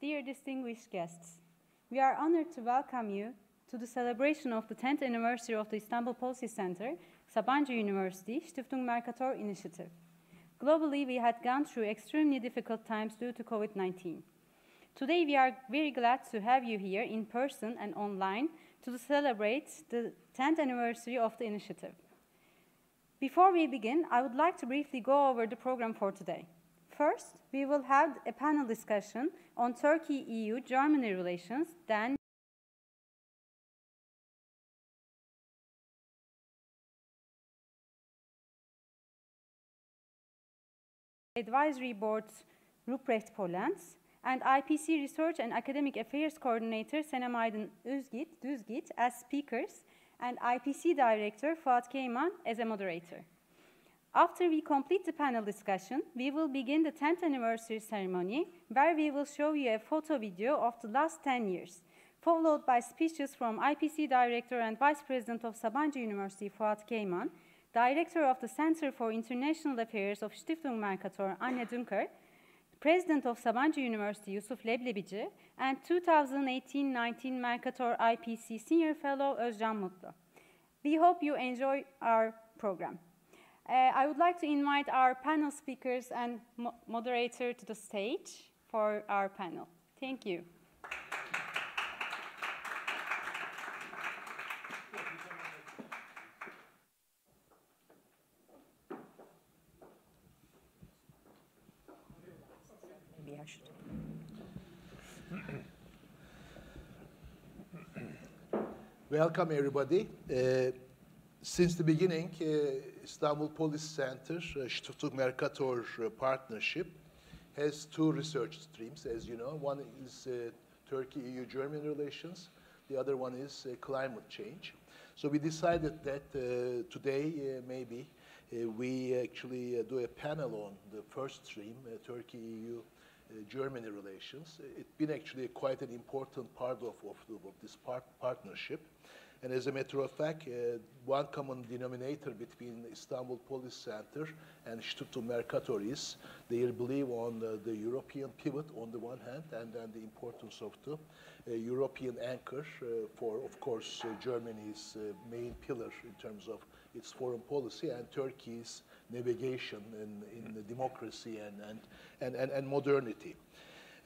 Dear distinguished guests, we are honored to welcome you to the celebration of the 10th anniversary of the Istanbul Policy Center, Sabancı University-Stiftung Mercator initiative. Globally, we had gone through extremely difficult times due to COVID-19. Today, we are very glad to have you here in person and online to celebrate the 10th anniversary of the initiative. Before we begin, I would like to briefly go over the program for today. First, we will have a panel discussion on Turkey-EU-Germany relations, then Advisory Board's Ruprecht Polenz, and IPC Research and Academic Affairs Coordinator Senem Aydın-Düzgit as speakers, and IPC Director Fuat Keyman as a moderator. After we complete the panel discussion, we will begin the 10th anniversary ceremony, where we will show you a photo video of the last 10 years, followed by speeches from IPC Director and Vice President of Sabancı University, Fuat Keyman, Director of the Center for International Affairs of Stiftung Mercator, Duncker, President of Sabancı University, Yusuf Leblebici, and 2018-19 Mercator-IPC Senior Fellow, Özcan Mutlu. We hope you enjoy our program. I would like to invite our panel speakers and moderator to the stage for our panel. Thank you. Maybe I should. Welcome, everybody. Since the beginning, Istanbul Policy Center, Stiftung Mercator partnership has two research streams, as you know. One is Turkey-EU-Germany relations. The other one is climate change. So we decided that today, maybe, we actually do a panel on the first stream, Turkey-EU-Germany relations. It's been actually quite an important part of this partnership. And as a matter of fact, one common denominator between Istanbul Policy Center and Stiftung Mercator is their belief on the European pivot on the one hand, and then the importance of the European anchor for, of course, Germany's main pillar in terms of its foreign policy, and Turkey's navigation in the democracy and modernity.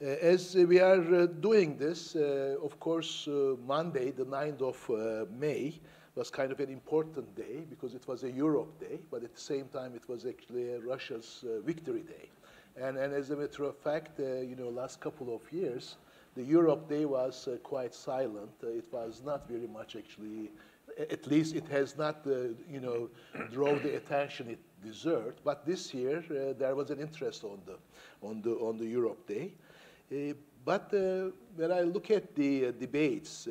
As we are doing this, of course, Monday, the 9th of May, was kind of an important day because it was a Europe day, but at the same time, it was actually Russia's victory day. And as a matter of fact, you know, last couple of years, the Europe day was quite silent. It was not very much actually, at least it has not, you know, drawn the attention it deserved. But this year, there was an interest on the Europe day. But when I look at the debates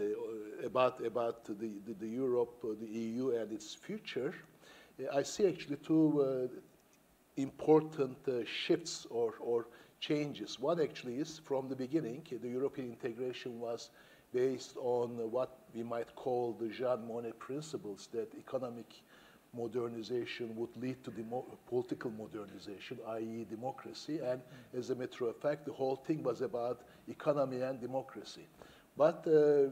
about the Europe, the EU, and its future, I see actually two important shifts or changes. One actually is from the beginning, the European integration was based on what we might call the Jean Monnet principles, that economic modernization would lead to political modernization, i.e. democracy. And as a matter of fact, the whole thing was about economy and democracy. But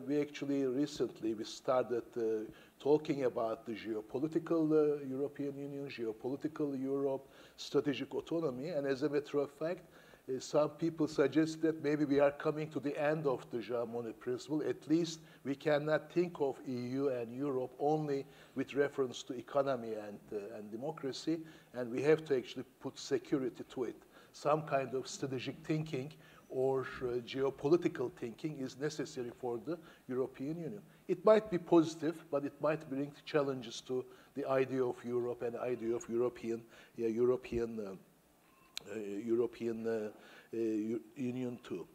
we actually recently, we started talking about the geopolitical European Union, geopolitical Europe, strategic autonomy. And as a matter of fact, some people suggest that maybe we are coming to the end of the Jean Monnet principle. At least we cannot think of EU and Europe only with reference to economy and democracy, and we have to actually put security to it. Some kind of strategic thinking or geopolitical thinking is necessary for the European Union. It might be positive, but it might bring challenges to the idea of Europe and the idea of European Union too.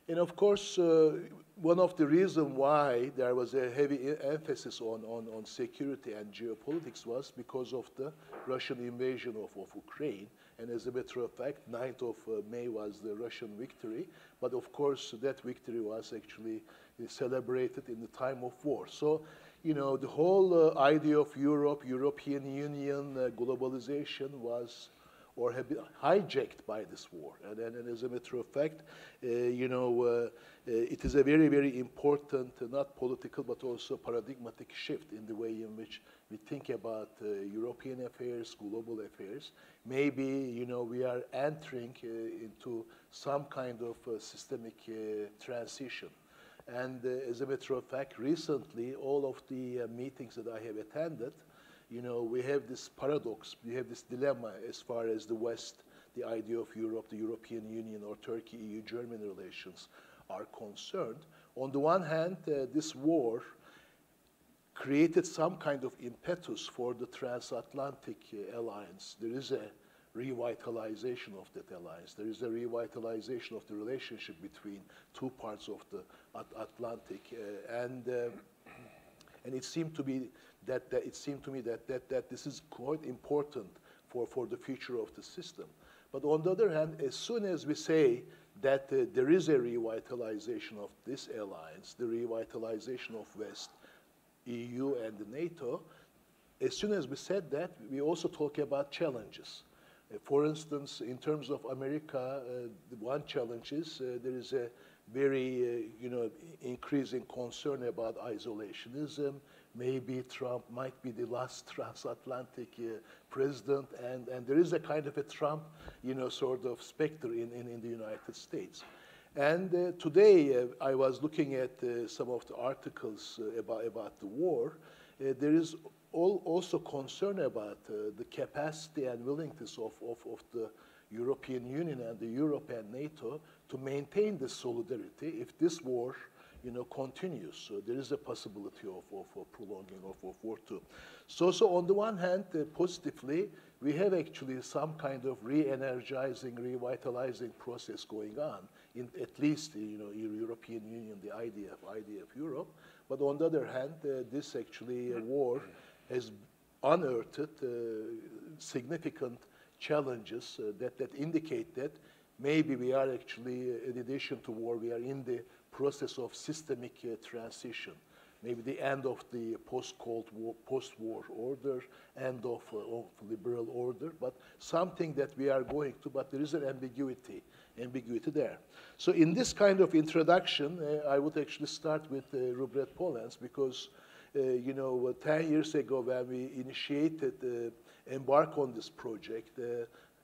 And of course, one of the reasons why there was a heavy emphasis on security and geopolitics was because of the Russian invasion of Ukraine. And as a matter of fact, 9th of May was the Russian victory. But of course, that victory was actually celebrated in the time of war. So, you know, the whole idea of Europe, European Union, globalization was or have been hijacked by this war. And as a matter of fact, it is a very, very important, not political, but also paradigmatic shift in the way in which we think about European affairs, global affairs. Maybe, we are entering into some kind of systemic transition. And as a matter of fact, recently, all of the meetings that I have attended, we have this paradox, we have this dilemma as far as the West, the idea of Europe, the European Union, or Turkey, EU-German relations are concerned. On the one hand, this war created some kind of impetus for the transatlantic alliance. There is a revitalization of that alliance. There is a revitalization of the relationship between two parts of the Atlantic, and it seemed to me that this is quite important for the future of the system. But on the other hand, as soon as we say that there is a revitalization of this alliance, the revitalization of West, EU and the NATO, as soon as we said that, we also talk about challenges. For instance, in terms of America, one challenge is there is a very increasing concern about isolationism. Maybe Trump might be the last transatlantic president, and there is a kind of a Trump, sort of specter in the United States. And today, I was looking at some of the articles about the war. There is also concern about the capacity and willingness of the European Union and the Europe and NATO to maintain this solidarity if this war continues. So there is a possibility of prolonging of War II. So on the one hand, positively, we have actually some kind of re-energizing, revitalizing process going on, in at least European Union, the idea of Europe. But on the other hand, this actually war has unearthed significant challenges that indicate that maybe we are actually, in addition to war, we are in the process of systemic transition. Maybe the end of the post-war order, end of liberal order, but something that we are going to, but there is an ambiguity there. So in this kind of introduction, I would actually start with Ruprecht Polenz, because 10 years ago when we initiated, embark on this project,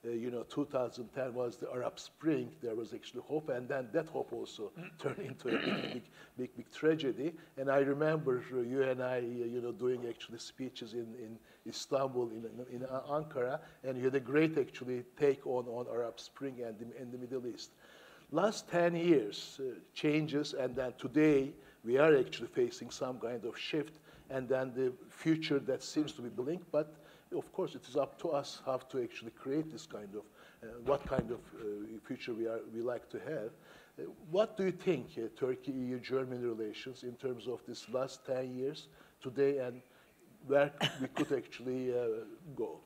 2010 was the Arab Spring. There was actually hope, and then that hope also turned into a big tragedy. And I remember you and I, doing actually speeches in Istanbul, in Ankara, and you had a great actually take on Arab Spring and in the Middle East. Last 10 years, changes, and then today we are actually facing some kind of shift, and then the future that seems to be bleak, but of course, it is up to us how to actually create this kind of, what kind of future we like to have. What do you think, Turkey-EU-Germany relations in terms of this last 10 years today, and where we could actually go?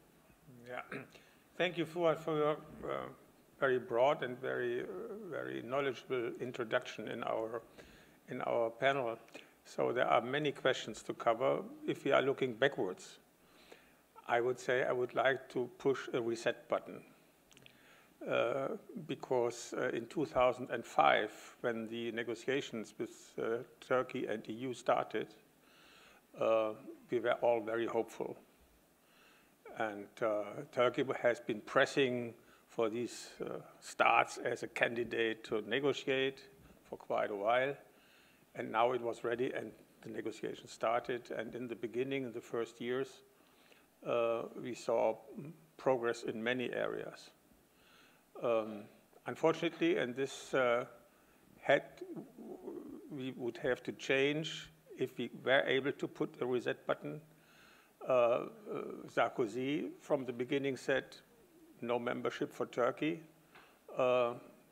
Yeah, thank you, Fuat, for your very broad and very knowledgeable introduction in our panel. So there are many questions to cover. If we are looking backwards, I would say I would like to push a reset button because in 2005, when the negotiations with Turkey and EU started, we were all very hopeful. And Turkey has been pressing for these starts as a candidate to negotiate for quite a while. And now it was ready and the negotiations started. And in the beginning, in the first years, we saw progress in many areas. Unfortunately, and this we would have to change if we were able to put a reset button. Sarkozy, from the beginning, said no membership for Turkey,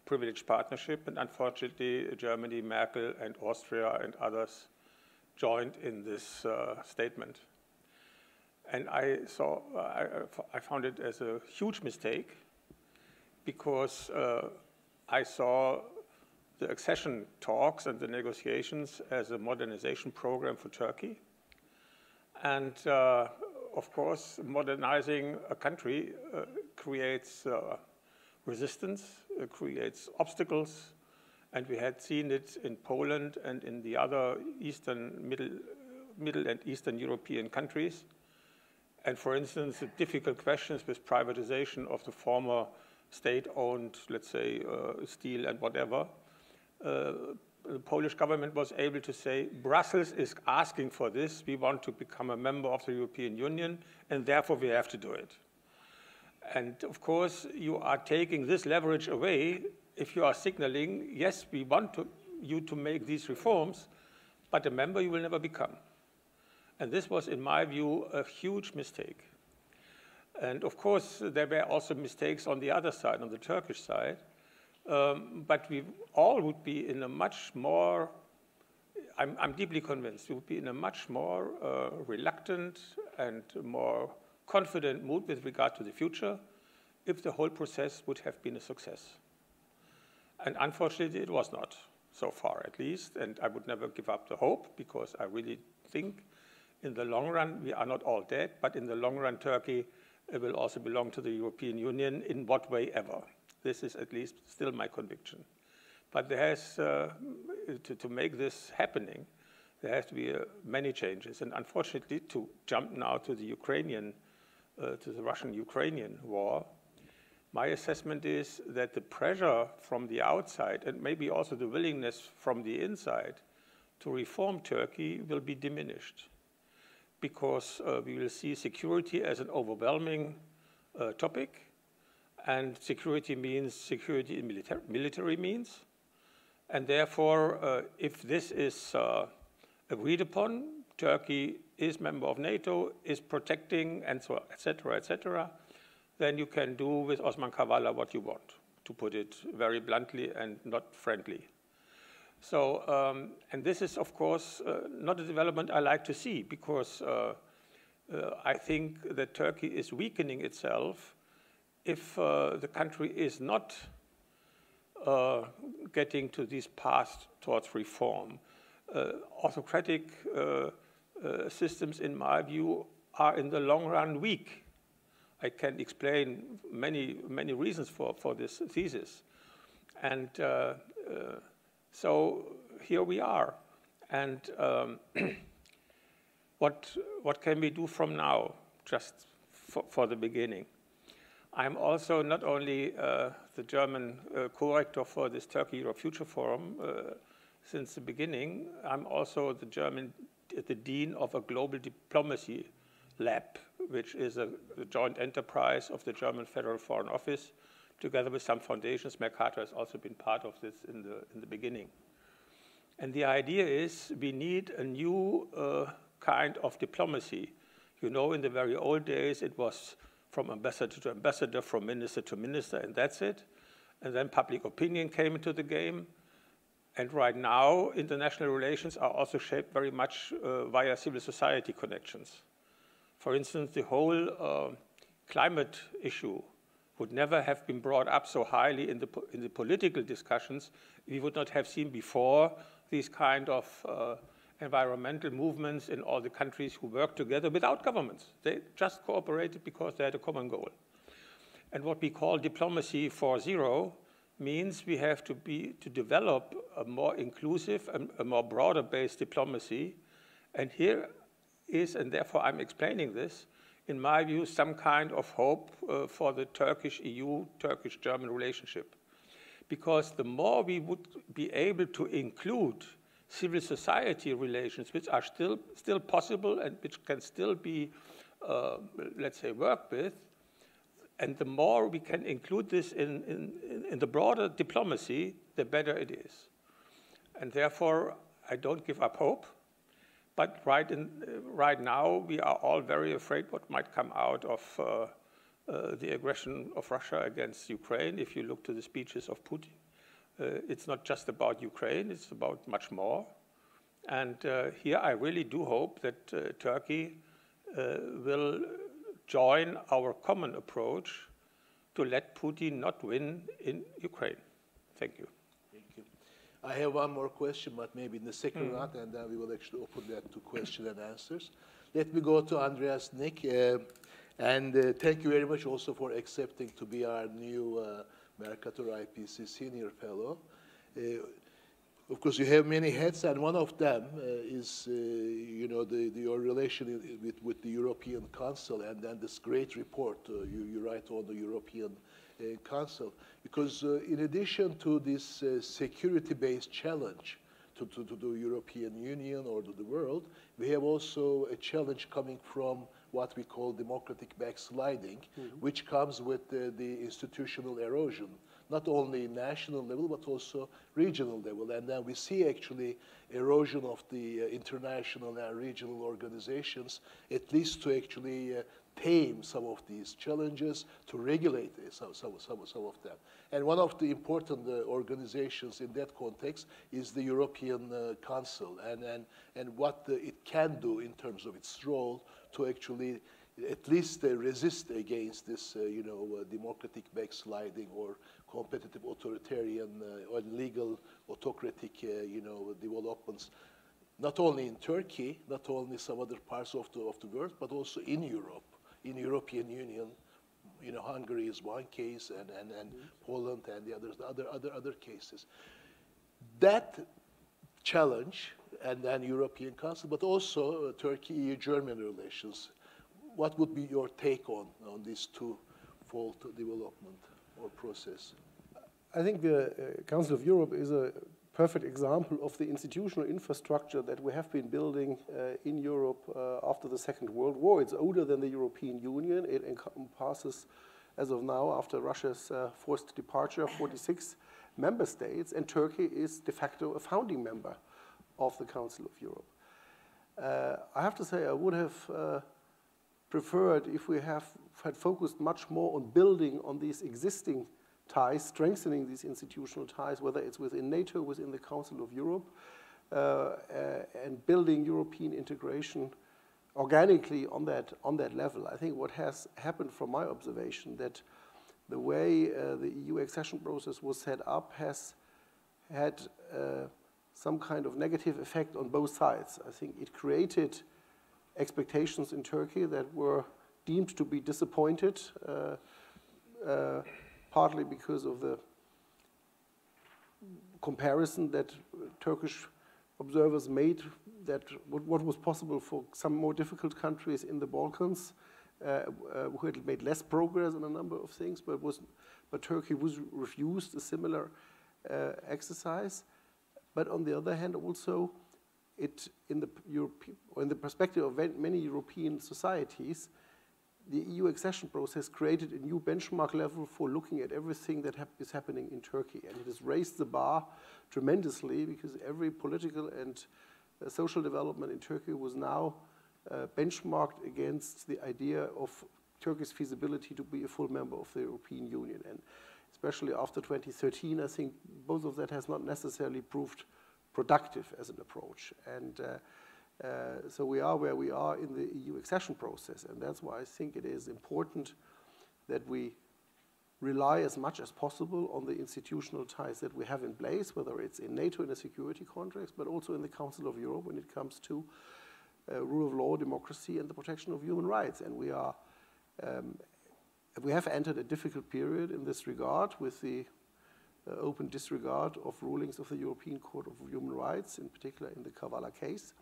privileged partnership, and unfortunately, Germany, Merkel, and Austria and others joined in this statement. And I found it as a huge mistake because I saw the accession talks and the negotiations as a modernization program for Turkey. And of course, modernizing a country creates resistance, creates obstacles, and we had seen it in Poland and in the other Middle and Eastern European countries. And for instance, the difficult questions with privatization of the former state-owned, let's say, steel and whatever, the Polish government was able to say, Brussels is asking for this, we want to become a member of the European Union, and therefore we have to do it. And of course, you are taking this leverage away if you are signaling, yes, we want you to make these reforms, but a member you will never become. And this was, in my view, a huge mistake. And of course, there were also mistakes on the other side, on the Turkish side. But we all would be in a much more, I'm deeply convinced, we would be in a much more reluctant and more confident mood with regard to the future if the whole process would have been a success. And unfortunately, it was not, so far at least. And I would never give up the hope, because I really think in the long run, we are not all dead, but in the long run, Turkey will also belong to the European Union in what way ever. This is at least still my conviction. But there has, to make this happening, there has to be many changes. And unfortunately, to jump now to the Russian-Ukrainian war, my assessment is that the pressure from the outside, and maybe also the willingness from the inside, to reform Turkey will be diminished, because we will see security as an overwhelming topic. And security means security in military means. And therefore, if this is agreed upon, Turkey is member of NATO, is protecting, and so, et cetera, then you can do with Osman Kavala what you want, to put it very bluntly and not friendly. So, and this is, of course, not a development I like to see, because I think that Turkey is weakening itself if the country is not getting to this path towards reform. Autocratic systems, in my view, are in the long run weak. I can explain many reasons for this thesis. And so here we are. And what can we do from now, just for the beginning? I'm also not only the German co-rector for this Turkey-Europe Future Forum since the beginning, I'm also the dean of a global diplomacy lab, which is a joint enterprise of the German Federal Foreign Office, together with some foundations. Mercator has also been part of this in the beginning. And the idea is we need a new kind of diplomacy. You know, in the very old days, it was from ambassador to ambassador, from minister to minister, and that's it. And then public opinion came into the game. And right now, international relations are also shaped very much via civil society connections. For instance, the whole climate issue would never have been brought up so highly in the political discussions. We would not have seen before these kind of environmental movements in all the countries who work together without governments. They just cooperated because they had a common goal. And what we call diplomacy 4.0 means we have to develop a more inclusive and a more broader-based diplomacy. And here is, and therefore I'm explaining this, in my view, some kind of hope for the Turkish-EU, Turkish-German relationship. Because the more we would be able to include civil society relations, which are still possible and which can still be, let's say, worked with, and the more we can include this in the broader diplomacy, the better it is. And therefore, I don't give up hope. But right now, we are all very afraid what might come out of the aggression of Russia against Ukraine. If you look to the speeches of Putin, it's not just about Ukraine, it's about much more. And here I really do hope that Turkey will join our common approach to let Putin not win in Ukraine. Thank you. Thank you. I have one more question, but maybe in the second round, and then we will actually open that to question and answers. Let me go to Andreas Nick. And thank you very much also for accepting to be our new Mercator-IPC Senior Fellow. Of course, you have many hats, and one of them is, you know, your relation with the European Council, and then this great report you write on the European Council. Because in addition to this security-based challenge to the European Union or to the world, we have also a challenge coming from what we call democratic backsliding, which comes with the institutional erosion, not only national level, but also regional level. And then we see actually erosion of the international and regional organizations, at least to actually tame some of these challenges, to regulate some of them. And one of the important organizations in that context is the European Council, and what it can do in terms of its role to actually at least resist against this, you know, democratic backsliding or competitive authoritarian or legal autocratic, you know, developments, not only in Turkey, not only some other parts of the world, but also in Europe, in European Union. You know, Hungary is one case, and Poland and the other cases. That challenge, and then European Council, but also Turkey-EU-German relations. What would be your take on this two-fold development or process? I think the Council of Europe is a perfect example of the institutional infrastructure that we have been building in Europe after the Second World War. It's older than the European Union. It encompasses, as of now, after Russia's forced departure, 46 member states, and Turkey is de facto a founding member of the Council of Europe. I have to say I would have preferred if we had focused much more on building on these existing ties, strengthening these institutional ties, whether it's within NATO, within the Council of Europe, and building European integration organically on that level. I think what has happened from my observation, that the way the EU accession process was set up has had some kind of negative effect on both sides. I think it created expectations in Turkey that were deemed to be disappointed, partly because of the comparison that Turkish observers made, that what was possible for some more difficult countries in the Balkans, who had made less progress on a number of things, but Turkey was refused a similar exercise. But on the other hand, also, in the perspective of many European societies, the EU accession process created a new benchmark level for looking at everything that is happening in Turkey. And it has raised the bar tremendously, because every political and social development in Turkey was now benchmarked against the idea of Turkey's feasibility to be a full member of the European Union. And especially after 2013, I think both of that has not necessarily proved productive as an approach. And so we are where we are in the EU accession process, and that's why I think it is important that we rely as much as possible on the institutional ties that we have in place, whether it's in NATO in a security context, but also in the Council of Europe when it comes to rule of law, democracy, and the protection of human rights. And we have entered a difficult period in this regard with the open disregard of rulings of the European Court of Human Rights, in particular in the Kavala case.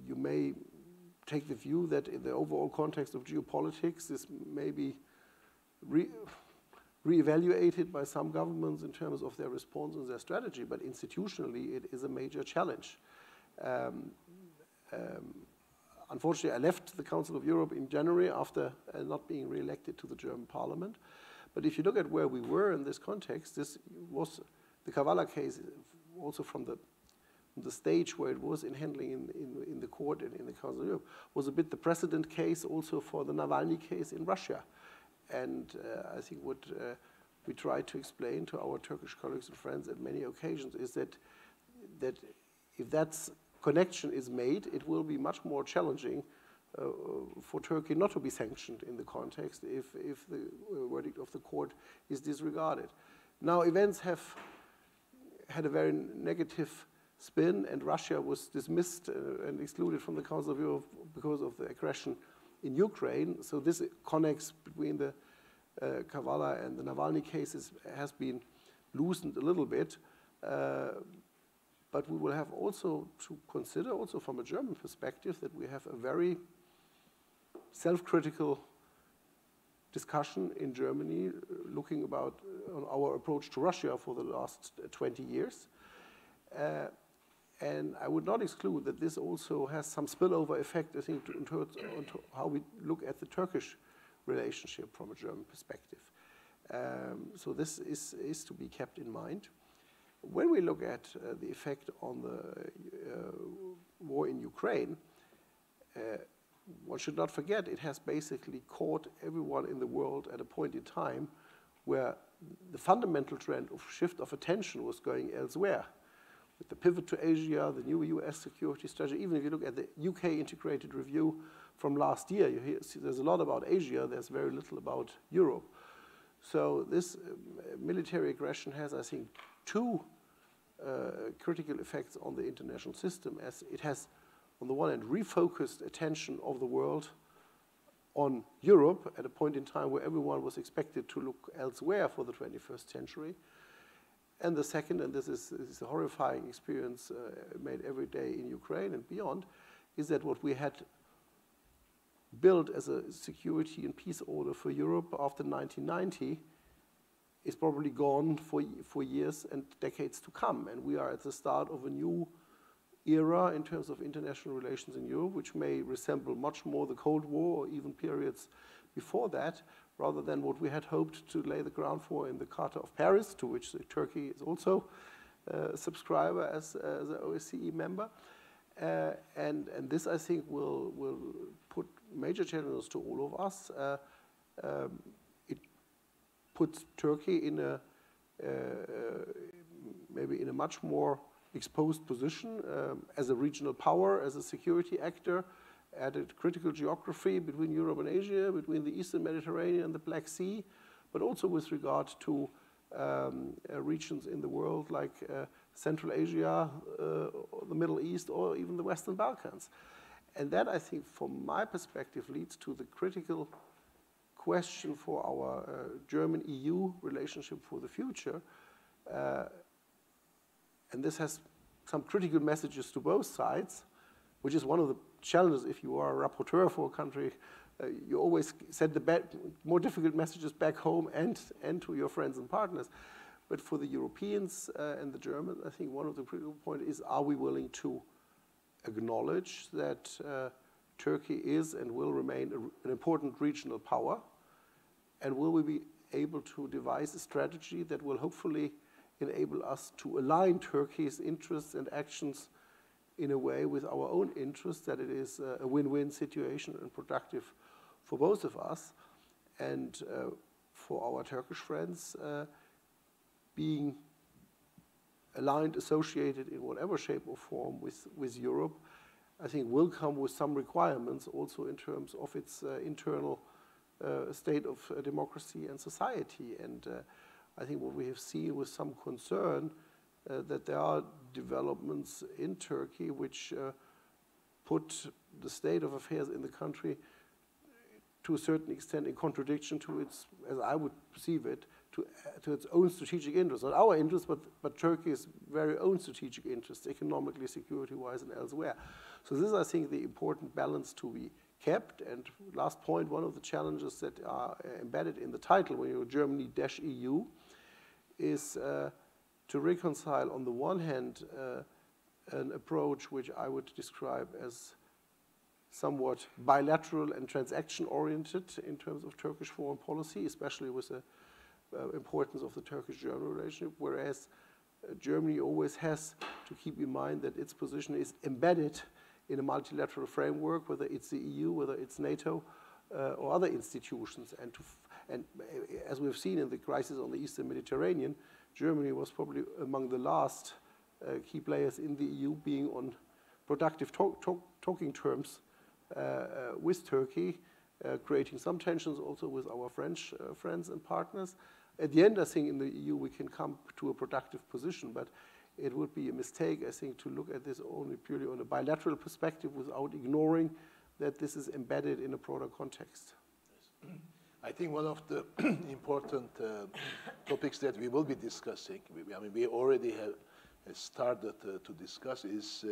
You may take the view that in the overall context of geopolitics, this may be re-evaluated by some governments in terms of their response and their strategy, but institutionally it is a major challenge. Unfortunately, I left the Council of Europe in January after not being re-elected to the German parliament. But if you look at where we were in this context, this was the Kavala case, also from the stage where it was in handling in the court and in the Council of Europe, was a bit the precedent case also for the Navalny case in Russia. And I think what we tried to explain to our Turkish colleagues and friends at many occasions is that if that connection is made, it will be much more challenging for Turkey not to be sanctioned in the context if the verdict of the court is disregarded. Now, events have had a very negative spin, and Russia was dismissed and excluded from the Council of Europe because of the aggression in Ukraine. So this connects between the Kavala and the Navalny cases has been loosened a little bit. But we will have also to consider, also from a German perspective, that we have a very self-critical discussion in Germany looking about on our approach to Russia for the last 20 years. And I would not exclude that this also has some spillover effect, I think, into how we look at the Turkish relationship from a German perspective. So this is to be kept in mind. When we look at the effect on the war in Ukraine, one should not forget it has basically caught everyone in the world at a point in time where the fundamental trend of shift of attention was going elsewhere. With the pivot to Asia, the new US security strategy, even if you look at the UK integrated review from last year, you see there's a lot about Asia, there's very little about Europe. So this military aggression has, I think, two critical effects on the international system, as it has, on the one hand, refocused attention of the world on Europe at a point in time where everyone was expected to look elsewhere for the 21st century. And the second, and this is a horrifying experience made every day in Ukraine and beyond, is that what we had built as a security and peace order for Europe after 1990 is probably gone for years and decades to come. And we are at the start of a new era in terms of international relations in Europe, which may resemble much more the Cold War or even periods before that, rather than what we had hoped to lay the ground for in the Charter of Paris, to which Turkey is also a subscriber as an OSCE member. And this, I think, will put major challenges to all of us. It puts Turkey in a maybe in a much more exposed position as a regional power, as a security actor, at a critical geography between Europe and Asia, between the Eastern Mediterranean and the Black Sea, but also with regard to regions in the world like Central Asia, the Middle East, or even the Western Balkans. And that, I think, from my perspective, leads to the critical question for our German-EU relationship for the future. And this has some critical messages to both sides, which is one of the challenges if you are a rapporteur for a country. You always send the more difficult messages back home and to your friends and partners. But for the Europeans and the Germans, I think one of the critical points is, are we willing to acknowledge that Turkey is and will remain an important regional power? And will we be able to devise a strategy that will hopefully enable us to align Turkey's interests and actions in a way with our own interests, that it is a win-win situation and productive for both of us, and for our Turkish friends being aligned, associated in whatever shape or form with Europe, I think will come with some requirements also in terms of its internal state of democracy and society. And I think what we have seen with some concern that there are developments in Turkey which put the state of affairs in the country to a certain extent in contradiction to its, as I would perceive it, to its own strategic interests. Not our interests, but Turkey's very own strategic interests, economically, security-wise, and elsewhere. So this is, I think, the important balance to be kept. And last point, one of the challenges that are embedded in the title, when you're Germany-EU, is to reconcile, on the one hand, an approach which I would describe as somewhat bilateral and transaction-oriented in terms of Turkish foreign policy, especially with the importance of the Turkish-German relationship, whereas Germany always has to keep in mind that its position is embedded in a multilateral framework, whether it's the EU, whether it's NATO, or other institutions. And as we've seen in the crisis on the Eastern Mediterranean, Germany was probably among the last key players in the EU being on productive talking terms with Turkey, creating some tensions also with our French friends and partners. At the end, I think in the EU we can come to a productive position, but it would be a mistake, I think, to look at this only purely on a bilateral perspective without ignoring that this is embedded in a broader context. I think one of the important topics that we will be discussing, I mean, we already have started to discuss, is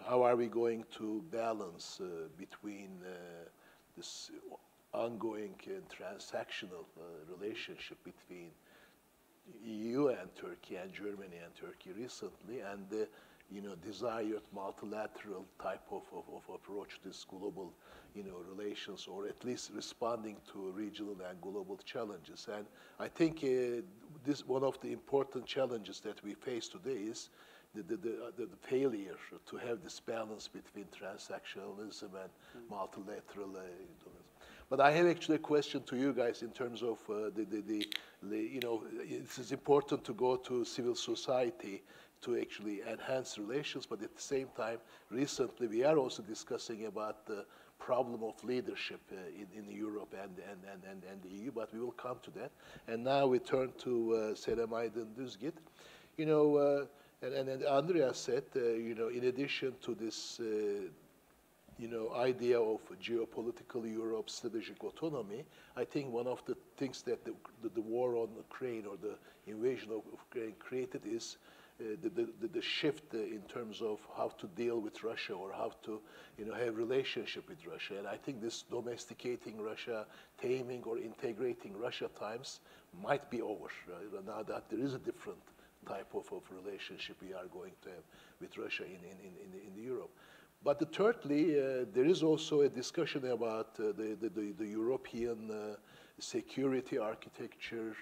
how are we going to balance between this ongoing transactional relationship between EU and Turkey and Germany and Turkey recently, and the desired multilateral type of approach to this global relations, or at least responding to regional and global challenges. And I think this one of the important challenges that we face today is the failure to have this balance between transactionalism and multilateral. But I have actually a question to you guys in terms of it's important to go to civil society to actually enhance relations, but at the same time, recently we are also discussing about the problem of leadership in Europe and the EU, but we will come to that. And now we turn to Senem Aydın-Düzgit. And Andreas said, in addition to this idea of geopolitical Europe, strategic autonomy, I think one of the things that the war on Ukraine or the invasion of Ukraine created is the shift in terms of how to deal with Russia or how to have relationship with Russia. And I think this domesticating Russia, taming or integrating Russia times might be over now that there is a different type of relationship we are going to have with Russia in Europe. But thirdly, there is also a discussion about the European security architecture.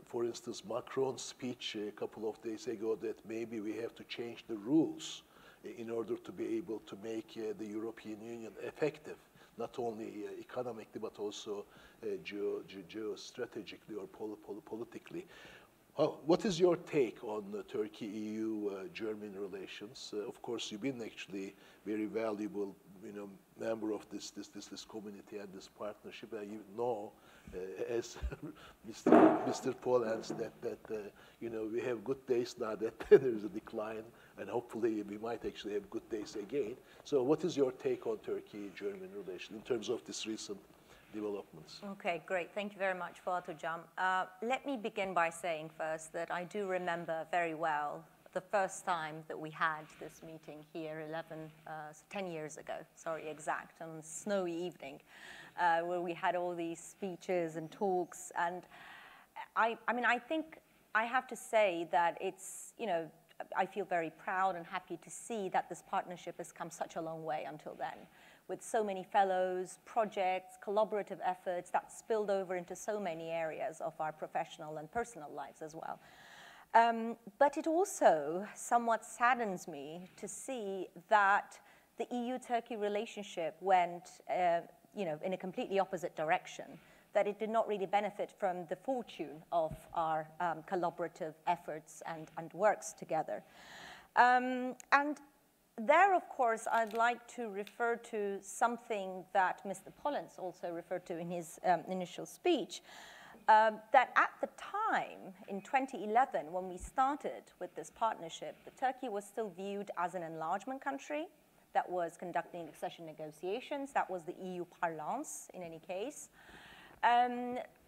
For instance, Macron's speech a couple of days ago that maybe we have to change the rules in order to be able to make the European Union effective, not only economically, but also geostrategically or politically. What is your take on Turkey-EU-German relations? Of course, you've been actually very valuable, member of this community and this partnership, and you know, as Mr. Polenz, that we have good days now that there is a decline, and hopefully we might actually have good days again. So, what is your take on Turkey-German relations in terms of this recent developments? Okay, great. Thank you very much, Fuat Hocam. Let me begin by saying first that I do remember very well the first time that we had this meeting here 10 years ago, sorry, exact, on a snowy evening, where we had all these speeches and talks. And I mean, I think I have to say that it's, I feel very proud and happy to see that this partnership has come such a long way until then, with so many fellows, projects, collaborative efforts that spilled over into so many areas of our professional and personal lives as well. But it also somewhat saddens me to see that the EU-Turkey relationship went, in a completely opposite direction, that it did not really benefit from the fortune of our collaborative efforts and works together. And there, of course, I'd like to refer to something that Mr. Polenz also referred to in his initial speech, that at the time, in 2011, when we started with this partnership, Turkey was still viewed as an enlargement country that was conducting accession negotiations. That was the EU parlance, in any case.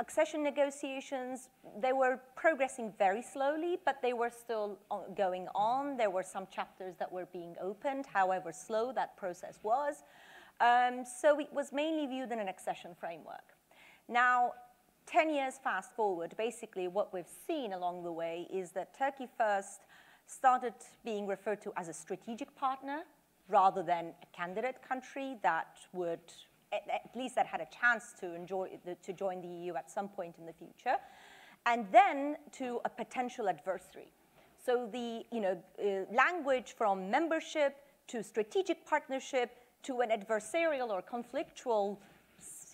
Accession negotiations, they were progressing very slowly, but they were still going on. There were some chapters that were being opened, however slow that process was. So it was mainly viewed in an accession framework. Now, 10 years fast forward, basically what we've seen along the way is that Turkey first started being referred to as a strategic partner rather than a candidate country that would, at least that had a chance to join the EU at some point in the future, and then to a potential adversary. So the language from membership to strategic partnership to an adversarial or conflictual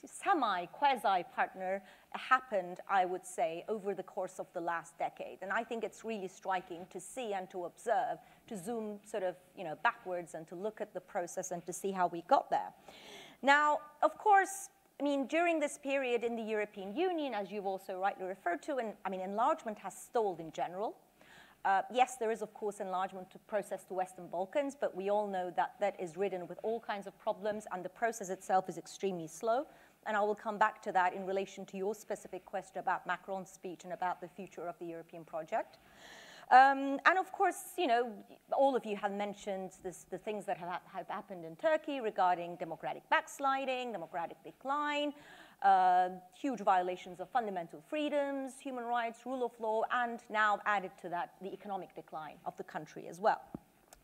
semi-quasi partner happened, I would say, over the course of the last decade. And I think it's really striking to see and to observe, to zoom sort of backwards and to look at the process and to see how we got there. Now, of course, I mean, during this period in the European Union, as you've also rightly referred to, and I mean, enlargement has stalled in general. Yes, there is, of course, enlargement process to Western Balkans, but we all know that that is ridden with all kinds of problems, and the process itself is extremely slow. And I will come back to that in relation to your specific question about Macron's speech and about the future of the European project. And of course, you know, all of you have mentioned the things that have happened in Turkey regarding democratic backsliding, democratic decline, huge violations of fundamental freedoms, human rights, rule of law, and now added to that, the economic decline of the country as well.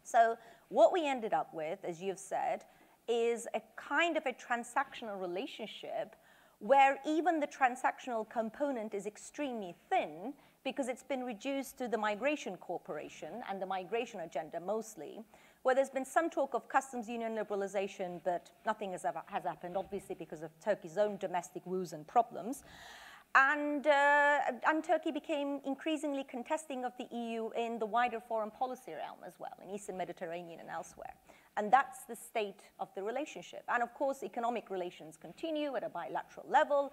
So what we ended up with, as you've said, is a kind of a transactional relationship where even the transactional component is extremely thin because it's been reduced to the migration cooperation and the migration agenda mostly, where there's been some talk of customs union liberalization, but nothing has happened, obviously because of Turkey's own domestic woes and problems. And Turkey became increasingly contesting of the EU in the wider foreign policy realm as well, in Eastern Mediterranean and elsewhere. And that's the state of the relationship. And of course, economic relations continue at a bilateral level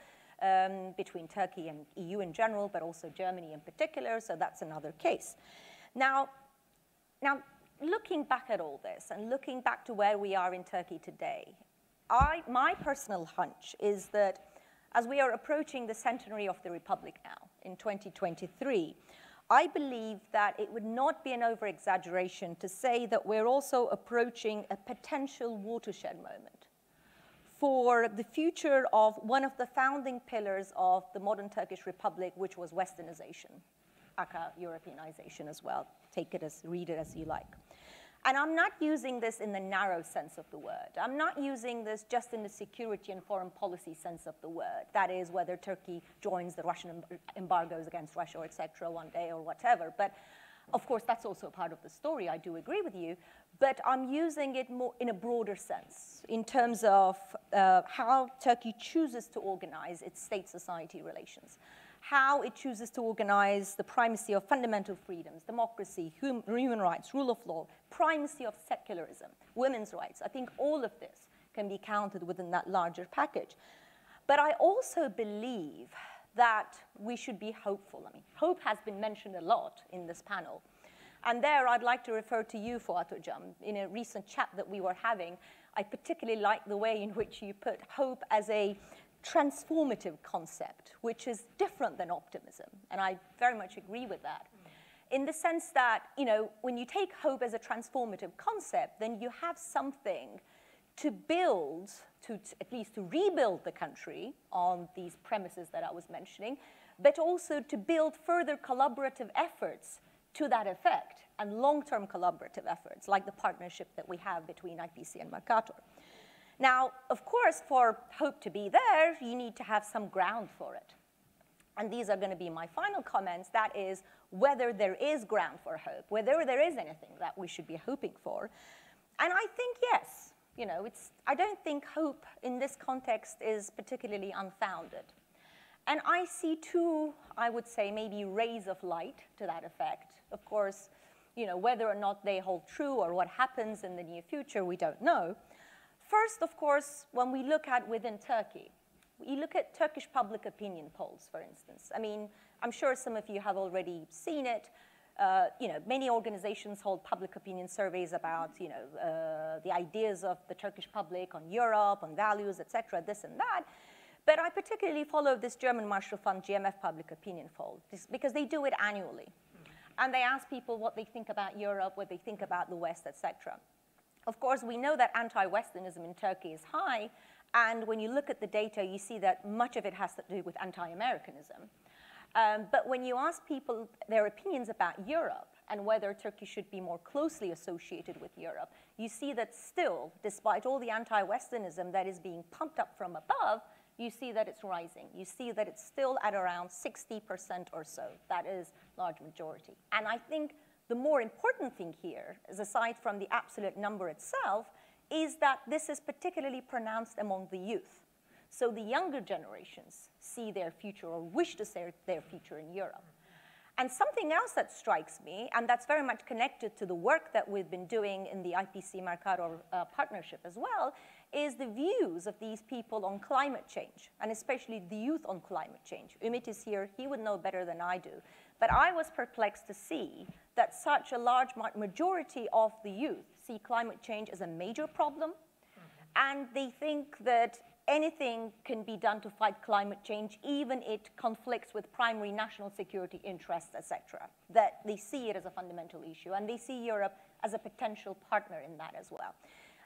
between Turkey and EU in general, but also Germany in particular, so that's another case. Now looking back at all this and looking back to where we are in Turkey today, my personal hunch is that as we are approaching the centenary of the Republic now in 2023, I believe that it would not be an over-exaggeration to say that we're also approaching a potential watershed moment for the future of one of the founding pillars of the modern Turkish Republic, which was Westernization, aka Europeanization as well. Take it as, read it as you like. And I'm not using this in the narrow sense of the word. I'm not using this just in the security and foreign policy sense of the word. That is, whether Turkey joins the Russian embargoes against Russia, or et cetera, one day or whatever. But of course, that's also a part of the story. I do agree with you. But I'm using it more in a broader sense in terms of how Turkey chooses to organize its state-society relations, how it chooses to organize the primacy of fundamental freedoms, democracy, human rights, rule of law, primacy of secularism, women's rights. I think all of this can be counted within that larger package. But I also believe that we should be hopeful. I mean, hope has been mentioned a lot in this panel. And there, I'd like to refer to you, Fuat Keyman. In a recent chat that we were having, I particularly like the way in which you put hope as a transformative concept, which is different than optimism. And I very much agree with that. In the sense that, you know, when you take hope as a transformative concept, then you have something to build, at least to rebuild the country on these premises that I was mentioning, but also to build further collaborative efforts to that effect, and long-term collaborative efforts, like the partnership that we have between IPC and Mercator. Now, of course, for hope to be there, you need to have some ground for it. And these are going to be my final comments. That is, whether there is ground for hope, whether there is anything that we should be hoping for. And I think, yes, you know, I don't think hope in this context is particularly unfounded. And I see two, I would say, maybe rays of light to that effect. Of course, you know, whether or not they hold true or what happens in the near future, we don't know. First, of course, when we look at within Turkey, we look at Turkish public opinion polls, for instance. I mean, I'm sure some of you have already seen it. You know, many organizations hold public opinion surveys about, you know, the ideas of the Turkish public on Europe, on values, et cetera, this and that. But I particularly follow this German Marshall Fund GMF public opinion poll because they do it annually. And they ask people what they think about Europe, what they think about the West, et cetera. Of course, we know that anti-Westernism in Turkey is high, and when you look at the data, you see that much of it has to do with anti-Americanism. But when you ask people their opinions about Europe and whether Turkey should be more closely associated with Europe, you see that still, despite all the anti-Westernism that is being pumped up from above, you see that it's rising. You see that it's still at around 60% or so. That is large majority. And I think the more important thing here, is aside from the absolute number itself, is that this is particularly pronounced among the youth. So the younger generations see their future or wish to see their future in Europe. And something else that strikes me, and that's very much connected to the work that we've been doing in the IPC-Mercator partnership as well, is the views of these people on climate change, and especially the youth on climate change. Ümit is here. He would know better than I do. But I was perplexed to see that such a large majority of the youth see climate change as a major problem, and they think that anything can be done to fight climate change, even it conflicts with primary national security interests, etc. That they see it as a fundamental issue, and they see Europe as a potential partner in that as well.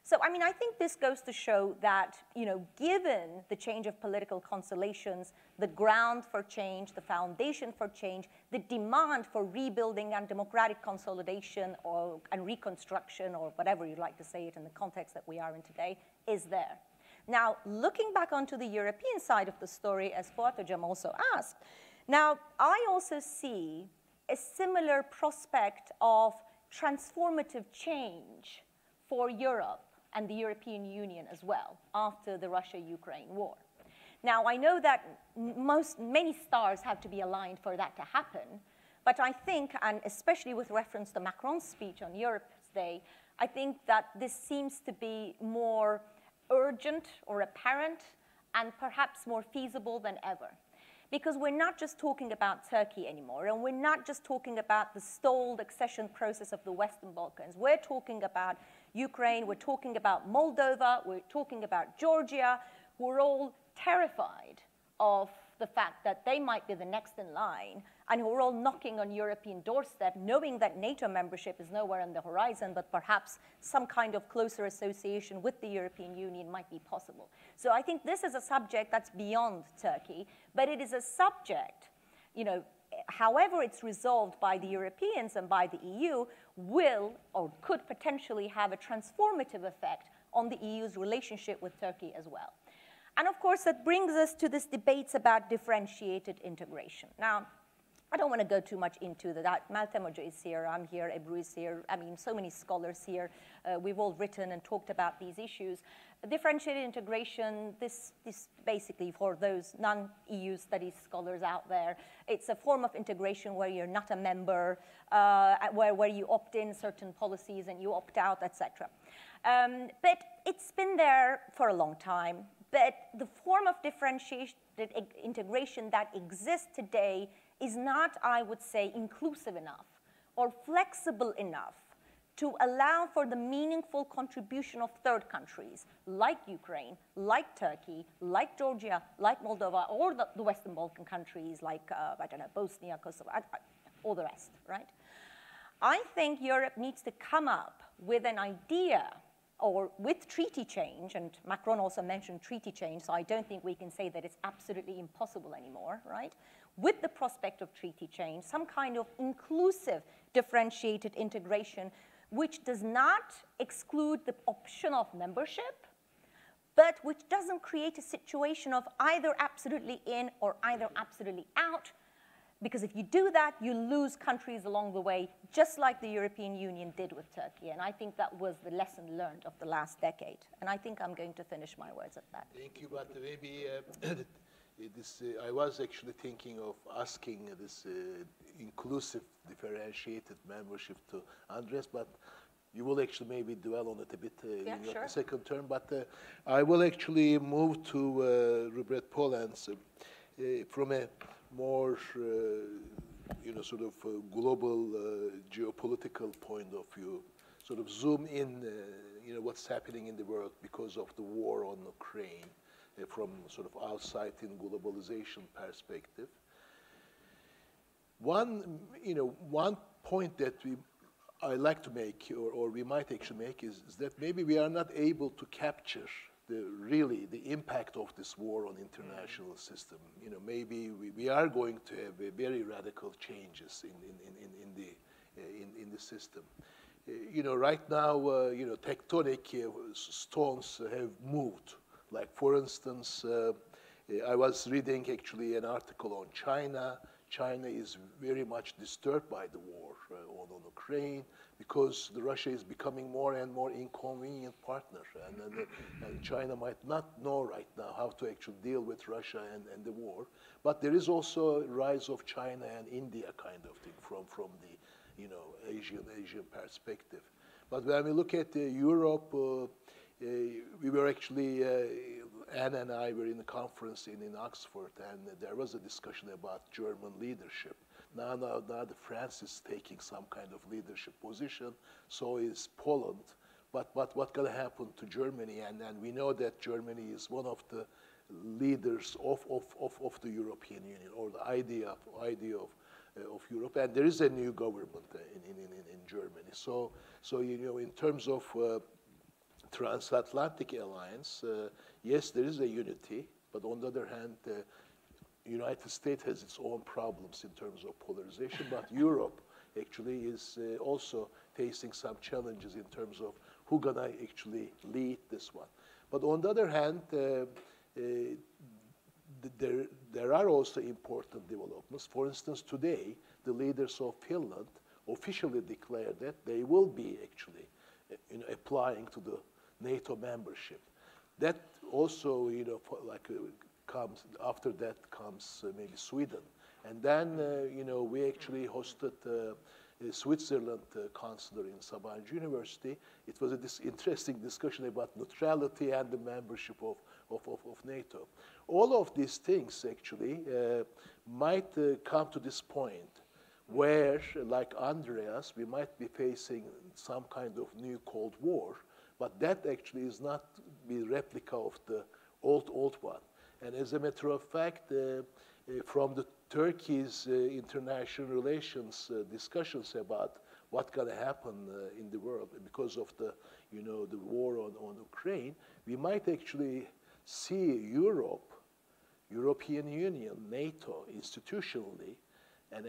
So, I mean, I think this goes to show that, you know, given the change of political constellations, the ground for change, the foundation for change, the demand for rebuilding and democratic consolidation and reconstruction, or whatever you'd like to say it in the context that we are in today, is there. Now, looking back onto the European side of the story, as Fuat also asked, now, I also see a similar prospect of transformative change for Europe and the European Union as well after the Russia-Ukraine war. Now, I know that many stars have to be aligned for that to happen, but I think, and especially with reference to Macron's speech on Europe's Day, I think that this seems to be more urgent or apparent and perhaps more feasible than ever. Because we're not just talking about Turkey anymore, and we're not just talking about the stalled accession process of the Western Balkans. We're talking about Ukraine, we're talking about Moldova, we're talking about Georgia, who are all terrified of the fact that they might be the next in line, and who are all knocking on European doorstep, knowing that NATO membership is nowhere on the horizon, but perhaps some kind of closer association with the European Union might be possible. So I think this is a subject that's beyond Turkey, but it is a subject, you know, however it's resolved by the Europeans and by the EU, will or could potentially have a transformative effect on the EU's relationship with Turkey as well. And of course, that brings us to this debates about differentiated integration. Now, I don't want to go too much into that. Meltem Hoca is here, I'm here, Ebru is here. I mean, so many scholars here. We've all written and talked about these issues. Differentiated integration, this basically for those non-EU studies scholars out there, it's a form of integration where you're not a member, where you opt in certain policies and you opt out, etc. But it's been there for a long time. But the form of differentiated integration that exists today is not, I would say, inclusive enough or flexible enough to allow for the meaningful contribution of third countries like Ukraine, like Turkey, like Georgia, like Moldova, or the Western Balkan countries like, I don't know, Bosnia, Kosovo, all the rest, right? I think Europe needs to come up with an idea or with treaty change, and Macron also mentioned treaty change, so I don't think we can say that it's absolutely impossible anymore, right? With the prospect of treaty change, some kind of inclusive differentiated integration which does not exclude the option of membership, but which doesn't create a situation of either absolutely in or either absolutely out, because if you do that, you lose countries along the way, just like the European Union did with Turkey. And I think that was the lesson learned of the last decade. And I think I'm going to finish my words at that. Thank you, but maybe I was actually thinking of asking this inclusive differentiated membership to Andreas, but you will actually maybe dwell on it a bit in your second term. But I will actually move to Ruprecht Polenz from a more, sort of global geopolitical point of view, sort of zoom in, what's happening in the world because of the war on Ukraine from sort of outside in globalization perspective. One point that I like to make, or we might actually make, is that maybe we are not able to capture the impact of this war on international system. Maybe we are going to have very radical changes in the system. Right now, tectonic stones have moved. Like, for instance, I was reading actually an article on China. China is very much disturbed by the war on Ukraine because Russia is becoming more and more inconvenient partner, and China might not know right now how to actually deal with Russia and the war. But there is also a rise of China and India kind of thing from the Asian perspective. But when we look at Europe, we were actually Anne and I were in a conference in Oxford, and there was a discussion about German leadership. Now the France is taking some kind of leadership position, so is Poland. But what's going to happen to Germany? And we know that Germany is one of the leaders of the European Union, or the idea of Europe. And there is a new government in Germany. So you know, in terms of transatlantic alliance, yes, there is a unity. But on the other hand, the United States has its own problems in terms of polarization. But Europe actually is also facing some challenges in terms of who's going to actually lead this one. But on the other hand, there are also important developments. For instance, today, the leaders of Finland officially declared that they will be actually applying to the NATO membership. That also, you know, comes after that comes maybe Sweden, and then you know, we actually hosted a Switzerland counselor in Sabancı University. It was this interesting discussion about neutrality and the membership of NATO. All of these things actually might come to this point where, like Andreas, we might be facing some kind of new Cold War, but that actually is not the replica of the old one. And as a matter of fact, from the Turkey's international relations discussions about what's going to happen in the world because of the, you know, the war on Ukraine, we might actually see European Union, NATO institutionally, and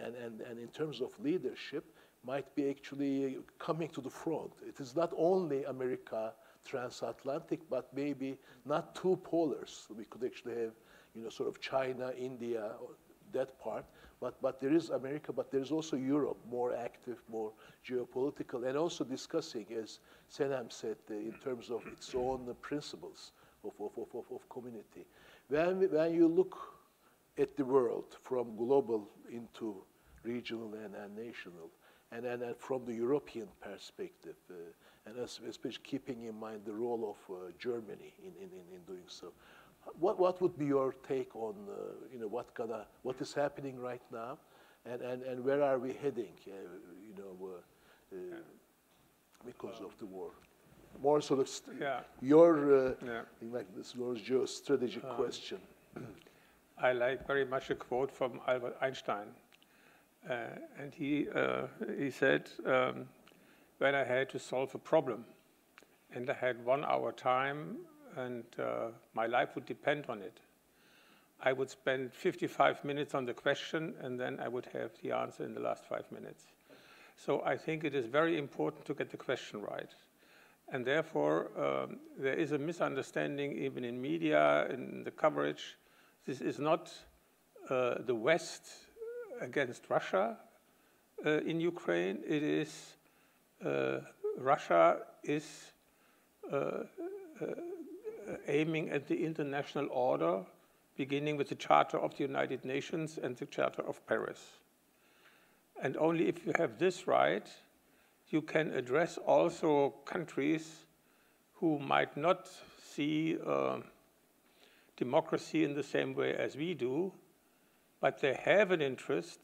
in terms of leadership, might be actually coming to the front. It is not only America transatlantic, but maybe not two polars. We could actually have, you know, sort of China, India, that part. But there is America, but there is also Europe, more active, more geopolitical, and also discussing, as Senem said, in terms of its own principles of community. When you look at the world from global into regional and national, and then from the European perspective, and especially keeping in mind the role of Germany in doing so, what would be your take on you know, what is happening right now, and where are we heading? You know, because of the war. More sort of your like this was your strategic question. I like very much a quote from Albert Einstein. And he said, when I had to solve a problem, and I had 1 hour time, and my life would depend on it, I would spend 55 minutes on the question, and then I would have the answer in the last 5 minutes. So I think it is very important to get the question right. And therefore, there is a misunderstanding even in media, in the coverage. This is not the West against Russia in Ukraine. It is Russia is aiming at the international order, beginning with the Charter of the United Nations and the Charter of Paris. And only if you have this right, you can address also countries who might not see democracy in the same way as we do, but they have an interest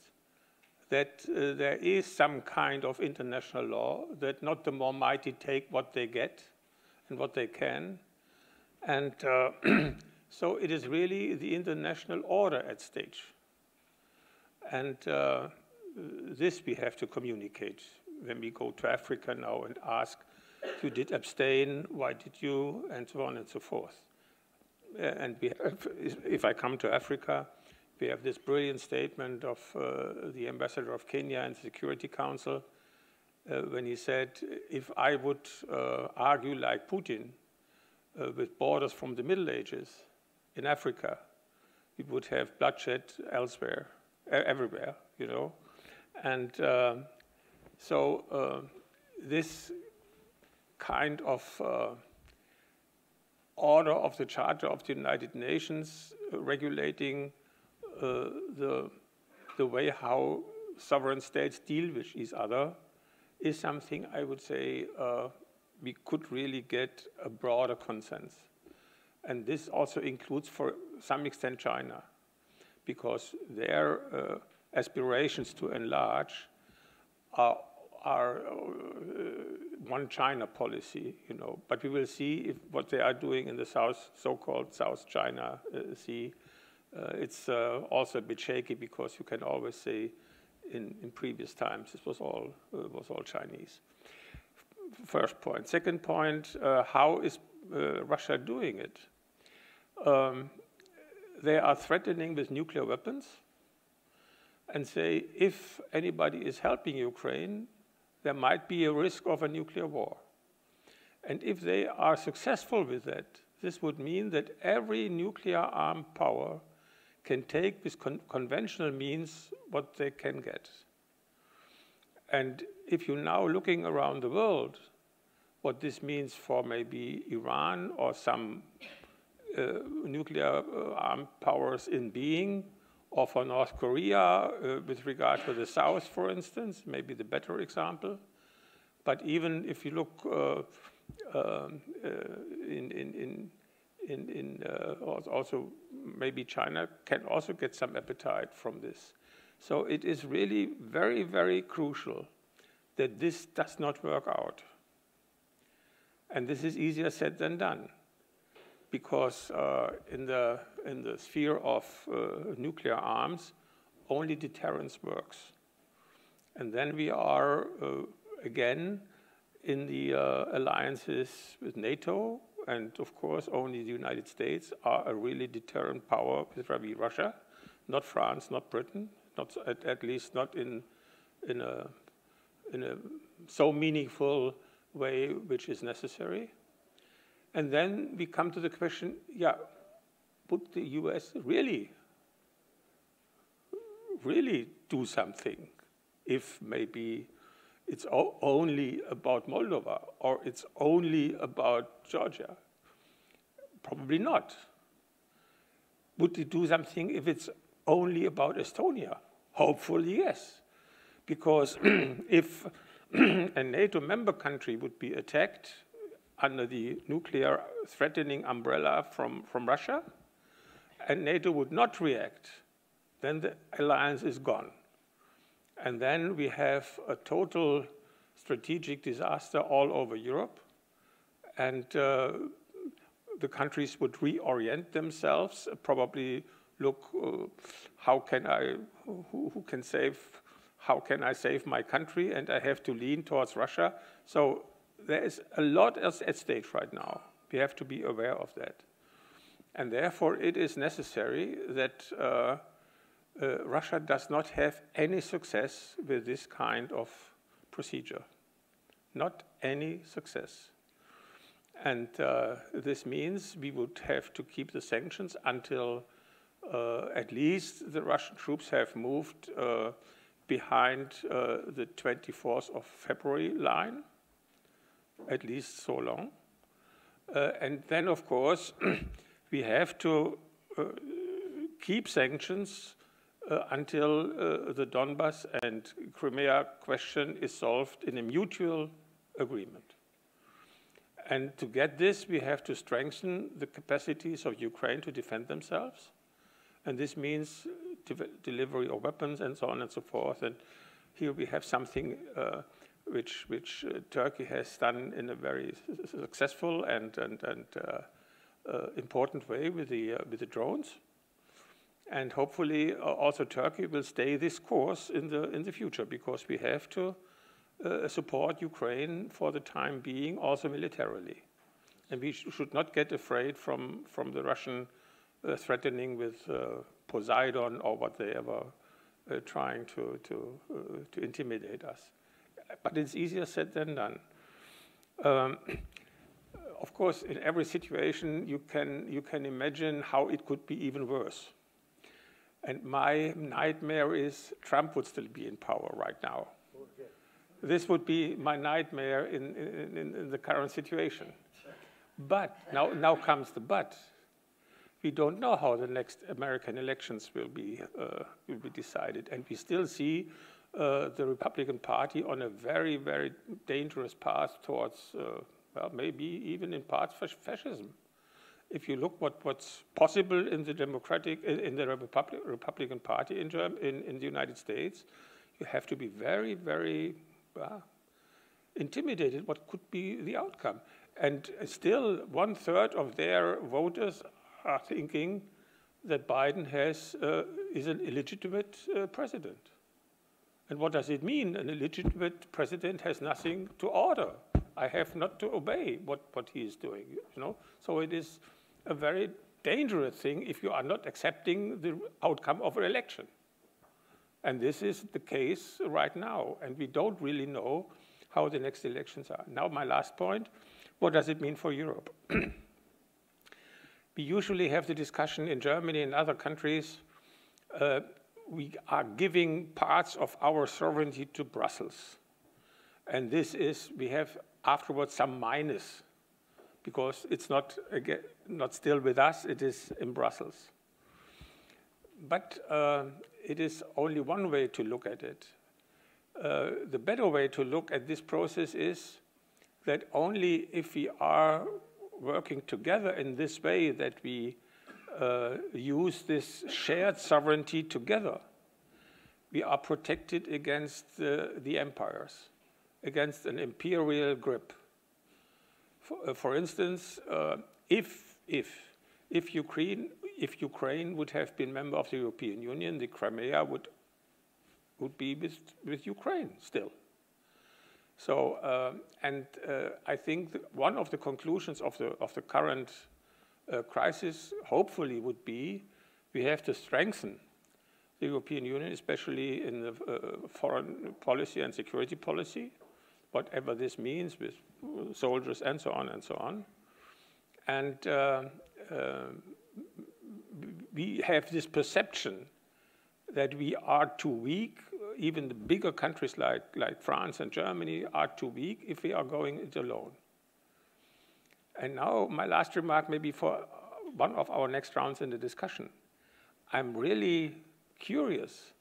that there is some kind of international law, that not the more mighty take what they get and what they can. And so it is really the international order at stake. And this we have to communicate. When we go to Africa now and ask, you did abstain, why did you, and so on and so forth. And we have, if I come to Africa, we have this brilliant statement of the ambassador of Kenya in the Security Council when he said, if I would argue like Putin with borders from the Middle Ages in Africa, we would have bloodshed elsewhere, everywhere, you know. And so this kind of order of the Charter of the United Nations regulating the way how sovereign states deal with each other is something I would say we could really get a broader consensus. And this also includes, for some extent, China, because their aspirations to enlarge are one China policy, you know. But we will see if what they are doing in the so-called South China Sea. It's also a bit shaky because you can always say in previous times this was all Chinese. First point. Second point, how is Russia doing it? They are threatening with nuclear weapons and say if anybody is helping Ukraine, there might be a risk of a nuclear war. And if they are successful with that, this would mean that every nuclear armed power can take with conventional means what they can get. And if you're now looking around the world, what this means for maybe Iran or some nuclear armed powers in being, or for North Korea with regard to the South, for instance, maybe the better example. But even if you look also maybe China can also get some appetite from this. So it is really very, very crucial that this does not work out. And this is easier said than done, because in the sphere of nuclear arms, only deterrence works. And then we are again in the alliances with NATO, and of course only the United States are a really deterrent power with Russia, not France, not Britain, not at least not in a so meaningful way which is necessary. And then we come to the question, yeah, would the US really do something if maybe it's only about Moldova or it's only about Georgia? Probably not. Would it do something if it's only about Estonia? Hopefully, yes. Because if a NATO member country would be attacked under the nuclear threatening umbrella from Russia, and NATO would not react, then the alliance is gone. And then we have a total strategic disaster all over Europe, and the countries would reorient themselves, probably look, how can I save my country, and I have to lean towards Russia. So there is a lot else at stake right now. We have to be aware of that. And therefore, it is necessary that Russia does not have any success with this kind of procedure. Not any success. And this means we would have to keep the sanctions until at least the Russian troops have moved behind the 24th of February line, at least so long. And then, of course, we have to keep sanctions until the Donbas and Crimea question is solved in a mutual agreement. And to get this, we have to strengthen the capacities of Ukraine to defend themselves. And this means delivery of weapons and so on and so forth. And here we have something which Turkey has done in a very successful and important way with the drones. And hopefully also Turkey will stay this course in the future, because we have to support Ukraine for the time being, also militarily. And we should not get afraid from the Russian threatening with Poseidon or whatever, trying to intimidate us. But it's easier said than done. Of course, in every situation, you can imagine how it could be even worse. And my nightmare is Trump would still be in power right now. Okay. This would be my nightmare in the current situation. But now comes the but. We don't know how the next American elections will be decided, and we still see the Republican Party on a very, very dangerous path towards, well, maybe even in parts fascism. if you look what's possible in the Republican Party in the United States, you have to be very, very intimidated what could be the outcome. And still 1/3 of their voters are thinking that Biden is an illegitimate president. And what does it mean? An illegitimate president has nothing to order. I have not to obey what he is doing, you know? So it is a very dangerous thing if you are not accepting the outcome of an election. And this is the case right now, and we don't really know how the next elections are. Now my last point, what does it mean for Europe? We usually have the discussion in Germany and other countries, we are giving parts of our sovereignty to Brussels. And this is, we have afterwards some minus, because it's not still with us, it is in Brussels. But it is only one way to look at it. The better way to look at this process is that only if we are working together in this way, that we use this shared sovereignty together, we are protected against the empires, against an imperial grip. For instance, if Ukraine would have been member of the European Union, the Crimea would be with Ukraine still. So, I think one of the conclusions of the current crisis, hopefully, would be we have to strengthen the European Union, especially in the foreign policy and security policy, whatever this means with soldiers and so on and so on. And we have this perception that we are too weak. Even the bigger countries like France and Germany are too weak if we are going it alone. And now my last remark, maybe for one of our next rounds in the discussion. I'm really curious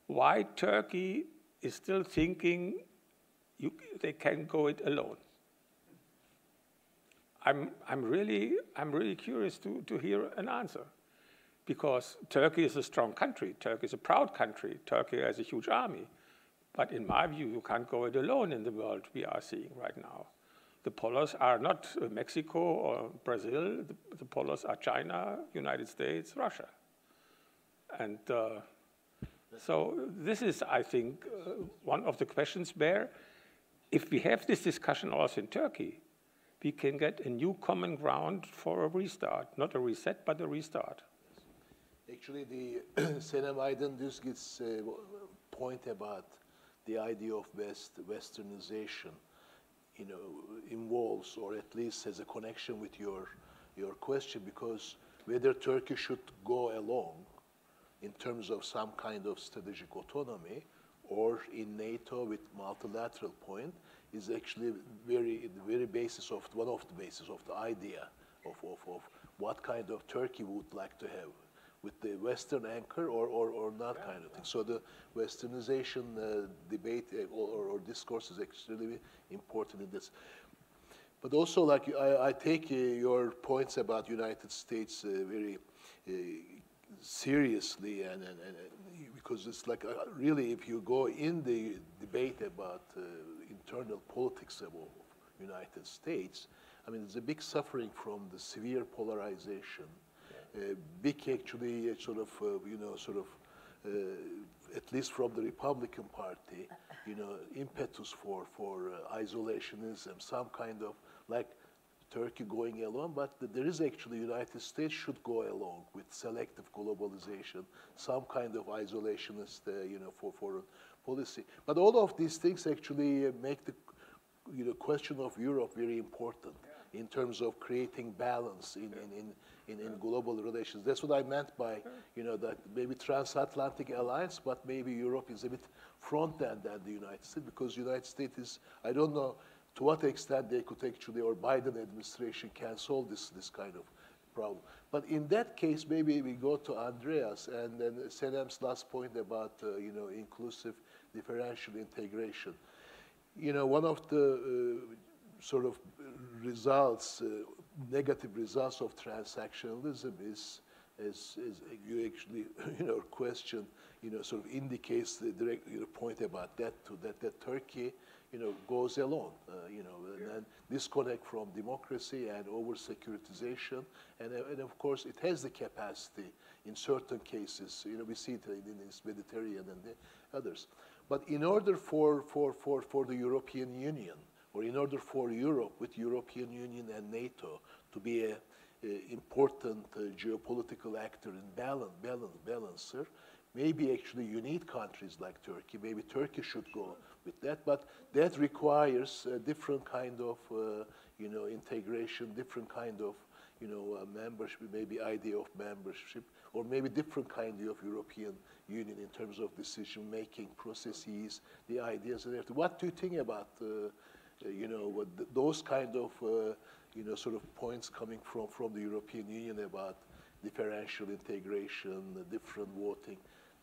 why Turkey is still thinking they can go it alone. I'm really curious to hear an answer, because Turkey is a strong country. Turkey is a proud country. Turkey has a huge army. But in my view, you can't go it alone in the world we are seeing right now. The polos are not Mexico or Brazil. The polos are China, United States, Russia. And so this is, I think, one of the questions where, if we have this discussion also in Turkey, we can get a new common ground for a restart. Not a reset, but a restart. Actually, the Senem Aydın-Düzgit's point about the idea of Westernization, you know, involves, or at least has a connection with your question, because whether Turkey should go along in terms of some kind of strategic autonomy or in NATO with multilateral point is actually the very basis of one of the basis of the idea of what kind of Turkey would like to have, with the Western anchor or not, kind of thing. So the Westernization debate or discourse is extremely important in this. But also, like, I take your points about United States very seriously, and because it's like really, if you go in the debate about internal politics of United States, I mean, there's a big suffering from the severe polarization. Big, actually, sort of, at least from the Republican Party, you know, impetus for isolationism, some kind of like Turkey going along, but there is actually United States should go along with selective globalization, some kind of isolationist, you know, for foreign policy. But all of these things actually make the, you know, question of Europe very important in terms of creating balance in global relations. That's what I meant by, you know, that maybe transatlantic alliance, but maybe Europe is a bit front end than the United States, because United States is, I don't know to what extent they could actually, or Biden administration can solve this kind of problem. But in that case, maybe we go to Andreas, and then Senem's last point about, you know, inclusive differential integration. You know, one of the sort of results negative results of transactionalism is you actually, question, sort of indicates the direct point about that too, that Turkey, goes alone, and disconnect from democracy and over securitization, and of course it has the capacity in certain cases, we see it in this Mediterranean and the others. But in order for the European Union, or in order for Europe with European Union and NATO to be a important geopolitical actor and balancer, maybe actually you need countries like Turkey. Maybe Turkey should go with that, but that requires a different kind of, integration, different kind of, membership, maybe idea of membership, or maybe different kind of European Union in terms of decision-making processes, the ideas and everything. What do you think about, those kind of, sort of points coming from the European Union about differential integration, different voting,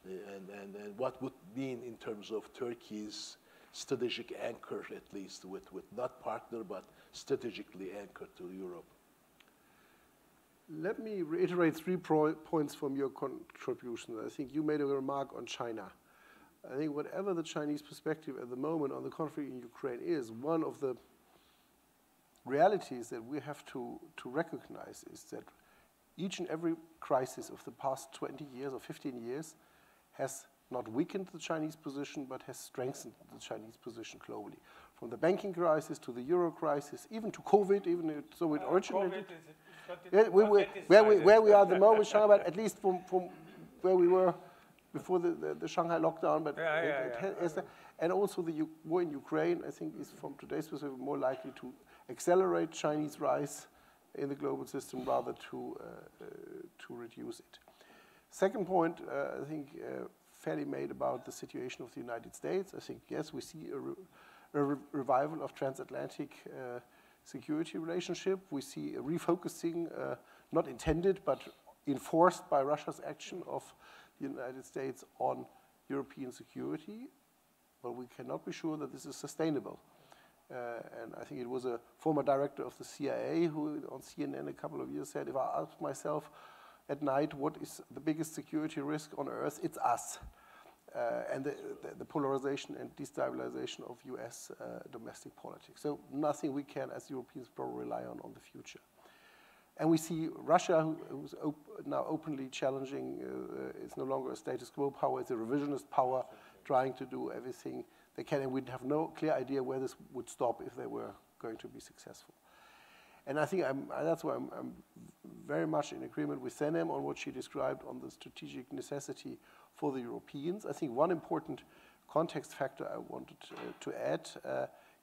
and what would mean in terms of Turkey's strategic anchor, at least, with not partner, but strategically anchored to Europe? Let me reiterate 3 points from your contribution. I think you made a remark on China. I think whatever the Chinese perspective at the moment on the conflict in Ukraine is, one of the realities that we have to recognize is that each and every crisis of the past 20 years or 15 years has not weakened the Chinese position, but has strengthened the Chinese position globally. From the banking crisis to the euro crisis, even to COVID, even so it originated. Where we are at the moment, Shanghai, but at least from where we were before the Shanghai lockdown, but and also the war in Ukraine, I think, is from today's perspective more likely to accelerate Chinese rise in the global system rather to reduce it. Second point, I think, fairly made about the situation of the United States. I think, yes, we see a revival of transatlantic security relationship. We see a refocusing, not intended, but enforced by Russia's action of the United States on European security. But we cannot be sure that this is sustainable. And I think it was a former director of the CIA who on CNN a couple of years said, if I ask myself at night what is the biggest security risk on earth, it's us. And the polarization and destabilization of US domestic politics. So nothing we can as Europeans probably rely on the future. And we see Russia, who's now openly challenging, it's no longer a status quo power, it's a revisionist power trying to do everything they can, and we'd have no clear idea where this would stop if they were going to be successful. And I think that's why I'm very much in agreement with Senem on what she described on the strategic necessity for the Europeans. I think one important context factor I wanted to add,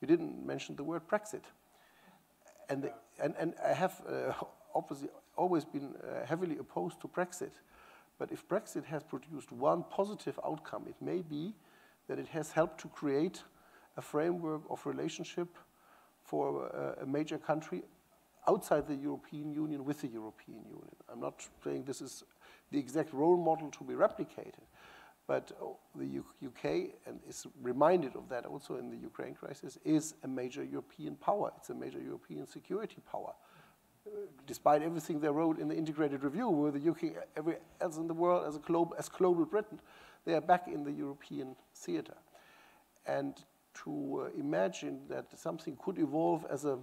you didn't mention the word Brexit. And I have obviously always been heavily opposed to Brexit. But if Brexit has produced one positive outcome, it may be that it has helped to create a framework of relationship for a major country outside the European Union with the European Union. I'm not saying this is the exact role model to be replicated, but the UK, and is reminded of that also in the Ukraine crisis, is a major European power. It's a major European security power. Despite everything they wrote in the integrated review, where the UK, everywhere else in the world as global Britain, they are back in the European theater. And to imagine that something could evolve as a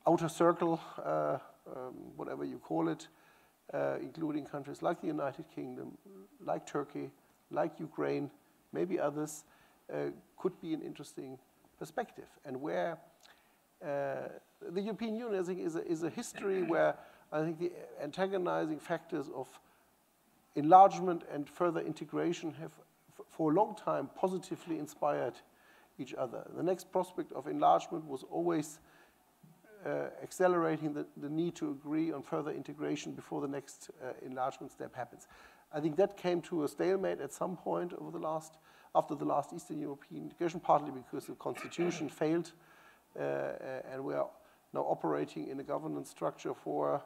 outer circle, whatever you call it, including countries like the United Kingdom, like Turkey, like Ukraine, maybe others, could be an interesting perspective. And where the European Union, I think, is a history where I think the antagonizing factors of enlargement and further integration have, for a long time, positively inspired each other. The next prospect of enlargement was always accelerating the need to agree on further integration before the next enlargement step happens. I think that came to a stalemate at some point after the last Eastern European integration, partly because the constitution failed, and we are now operating in a governance structure for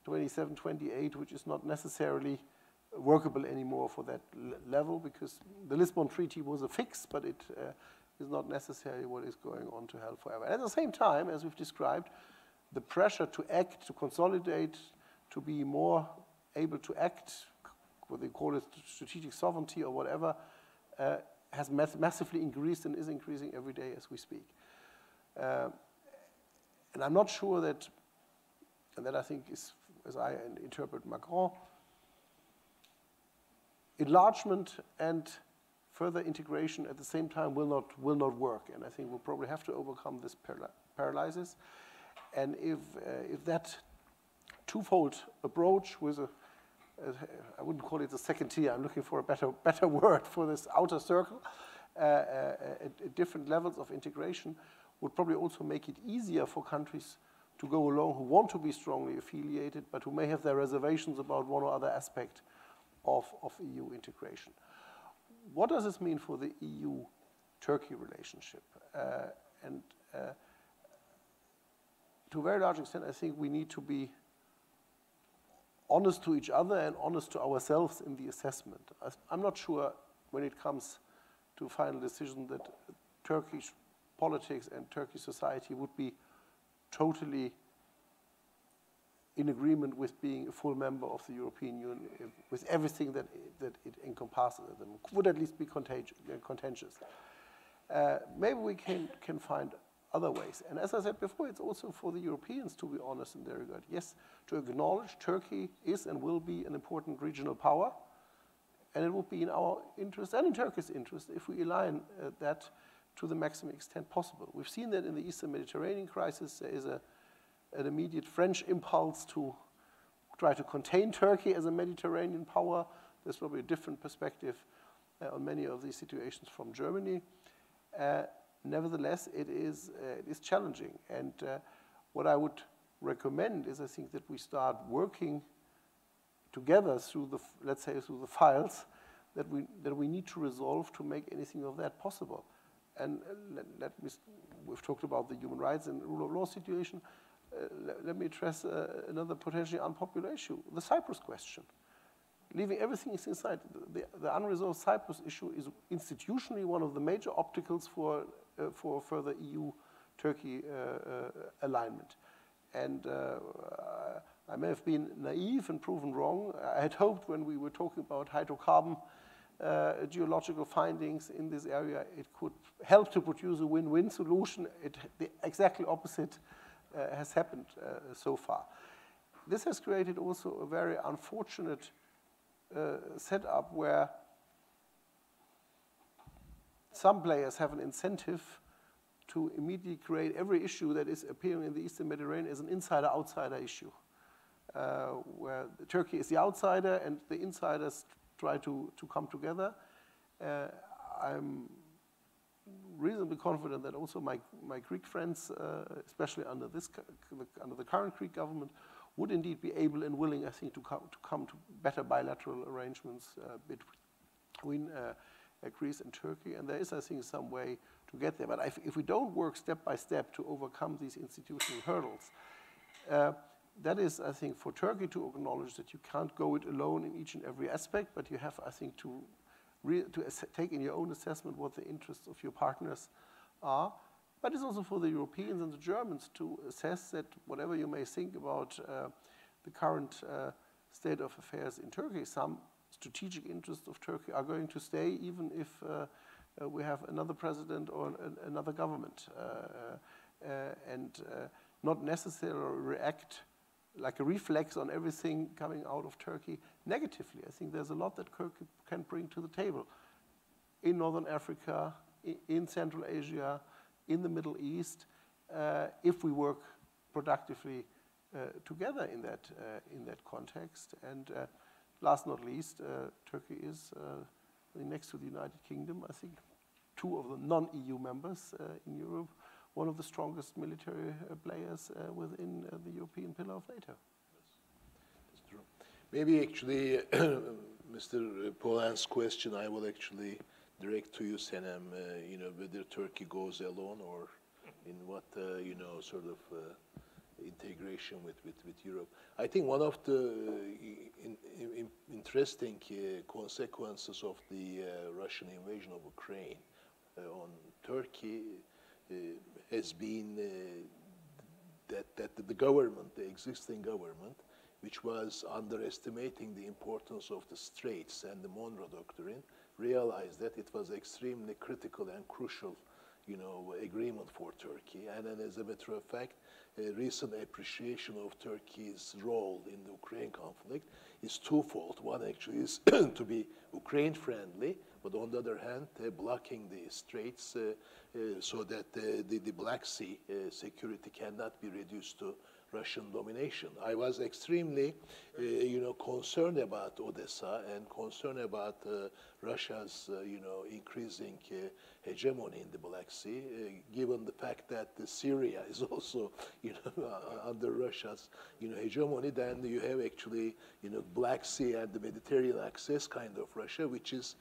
27, 28, which is not necessarily workable anymore for that level, because the Lisbon Treaty was a fix, but it is not necessarily what is going on to hell forever. At the same time, as we've described, the pressure to act, to consolidate, to be more able to act, what they call it strategic sovereignty or whatever, has massively increased and is increasing every day as we speak. And I'm not sure that, and that I think is, as I interpret Macron, enlargement and further integration at the same time will not work. And I think we'll probably have to overcome this paralysis. And if that twofold approach with I wouldn't call it a second tier, I'm looking for a better word for this outer circle, at different levels of integration, would probably also make it easier for countries to go along who want to be strongly affiliated, but who may have their reservations about one or other aspect of EU integration. What does this mean for the EU-Turkey relationship? To a very large extent, I think we need to be honest to each other and honest to ourselves in the assessment. I'm not sure when it comes to a final decision that Turkish politics and Turkish society would be totally in agreement with being a full member of the European Union, with everything that it encompasses. Them would at least be contentious. Maybe we can find other ways. And as I said before, it's also for the Europeans to be honest in their regard. Yes, to acknowledge Turkey is and will be an important regional power, and it will be in our interest and in Turkey's interest if we align that to the maximum extent possible. We've seen that in the Eastern Mediterranean crisis. There is an immediate French impulse to try to contain Turkey as a Mediterranean power. There's probably a different perspective on many of these situations from Germany. Nevertheless, it is challenging. And what I would recommend is, I think, that we start working together through the files that we need to resolve to make anything of that possible. And we've talked about the human rights and rule of law situation. Let me address another potentially unpopular issue, the Cyprus question. Leaving everything inside, the unresolved Cyprus issue is institutionally one of the major obstacles for further EU-Turkey alignment. And I may have been naive and proven wrong. I had hoped when we were talking about hydrocarbon geological findings in this area, it could help to produce a win-win solution. The exactly opposite has happened so far. This has created also a very unfortunate setup where some players have an incentive to immediately create every issue that is appearing in the Eastern Mediterranean as an insider-outsider issue, where Turkey is the outsider and the insiders try to come together. I'm reasonably confident that also my Greek friends, especially under the current Greek government, would indeed be able and willing, I think, to come to better bilateral arrangements between Greece and Turkey. And there is, I think, some way to get there. But if we don't work step by step to overcome these institutional hurdles, that is, I think, for Turkey to acknowledge that you can't go it alone in each and every aspect, but you have, I think, to take in your own assessment what the interests of your partners are. But it's also for the Europeans and the Germans to assess that whatever you may think about the current state of affairs in Turkey, some strategic interests of Turkey are going to stay even if we have another president or another government, and not necessarily react like a reflex on everything coming out of Turkey negatively. I think there's a lot that Turkey can bring to the table in Northern Africa, in Central Asia, in the Middle East, if we work productively together in that context. And last not least, Turkey is, next to the United Kingdom, I think, two of the non-EU members in Europe, one of the strongest military players within the European pillar of NATO. That's true. Maybe actually, Mr. Polenz's question, I will actually direct to you, Senem, whether Turkey goes alone or in what, sort of integration with Europe. I think one of the interesting consequences of the Russian invasion of Ukraine on Turkey has been that the government, the existing government, which was underestimating the importance of the Straits and the Monroe Doctrine, realized that it was extremely critical and crucial, agreement for Turkey. And then, as a matter of fact, a recent appreciation of Turkey's role in the Ukraine conflict is twofold. One actually is to be Ukraine-friendly, but on the other hand, blocking the Straits so that the Black Sea security cannot be reduced to Russian domination. I was extremely, concerned about Odessa and concerned about Russia's, increasing hegemony in the Black Sea, given the fact that Syria is also, under Russia's, hegemony. Then you have actually, Black Sea and the Mediterranean access kind of Russia, which is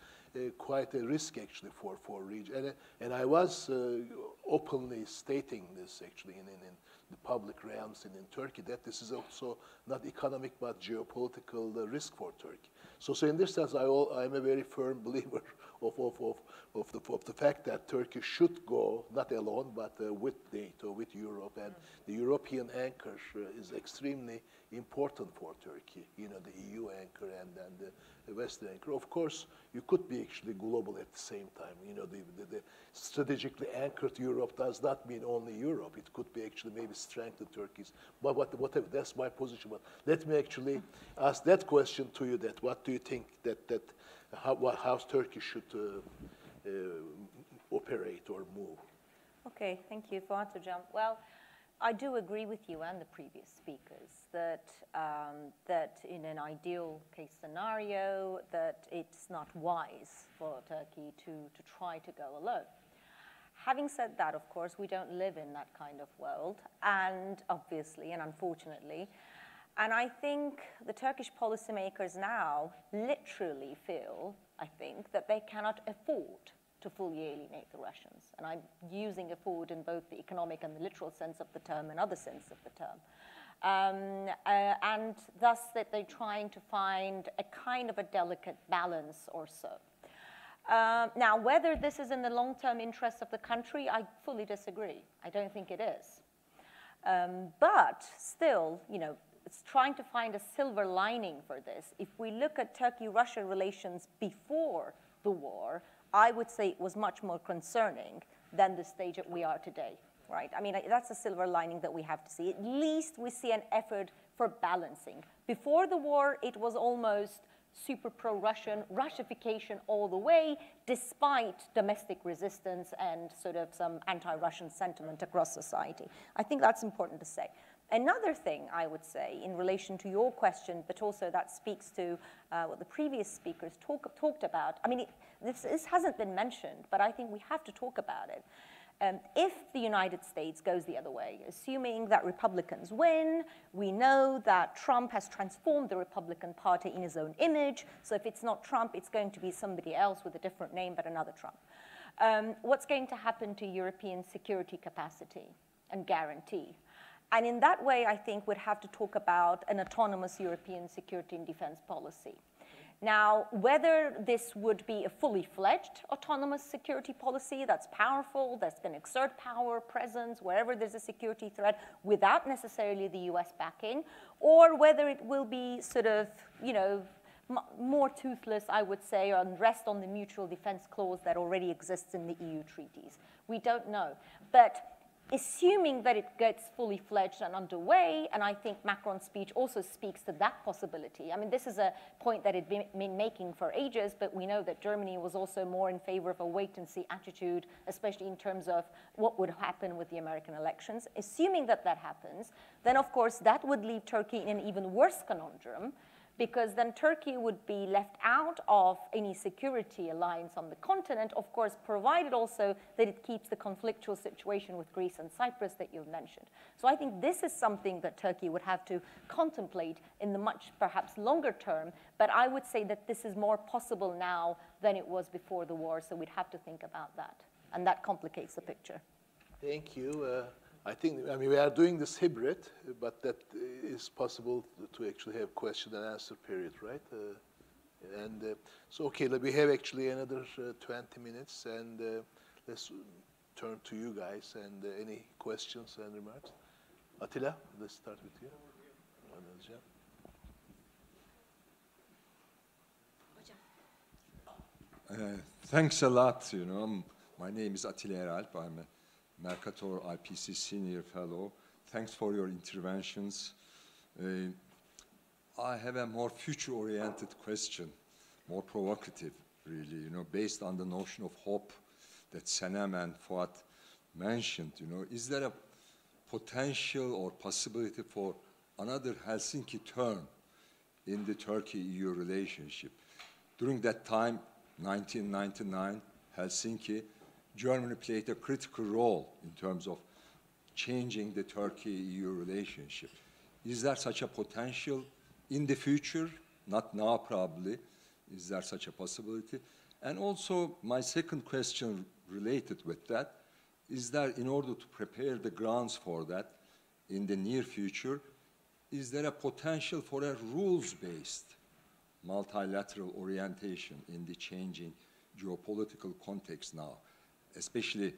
quite a risk actually for region. And I was openly stating this actually in the public realms in Turkey, that this is also not economic but geopolitical risk for Turkey. So in this sense, I'm a very firm believer of the fact that Turkey should go not alone but with NATO, with Europe, and the European anchor is extremely important for Turkey. The EU anchor and the Western anchor. Of course, you could be actually global at the same time. The strategically anchored Europe does not mean only Europe. It could be actually maybe strengthen Turkey's. But whatever, that's my position. But let me actually ask that question to you. That what do you think how Turkey should operate or move? Okay, thank you. Fuat Hocam. Well, I do agree with you and the previous speakers that that in an ideal case scenario that it's not wise for Turkey to try to go alone. Having said that, of course, we don't live in that kind of world, and obviously and unfortunately, and I think the Turkish policymakers now literally feel, I think, that they cannot afford to fully alienate the Russians. And I'm using afford in both the economic and the literal sense of the term and other sense of the term. And thus that they're trying to find a kind of a delicate balance or so. Now, whether this is in the long-term interest of the country, I fully disagree. I don't think it is. But still, it's trying to find a silver lining for this. If we look at Turkey-Russia relations before the war, I would say it was much more concerning than the stage that we are today, right? I mean, that's a silver lining that we have to see. At least we see an effort for balancing. Before the war, it was almost super pro-Russian, Russification all the way, despite domestic resistance and sort of some anti-Russian sentiment across society. I think that's important to say. Another thing I would say in relation to your question, but also that speaks to what the previous speakers talked about. I mean, this hasn't been mentioned, but I think we have to talk about it. If the United States goes the other way, assuming that Republicans win, we know that Trump has transformed the Republican Party in his own image. So if it's not Trump, it's going to be somebody else with a different name, but another Trump. What's going to happen to European security capacity and guarantee? And in that way, I think we'd have to talk about an autonomous European security and defense policy. Now, whether this would be a fully fledged autonomous security policy that's powerful, that's going to exert power, presence, wherever there's a security threat, without necessarily the US backing, or whether it will be sort of, more toothless, I would say, and rest on the mutual defense clause that already exists in the EU treaties. We don't know. But assuming that it gets fully fledged and underway, and I think Macron's speech also speaks to that possibility. I mean, this is a point that had been making for ages, but we know that Germany was also more in favor of a wait-and-see attitude, especially in terms of what would happen with the American elections. Assuming that that happens, then of course that would leave Turkey in an even worse conundrum, because then Turkey would be left out of any security alliance on the continent, of course, provided also that it keeps the conflictual situation with Greece and Cyprus that you've mentioned. So I think this is something that Turkey would have to contemplate in the much, perhaps, longer term, but I would say that this is more possible now than it was before the war, so we'd have to think about that, and that complicates the picture. Thank you. I mean, we are doing this hybrid, but that is possible to actually have question and answer period, right? So, okay, we have actually another 20 minutes, and let's turn to you guys, and any questions and remarks? Attila, let's start with you. Thanks a lot. My name is Attila Eralp. I'm a Mercator-IPC Senior Fellow. Thanks for your interventions. I have a more future-oriented question, more provocative, really, based on the notion of hope that Senem and Fuat mentioned. Is there a potential or possibility for another Helsinki turn in the Turkey-EU relationship? During that time, 1999, Helsinki, Germany played a critical role in terms of changing the Turkey-EU relationship. Is there such a potential in the future? Not now, probably. Is there such a possibility? And also, my second question related with that is that in order to prepare the grounds for that in the near future, is there a potential for a rules-based multilateral orientation in the changing geopolitical context now, especially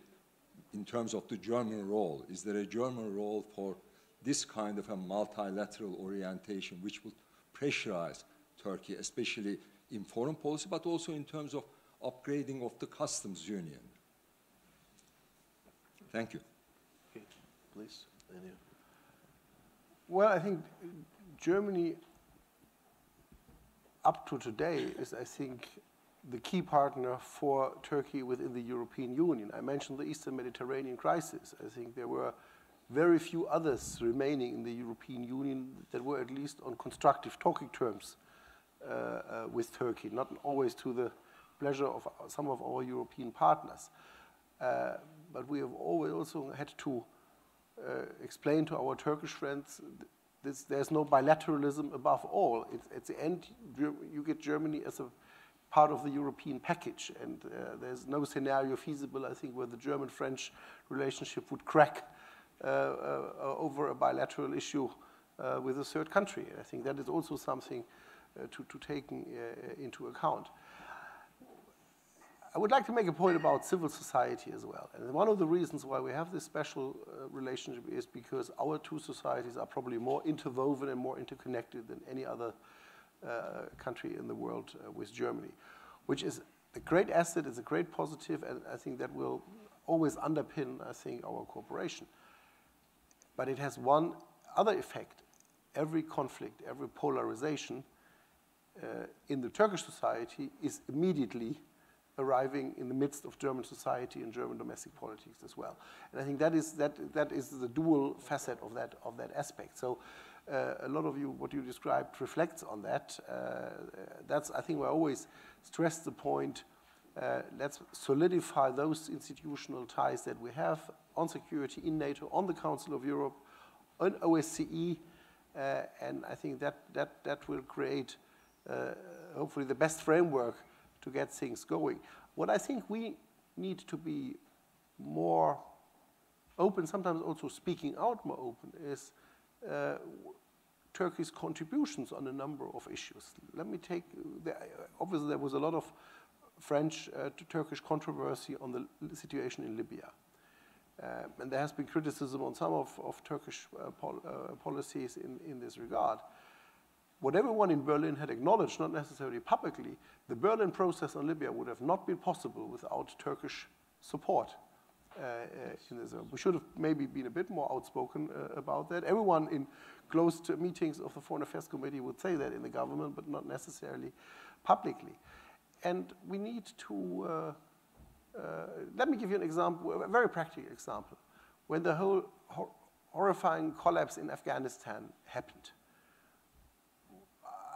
in terms of the German role? Is there a German role for this kind of a multilateral orientation which would pressurize Turkey, especially in foreign policy, but also in terms of upgrading of the customs union? Thank you. Okay, please. Well, I think Germany, up to today, is, I think, the key partner for Turkey within the European Union. I mentioned the Eastern Mediterranean crisis. I think there were very few others remaining in the European Union that were at least on constructive talking terms with Turkey, not always to the pleasure of some of our European partners. But we have always also had to explain to our Turkish friends there's no bilateralism above all. At the end, you get Germany as a part of the European package, and there's no scenario feasible, I think, where the German-French relationship would crack over a bilateral issue with a third country. I think that is also something to take into account. I would like to make a point about civil society as well. And one of the reasons why we have this special relationship is because our two societies are probably more interwoven and more interconnected than any other country in the world with Germany, which is a great asset, it's a great positive, and I think that will always underpin, I think, our cooperation. But it has one other effect. Every conflict, every polarization in the Turkish society is immediately arriving in the midst of German society and German domestic politics as well. And I think that is the dual facet of that aspect. So a lot of what you described reflects on that. That's, I think, where I always stress the point, let's solidify those institutional ties that we have on security in NATO, on the Council of Europe, on OSCE, and I think that will create hopefully the best framework to get things going. What I think we need to be more open, sometimes also speaking out more open, is Turkey's contributions on a number of issues. Let me take, obviously there was a lot of French to Turkish controversy on the situation in Libya. And there has been criticism on some of Turkish policies in this regard. What everyone in Berlin had acknowledged, not necessarily publicly, the Berlin process on Libya would have not been possible without Turkish support. We should have maybe been a bit more outspoken about that. Everyone in closed meetings of the Foreign Affairs Committee would say that in the government, but not necessarily publicly. And we need to, let me give you an example, a very practical example. When the whole horrifying collapse in Afghanistan happened,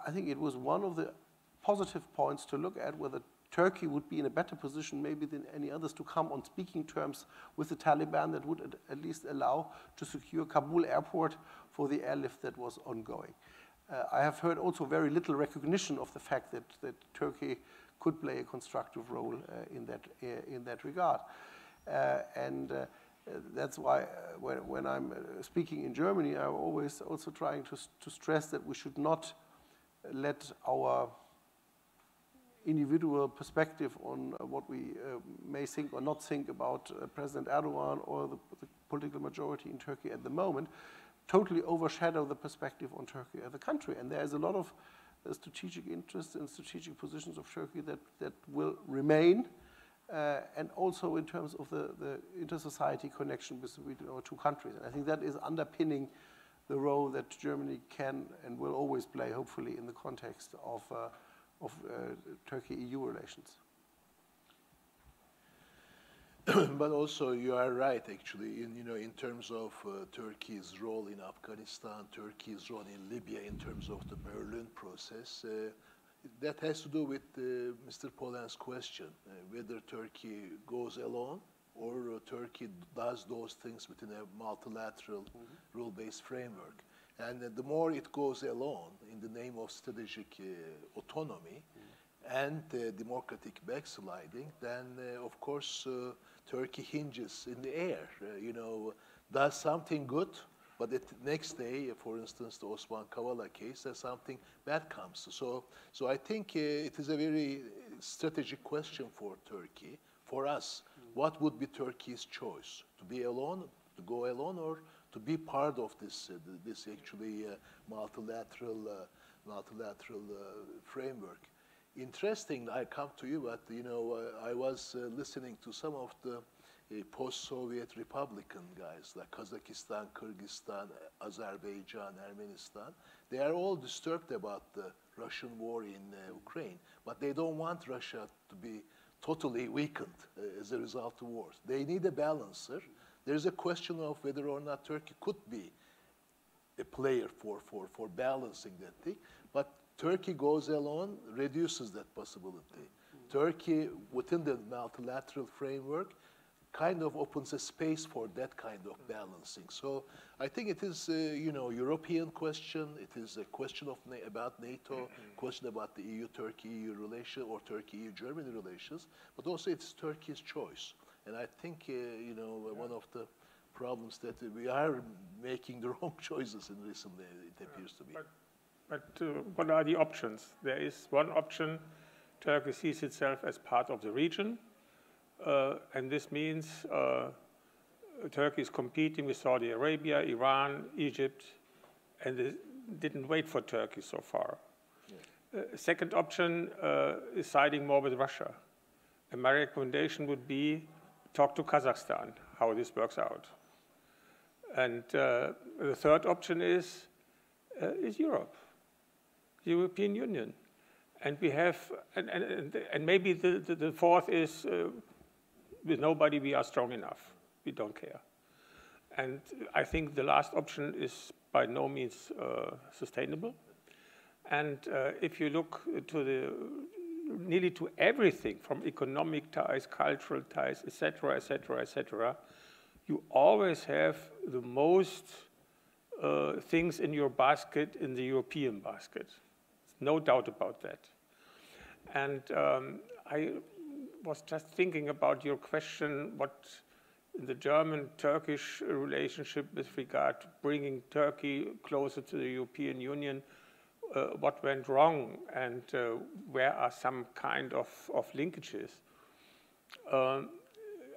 I think it was one of the positive points to look at whether Turkey would be in a better position maybe than any others to come on speaking terms with the Taliban that would at least allow to secure Kabul airport for the airlift that was ongoing. I have heard also very little recognition of the fact that Turkey could play a constructive role in that regard. That's why when I'm speaking in Germany, I'm always also trying to stress that we should not let our individual perspective on what we may think or not think about President Erdogan or the political majority in Turkey at the moment totally overshadow the perspective on Turkey as a country. And there is a lot of strategic interest and strategic positions of Turkey that will remain, and also in terms of the inter-society connection between our two countries. And I think that is underpinning the role that Germany can and will always play, hopefully, in the context of Turkey-EU relations. But also, you are right, actually, in terms of Turkey's role in Afghanistan, Turkey's role in Libya, in terms of the Berlin process. That has to do with Mr. Polenz's question, whether Turkey goes alone or Turkey does those things within a multilateral rule-based framework. And the more it goes alone in the name of strategic autonomy and democratic backsliding, then, of course, Turkey hinges in the air, does something good, but the next day, for instance, the Osman Kavala case, something bad comes. So I think it is a very strategic question for Turkey, for us. What would be Turkey's choice? To be alone, to go alone, or to be part of this actually multilateral framework? Interesting, I come to you, but I was listening to some of the post-Soviet Republican guys like Kazakhstan, Kyrgyzstan, Azerbaijan, Armenian. They are all disturbed about the Russian war in Ukraine, but they don't want Russia to be totally weakened as a result of wars. They need a balancer. There's a question of whether or not Turkey could be a player for balancing that thing, but Turkey goes alone, reduces that possibility. Turkey, within the multilateral framework, kind of opens a space for that kind of balancing. So I think it is, European question. It is a question about NATO, question about the EU-Turkey-EU relation or Turkey-EU-Germany relations, but also it's Turkey's choice. And I think, one of the problems that we are making the wrong choices in recently, it appears to be. But what are the options? There is one option. Turkey sees itself as part of the region. And this means Turkey is competing with Saudi Arabia, Iran, Egypt, and they didn't wait for Turkey so far. Yeah. Second option is siding more with Russia. And my recommendation would be talk to Kazakhstan, how this works out. And the third option is Europe, the European Union. And we have, and maybe the fourth is, with nobody we are strong enough. We don't care. And I think the last option is by no means sustainable. And if you look to nearly to everything from economic ties, cultural ties, etc., etc., etc., you always have the most things in your basket in the European basket. No doubt about that. And I was just thinking about your question, what in the German-Turkish relationship with regard to bringing Turkey closer to the European Union, what went wrong and where are some kind of linkages.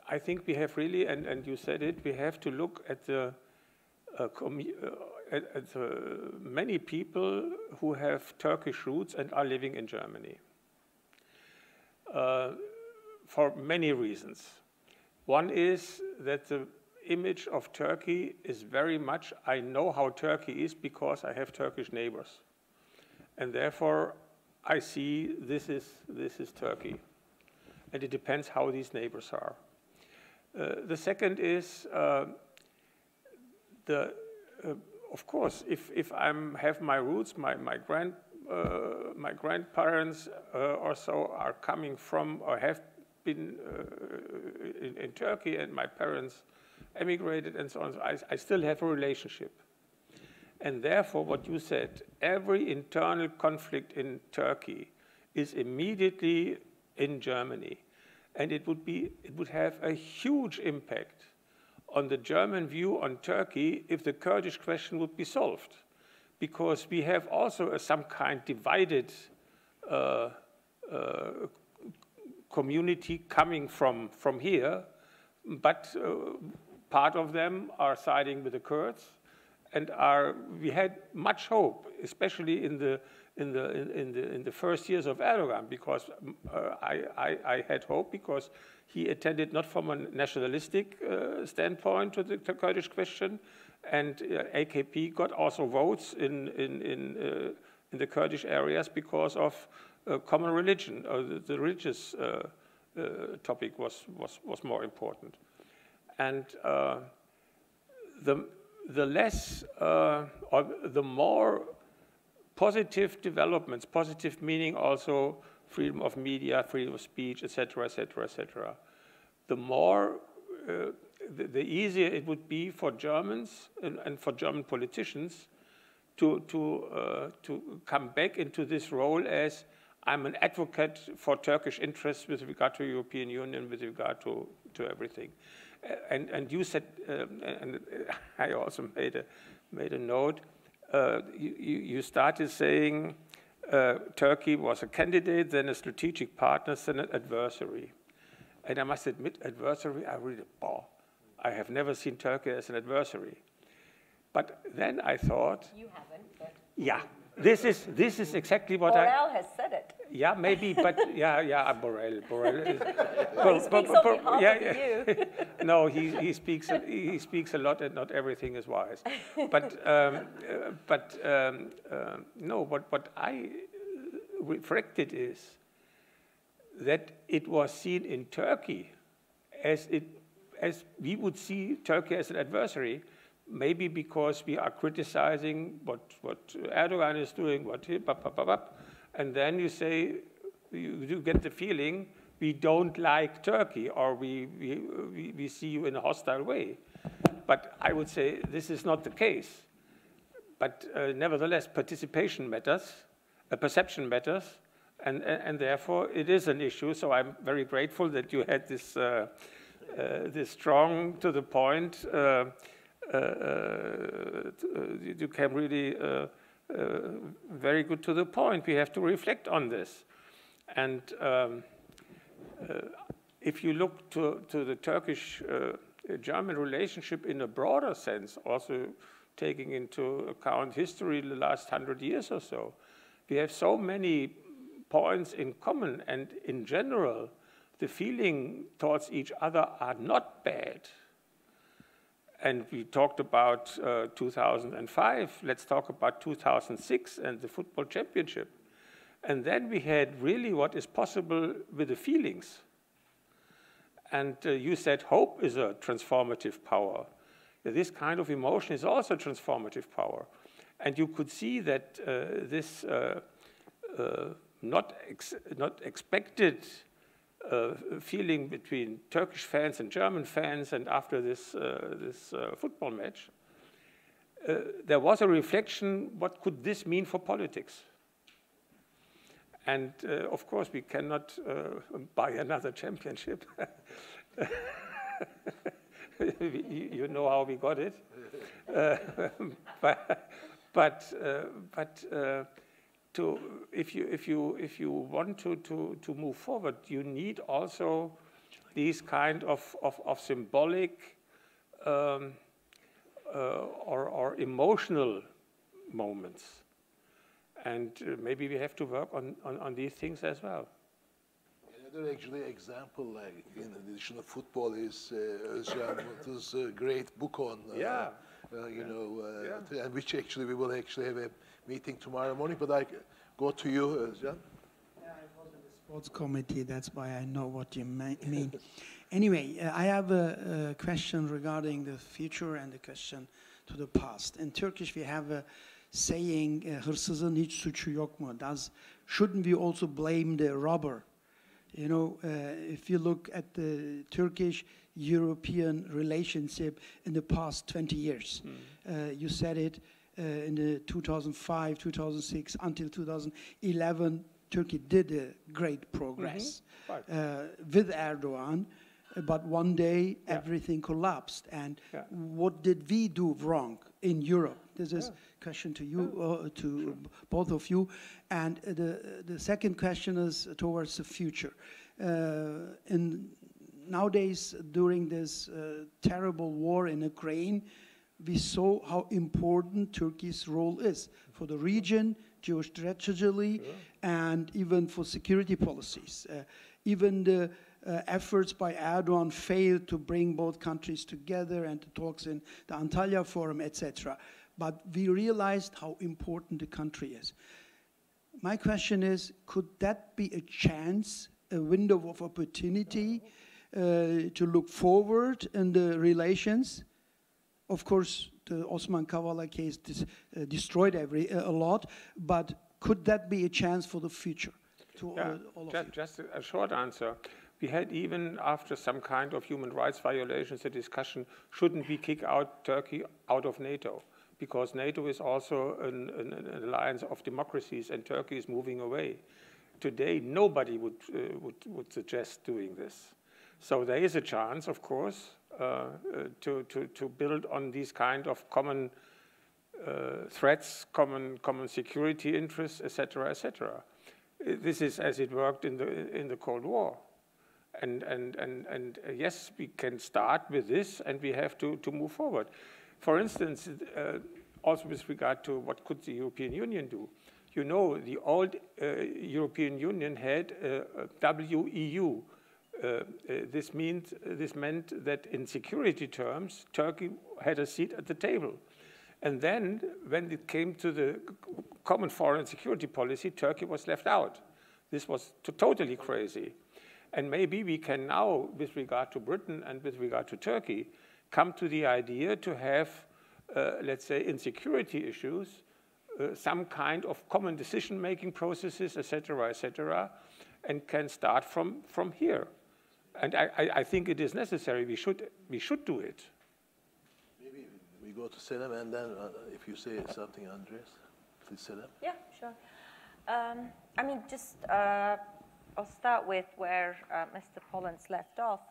I think we have really, and you said it, we have to look at the many people who have Turkish roots and are living in Germany. For many reasons. One is that the image of Turkey is very much, I know how Turkey is because I have Turkish neighbors. And therefore, I see this is Turkey. And it depends how these neighbors are. The second is, of course, if I have my roots, my grandparents or so are coming from or have been in Turkey, and my parents emigrated and so on. So I still have a relationship. And therefore, what you said, every internal conflict in Turkey is immediately in Germany. And it would have a huge impact on the German view on Turkey if the Kurdish question would be solved. Because we have also some kind divided community coming from here, but part of them are siding with the Kurds, and we had much hope, especially in the first years of Erdogan, because I had hope because he attended not from a nationalistic standpoint to the Kurdish question, and AKP got also votes in the Kurdish areas because of common religion. The religious topic was more important, and the less or the more positive developments, positive meaning also freedom of media, freedom of speech, etc., etc., etc. The more, the easier it would be for Germans and for German politicians to come back into this role as I'm an advocate for Turkish interests with regard to European Union, with regard to everything. And you said, and I also made a note. You started saying Turkey was a candidate, then a strategic partner, then an adversary. And I must admit, adversary, I really, I have never seen Turkey as an adversary. But then I thought, you haven't, but yeah, this is exactly what Borrell has said it. Yeah, maybe, but yeah, Borrell is. He speaks on behalf of you. No, he speaks a lot, and not everything is wise. But no, what I reflected is that it was seen in Turkey as we would see Turkey as an adversary, maybe because we are criticizing what Erdogan is doing, and then you say, you get the feeling we don't like Turkey, or we see you in a hostile way. But I would say this is not the case. But nevertheless, participation matters, perception matters, and therefore it is an issue. So I'm very grateful that you had this this strong, to the point. You came really very good to the point. We have to reflect on this. And if you look to the Turkish-German relationship in a broader sense, also taking into account history the last 100 years or so, we have so many points in common, and in general, the feeling towards each other are not bad. And we talked about 2005. Let's talk about 2006 and the football championship. And then we had really what is possible with the feelings. And you said hope is a transformative power. This kind of emotion is also transformative power. And you could see that this not expected feeling between Turkish fans and German fans, and after this football match, there was a reflection, what could this mean for politics? And of course, we cannot buy another championship. You know how we got it. If you want to move forward, you need also these kind of symbolic or emotional moments, and maybe we have to work on these things as well. Another actually example, like in addition of football, is Özcan's great book on and which actually we will actually have a meeting tomorrow morning. But I go to you, Özcan. Yeah, I was in the sports committee. That's why I know what you mean. Anyway, I have a question regarding the future and a question to the past. In Turkish, we have a saying, "Hırsızın hiç suçu yok mu?" Shouldn't we also blame the robber? You know, if you look at the Turkish-European relationship in the past 20 years, you said it in the 2005, 2006, until 2011, Turkey did a great progress with Erdogan, but one day everything collapsed. And what did we do wrong in Europe? This is a question to you, to both of you. And the second question is towards the future. Nowadays, during this terrible war in Ukraine, we saw how important Turkey's role is for the region, geostrategically, and even for security policies. Even the efforts by Erdogan failed to bring both countries together and the talks in the Antalya Forum, etc. But we realized how important the country is. My question is, could that be a chance, a window of opportunity to look forward in the relations? Of course, the Osman Kavala case destroyed a lot, but could that be a chance for the future to all of you? Just a short answer. We had, even after some kind of human rights violations, a discussion, shouldn't we kick out Turkey out of NATO? Because NATO is also an alliance of democracies, and Turkey is moving away. Today, nobody would suggest doing this. So there is a chance, of course, to build on these kind of common threats, common security interests, etc., etc. This is as it worked in the Cold War. And yes, we can start with this, and we have to move forward. For instance, also with regard to what could the European Union do. You know, the old European Union had WEU. This meant that in security terms, Turkey had a seat at the table. And then, when it came to the common foreign security policy, Turkey was left out. This was totally crazy. And maybe we can now, with regard to Britain and with regard to Turkey, come to the idea to have, let's say, in security issues, some kind of common decision-making processes, etc., and can start from here. And I think it is necessary. We should do it. Maybe we go to Senem, and then if you say something, Andreas, please, Senem. Yeah, sure. I mean, just I'll start with where Mr. Polenz left off.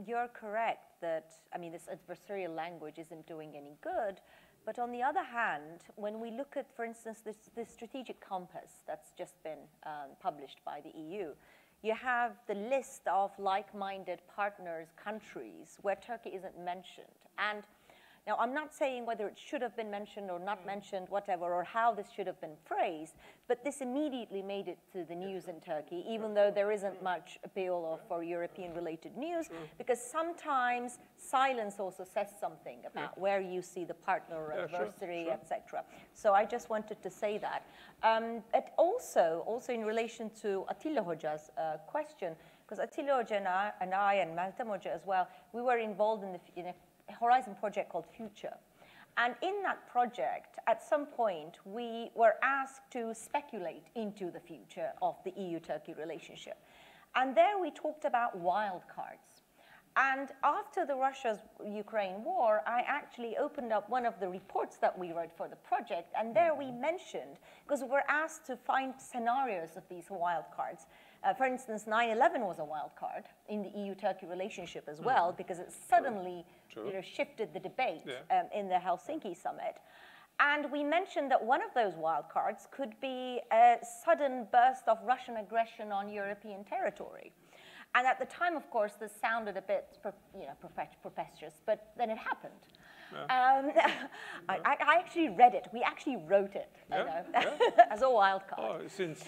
You're correct that, I mean, this adversarial language isn't doing any good. But on the other hand, when we look at, for instance, this strategic compass that's just been published by the EU, you have the list of like-minded partners, countries, where Turkey isn't mentioned. And now, I'm not saying whether it should have been mentioned or not mentioned, whatever, or how this should have been phrased, but this immediately made it to the news in Turkey, even though there isn't much appeal for European-related news, because sometimes silence also says something about where you see the partner or adversary, etc. So I just wanted to say that. But also in relation to Attila Hoca's question, because Attila Hoca and I and Meltem Hoca as well, we were involved in a Horizon project called Future. And in that project, at some point, we were asked to speculate into the future of the EU-Turkey relationship. And there we talked about wildcards. And after the Russia-Ukraine war, I actually opened up one of the reports that we wrote for the project, and there we mentioned, because we were asked to find scenarios of these wildcards. For instance, 9/11 was a wild card in the EU-Turkey relationship as well, because it suddenly shifted the debate in the Helsinki summit. And we mentioned that one of those wild cards could be a sudden burst of Russian aggression on European territory. And at the time, of course, this sounded a bit, preposterous, but then it happened. I actually read it. We actually wrote it as a wild card. Oh, since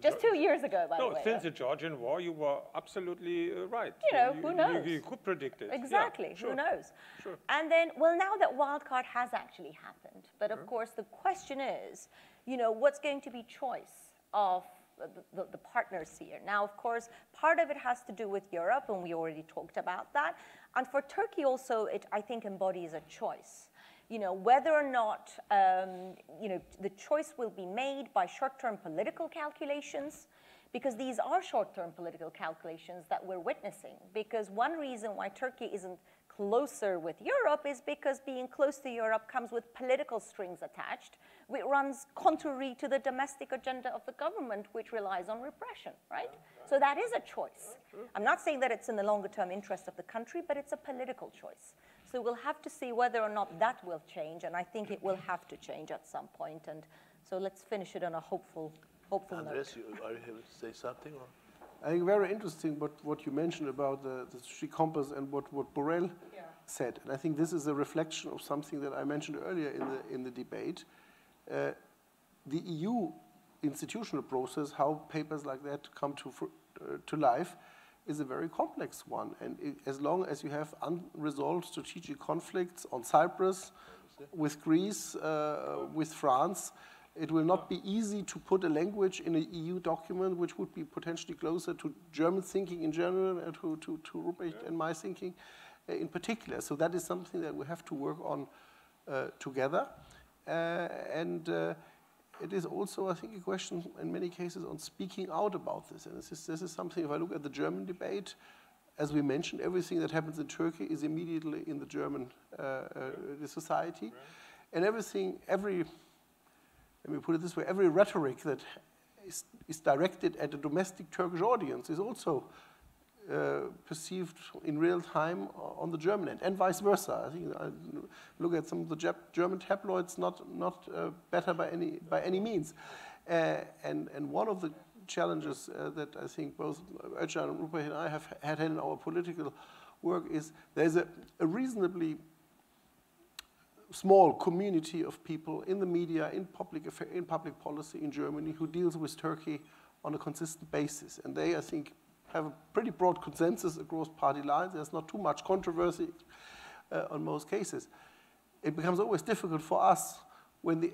just 2 years ago, by the way. Since the Georgian War, you were absolutely right. Who knows? You could predict it. Exactly. Yeah, sure. Who knows? Sure. And then, well, now that wild card has actually happened, but of course the question is, what's going to be choice of the partners here? Now, of course, part of it has to do with Europe, and we already talked about that. And for Turkey also, it, I think, embodies a choice. Whether or not, the choice will be made by short-term political calculations, because these are short-term political calculations that we're witnessing. Because one reason why Turkey isn't closer with Europe is because being close to Europe comes with political strings attached, which runs contrary to the domestic agenda of the government, which relies on repression, right? So that is a choice. I'm not saying that it's in the longer-term interest of the country, but it's a political choice. So we'll have to see whether or not that will change, and I think it will have to change at some point. And so let's finish it on a hopeful Andreas, note. are you able to say something? Or? I think very interesting what you mentioned about the strategic compass and what Borrell said. And I think this is a reflection of something that I mentioned earlier in the debate. The EU institutional process, how papers like that come to life, is a very complex one. And as long as you have unresolved strategic conflicts on Cyprus, with Greece, with France, it will not be easy to put a language in an EU document which would be potentially closer to German thinking in general and to Ruprecht and my thinking in particular. So that is something that we have to work on together. It is also, I think, a question in many cases on speaking out about this. And this is something, if I look at the German debate, as we mentioned, everything that happens in Turkey is immediately in the German society. And let me put it this way, every rhetoric that is directed at a domestic Turkish audience is also perceived in real time on the German end, and vice versa. I think I look at some of the German tabloids, not better by any means. And one of the challenges that I think both Özcan and Ruprecht and I have had in our political work is there's a reasonably small community of people in the media, in public policy in Germany who deals with Turkey on a consistent basis. And they, I think, have a pretty broad consensus across party lines. There's not too much controversy on most cases. It becomes always difficult for us when the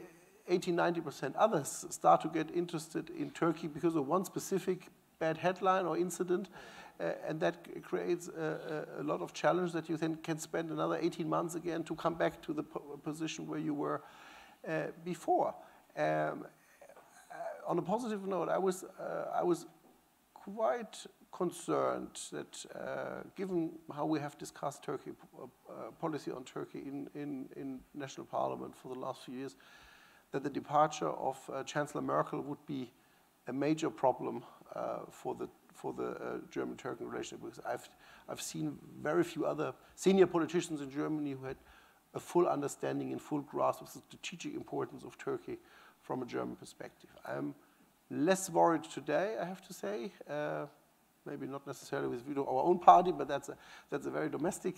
80–90% others start to get interested in Turkey because of one specific bad headline or incident, and that creates a lot of challenge that you then can spend another 18 months again to come back to the position where you were before. On a positive note, I was quite concerned that given how we have discussed Turkey, policy on Turkey in national parliament for the last few years, that the departure of Chancellor Merkel would be a major problem for the German-Turkish relationship. Because I've seen very few other senior politicians in Germany who had a full understanding and full grasp of the strategic importance of Turkey from a German perspective. I'm less worried today, I have to say. Maybe not necessarily with view to our own party, but that's a very domestic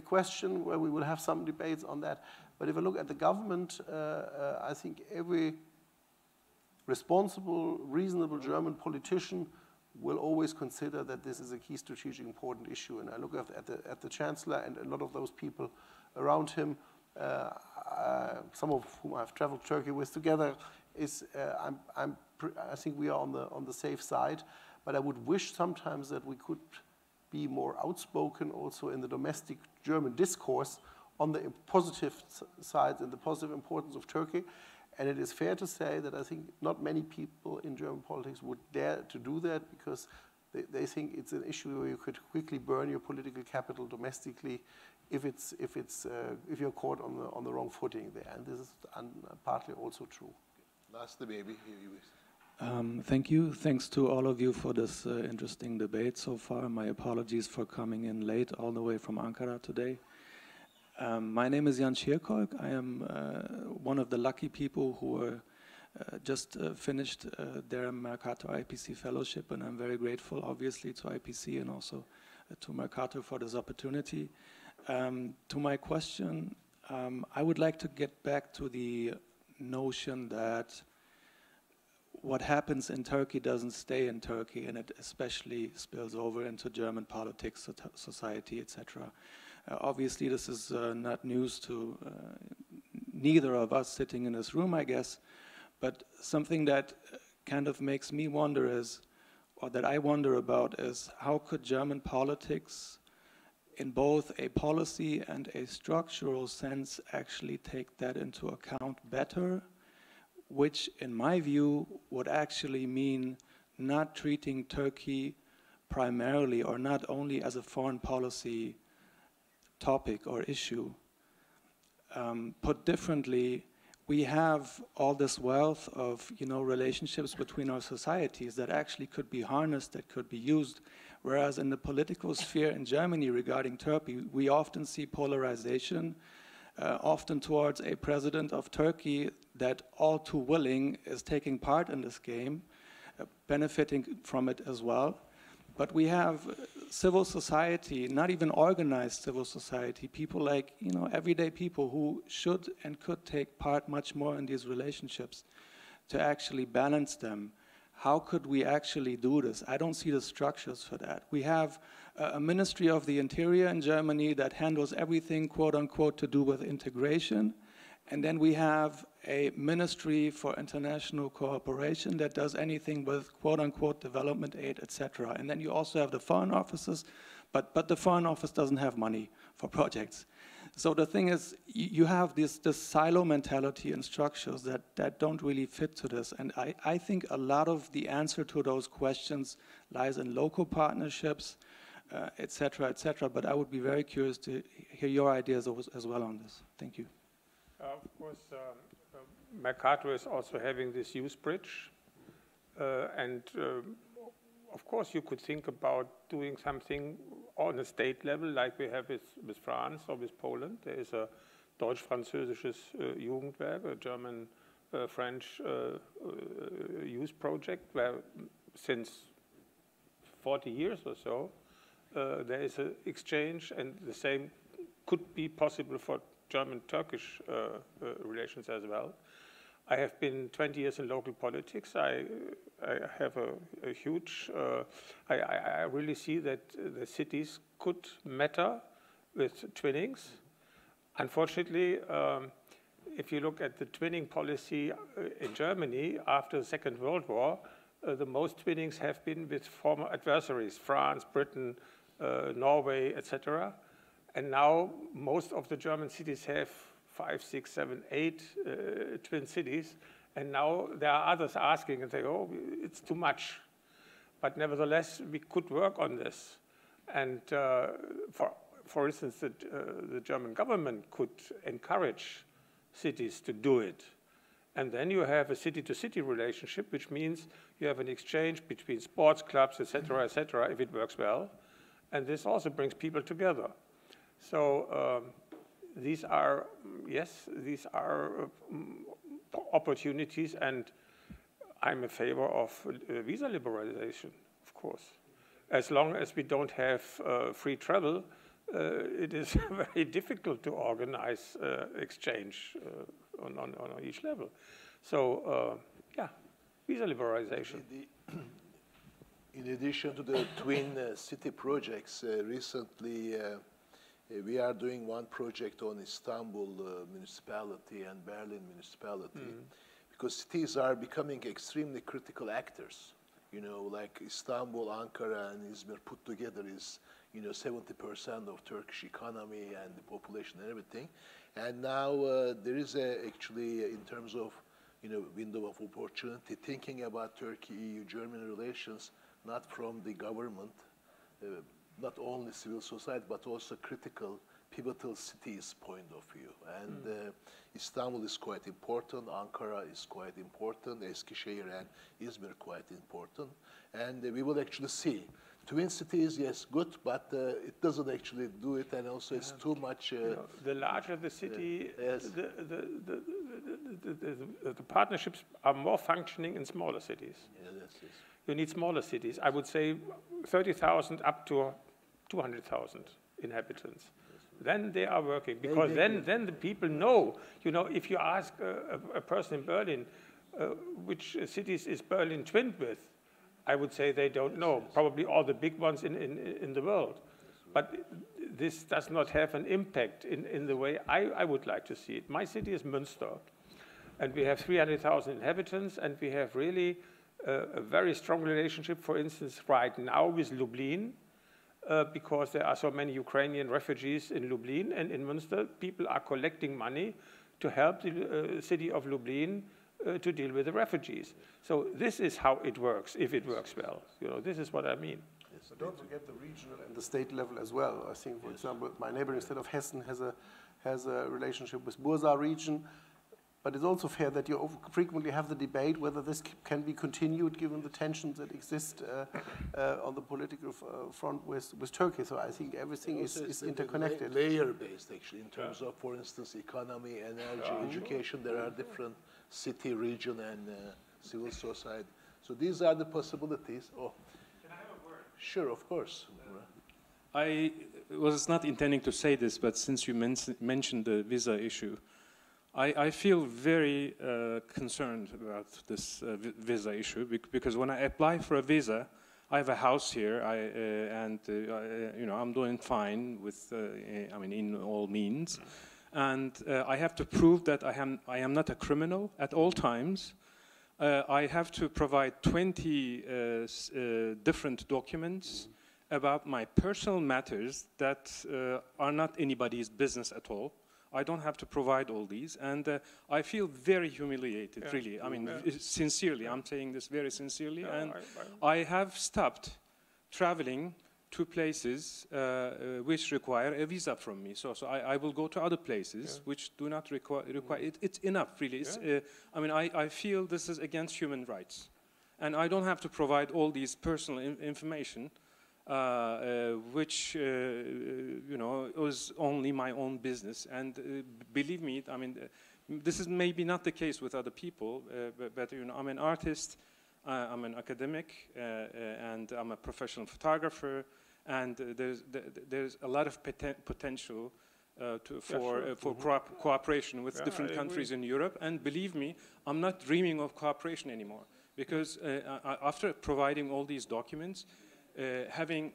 question where we will have some debates on that. But if I look at the government, I think every responsible, reasonable German politician will always consider that this is a key strategic important issue. And I look at the Chancellor and a lot of those people around him, some of whom I've traveled Turkey with together, I think we are on the safe side. But I would wish sometimes that we could be more outspoken also in the domestic German discourse on the positive sides and the positive importance of Turkey. And it is fair to say that I think not many people in German politics would dare to do that because they think it's an issue where you could quickly burn your political capital domestically if you're caught on the wrong footing there. And this is partly also true. Lastly, maybe. Thank you. Thanks to all of you for this interesting debate so far. My apologies for coming in late all the way from Ankara today. My name is Jan Schierkolk. I am one of the lucky people who just finished their Mercator-IPC fellowship, and I'm very grateful, obviously, to IPC and also to Mercator for this opportunity. To my question, I would like to get back to the notion that what happens in Turkey doesn't stay in Turkey, and it especially spills over into German politics, society, etc. Obviously, this is not news to neither of us sitting in this room, I guess, but something that kind of makes me wonder is, or that I wonder about is, how could German politics, in both a policy and a structural sense, actually take that into account better, which, in my view, would actually mean not treating Turkey primarily or not only as a foreign policy topic or issue. Put differently, we have all this wealth of relationships between our societies that actually could be harnessed, that could be used, whereas in the political sphere in Germany regarding Turkey, we often see polarization, often towards a president of Turkey that all too willing is taking part in this game, benefiting from it as well. But we have civil society, not even organized civil society, people like, you know, everyday people who should and could take part much more in these relationships to actually balance them. How could we actually do this? I don't see the structures for that. We have a Ministry of the Interior in Germany that handles everything, quote unquote, to do with integration. And then we have a Ministry for International Cooperation that does anything with, quote unquote, development aid, etc. And then you also have the foreign offices, but the foreign office doesn't have money for projects. So the thing is, you have this silo mentality and structures that don't really fit to this. And I think a lot of the answer to those questions lies in local partnerships, et cetera, but I would be very curious to hear your ideas as well on this. Thank you. Of course, Mercator is also having this use bridge. Of course, you could think about doing something on a state level, like we have with France or with Poland. There is a Deutsch-Französisches Jugendwerk, a German-French youth project, where since 40 years or so, there is an exchange, and the same could be possible for German-Turkish relations as well. I have been 20 years in local politics. I have a huge, I really see that the cities could matter with twinnings. Unfortunately, if you look at the twinning policy in Germany after the Second World War, the most twinnings have been with former adversaries, France, Britain, Norway, etc. And now most of the German cities have 5, 6, 7, 8 twin cities, and now there are others asking and say, oh, it's too much. But nevertheless, we could work on this. And for instance, the German government could encourage cities to do it. And then you have a city-to-city relationship, which means you have an exchange between sports clubs, et cetera, if it works well. And this also brings people together. So these are, yes, these are opportunities, and I'm in favor of visa liberalization, of course. As long as we don't have free travel, it is very difficult to organize exchange on each level. So, yeah, visa liberalization. In addition to the twin city projects, recently we are doing one project on Istanbul municipality and Berlin municipality, because cities are becoming extremely critical actors. You know, like Istanbul, Ankara, and Izmir put together is, you know, 70% of Turkish economy and the population and everything. And now there is actually, in terms of, you know, window of opportunity, thinking about Turkey-EU-German relations, not from the government, not only civil society, but also critical, pivotal cities point of view. And Istanbul is quite important, Ankara is quite important, Eskişehir and Izmir quite important. And we will actually see. Twin cities, yes, good, but it doesn't actually do it, and also it's too much. You know, the larger the city, yes. the partnerships are more functioning in smaller cities. Yes. You need smaller cities. I would say 30,000 up to 200,000 inhabitants. Then they are working, because then the people know. You know, if you ask a person in Berlin, which cities is Berlin twinned with, I would say they don't know. Probably all the big ones in the world. But this does not have an impact in the way I would like to see it. My city is Münster, and we have 300,000 inhabitants, and we have really a very strong relationship, for instance, right now with Lublin, because there are so many Ukrainian refugees in Lublin, and in Münster, people are collecting money to help the city of Lublin to deal with the refugees. So this is how it works, if it works well. You know, this is what I mean. Yes, so don't forget the regional and the state level as well. I think, for example, my neighboring state of Hessen has a relationship with Bursa region. But it's also fair that you frequently have the debate whether this can be continued given the tensions that exist on the political front with Turkey. So I think everything is interconnected. Layer-based, actually, in terms of, for instance, economy, energy, education. There are different city, region, and civil society. So these are the possibilities. Oh. Can I have a word? Sure, of course. I was not intending to say this, but since you mentioned the visa issue, I feel very concerned about this visa issue because when I apply for a visa, I have a house here, you know, I'm doing fine with, I mean, in all means, and I have to prove that I am not a criminal at all times. I have to provide 20 different documents about my personal matters that are not anybody's business at all. I don't have to provide all these, and I feel very humiliated, really. I mean, sincerely, I'm saying this very sincerely, and I have stopped traveling to places which require a visa from me. So I will go to other places which do not require it. It's enough, really. It's, I mean, I feel this is against human rights, and I don't have to provide all these personal information which, you know, was only my own business. And believe me, I mean, this is maybe not the case with other people, but you know, I'm an artist, I'm an academic, and I'm a professional photographer, and there's a lot of potential for cooperation with different countries in Europe. And believe me, I'm not dreaming of cooperation anymore, because after providing all these documents, having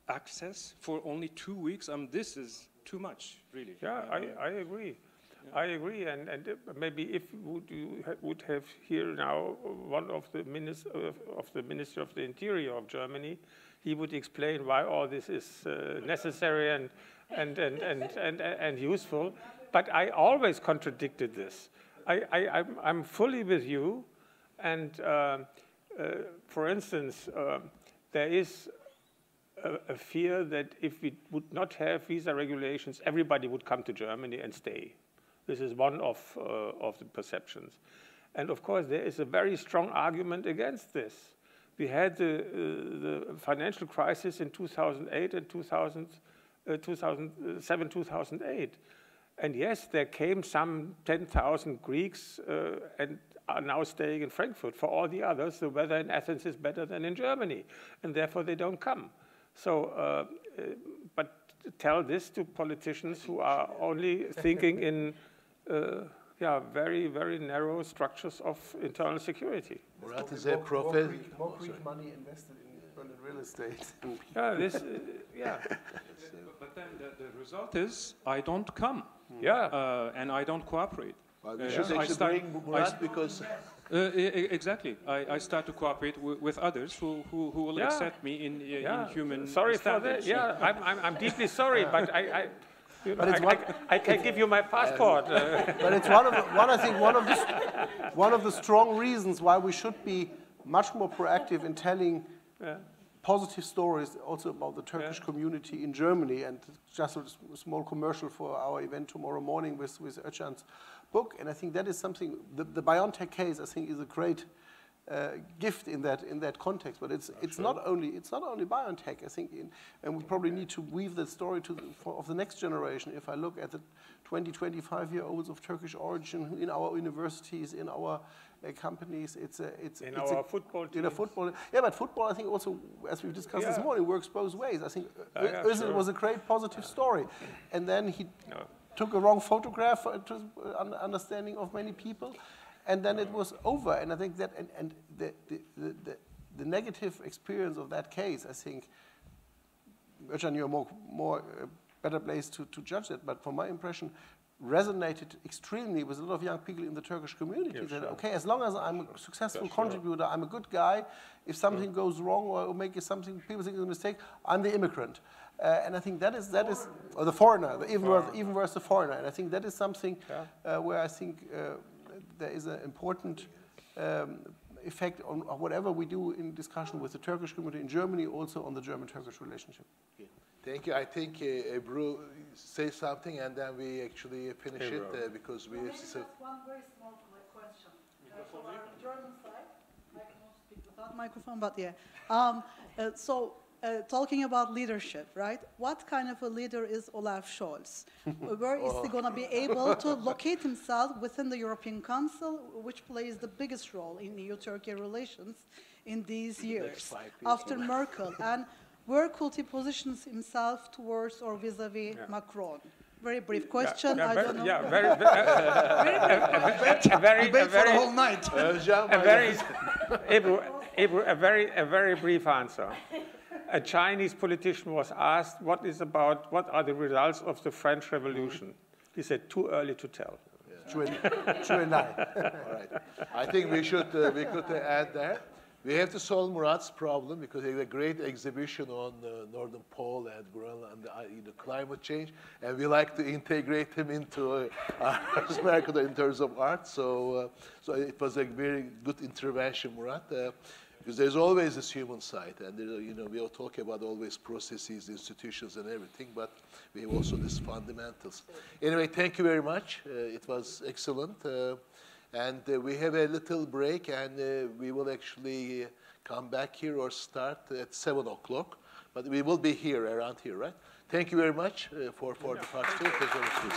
access for only 2 weeks, this is too much, really. Yeah, I agree. Yeah. I agree, and maybe if you would have here now one of the Minister of the Interior of Germany, he would explain why all this is necessary and useful. But I always contradicted this. I'm fully with you, and for instance, there is a fear that if we would not have visa regulations, everybody would come to Germany and stay. This is one of the perceptions. And of course, there is a very strong argument against this. We had the financial crisis in 2008 and 2007, 2008. And yes, there came some 10,000 Greeks and are now staying in Frankfurt. For all the others, the weather in Athens is better than in Germany, and therefore they don't come. So, but tell this to politicians who are only thinking in very, very narrow structures of internal security. Murat is more Greek money invested in Berlin real estate. But then the result is I don't come. And I don't cooperate. We should actually bring Murat because... exactly. I start to cooperate with others who will accept me in human Sorry standards. for that. Yeah, I'm deeply sorry, but I can give you my passport. But it's one of the strong reasons why we should be much more proactive in telling positive stories also about the Turkish community in Germany. And just a small commercial for our event tomorrow morning with Özcan's book. And I think that is something, the BioNTech case, I think, is a great gift in that context. But it's not only BioNTech, I think, and we probably need to weave that story of the next generation. If I look at the 20, 25-year-olds of Turkish origin in our universities, in our companies, it's our football teams. In a football, but football, I think, also, as we've discussed this morning, works both ways. I think Özil was a great positive story, and then he took a wrong photograph to understanding of many people, and then it was over. And I think that and the negative experience of that case, I think, Özcan, you're more better placed to judge it, but from my impression, resonated extremely with a lot of young people in the Turkish community. That, okay, as long as I'm a successful contributor, I'm a good guy. If something goes wrong or people think it's a mistake, I'm the immigrant. And I think that is or the foreigner, even worse, the foreigner. And I think that is something where I think there is an important effect on whatever we do in discussion with the Turkish community in Germany, also on the German-Turkish relationship. Thank you. I think Ebru say something and then we actually finish it because we have just one very small question. From our German side, I cannot speak without microphone, but talking about leadership, right? What kind of a leader is Olaf Scholz? Where is he going to be able to locate himself within the European Council, which plays the biggest role in EU-Turkey relations in these years after Merkel? And where could he position himself towards or vis-a-vis Macron? Very brief question. I don't know. Yeah, very whole night. A very brief answer. A Chinese politician was asked, what are the results of the French Revolution? He said, too early to tell. True and I. All right. I think we could add that. We have to solve Murat's problem because he had a great exhibition on Northern Pole and Greenland, climate change, and we like to integrate him into our Mercator in terms of art. So it was a very good intervention, Murat. Because there's always this human side, and we all talk about always processes, institutions, and everything, but we have also these fundamentals. Anyway, thank you very much. It was excellent. And we have a little break, and we will actually come back here or start at 7 o'clock. But we will be here, around here, right? Thank you very much for the participation.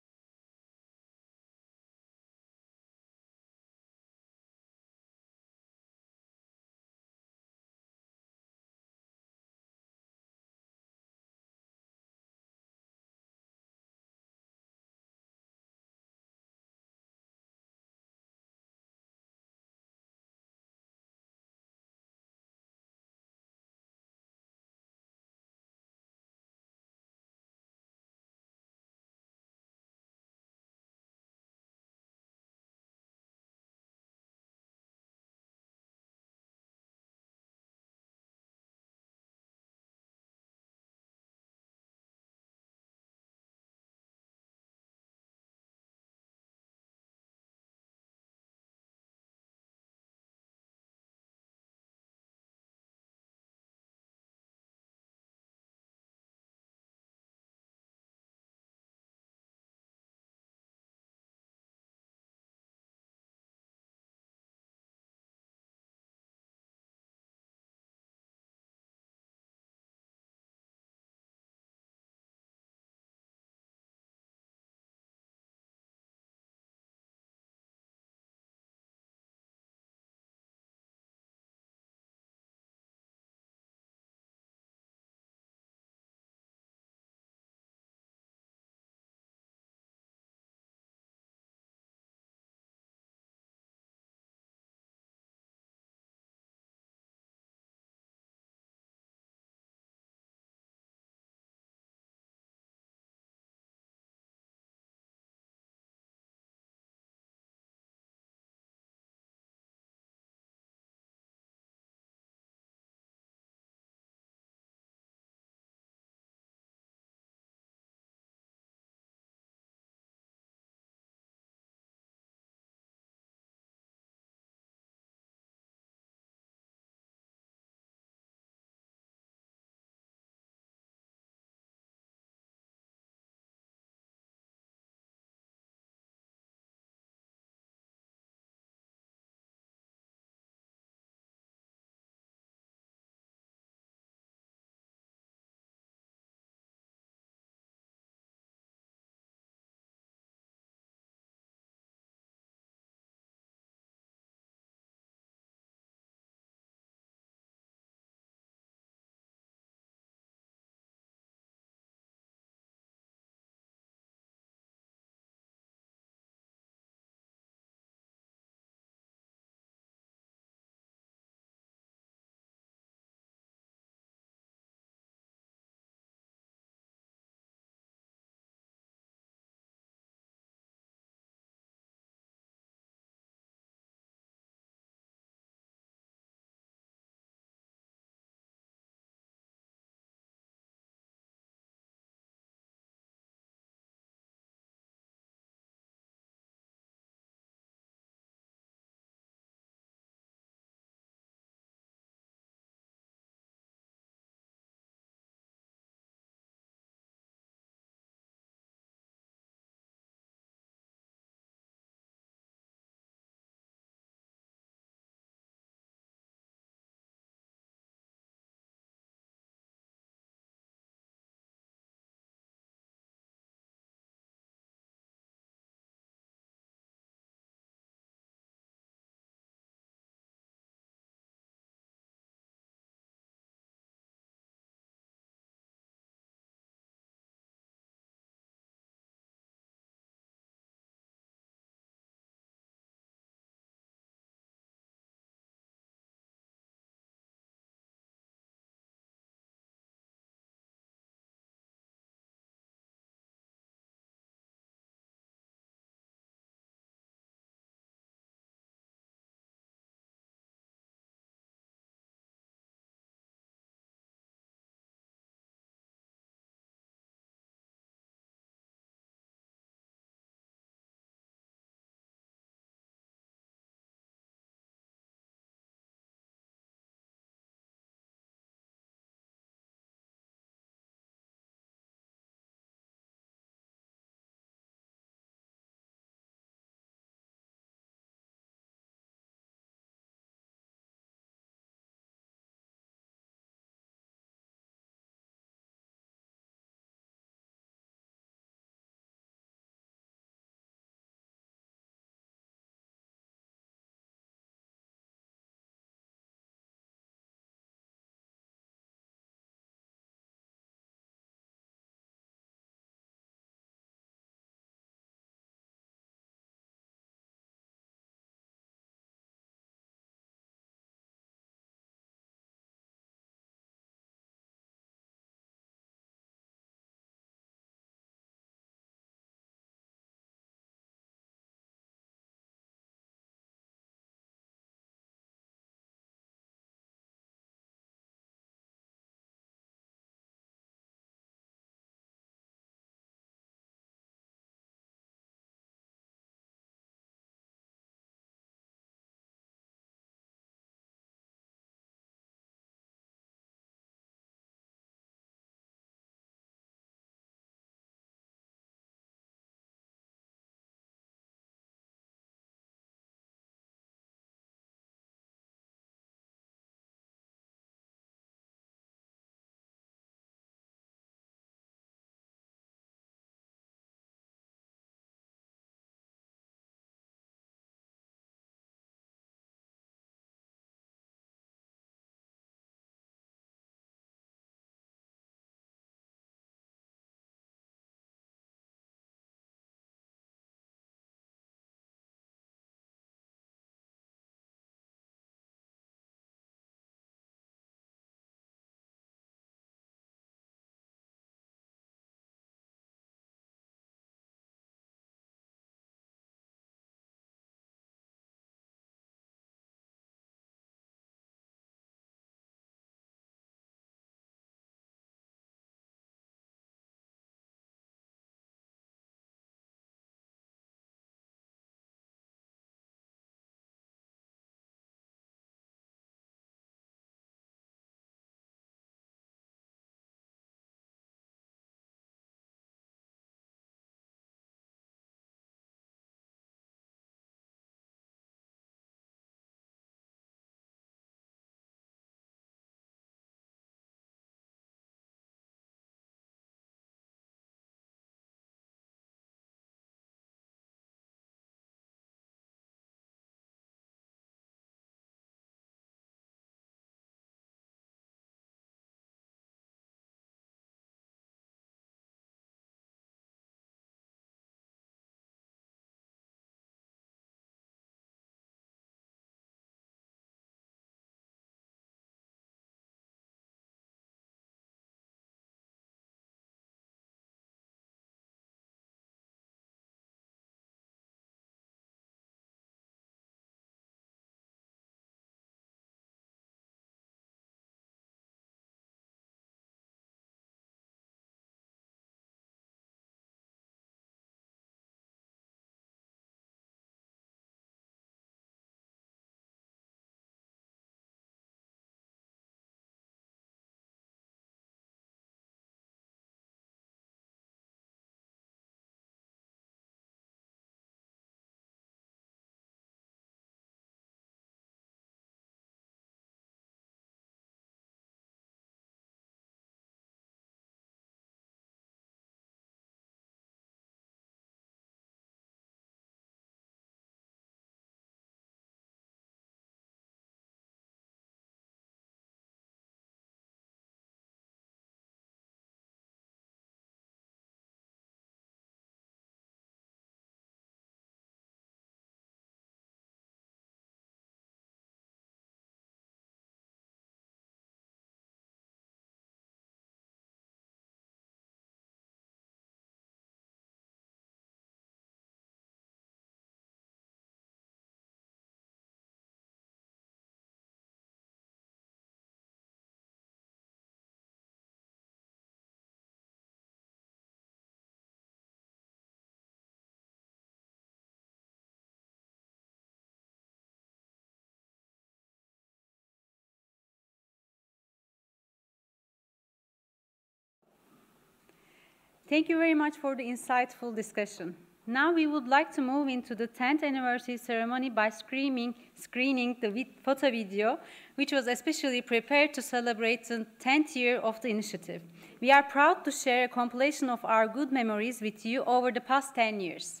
Thank you very much for the insightful discussion. Now we would like to move into the 10th anniversary ceremony by screening the photo video, which was especially prepared to celebrate the 10th year of the initiative. We are proud to share a compilation of our good memories with you over the past 10 years.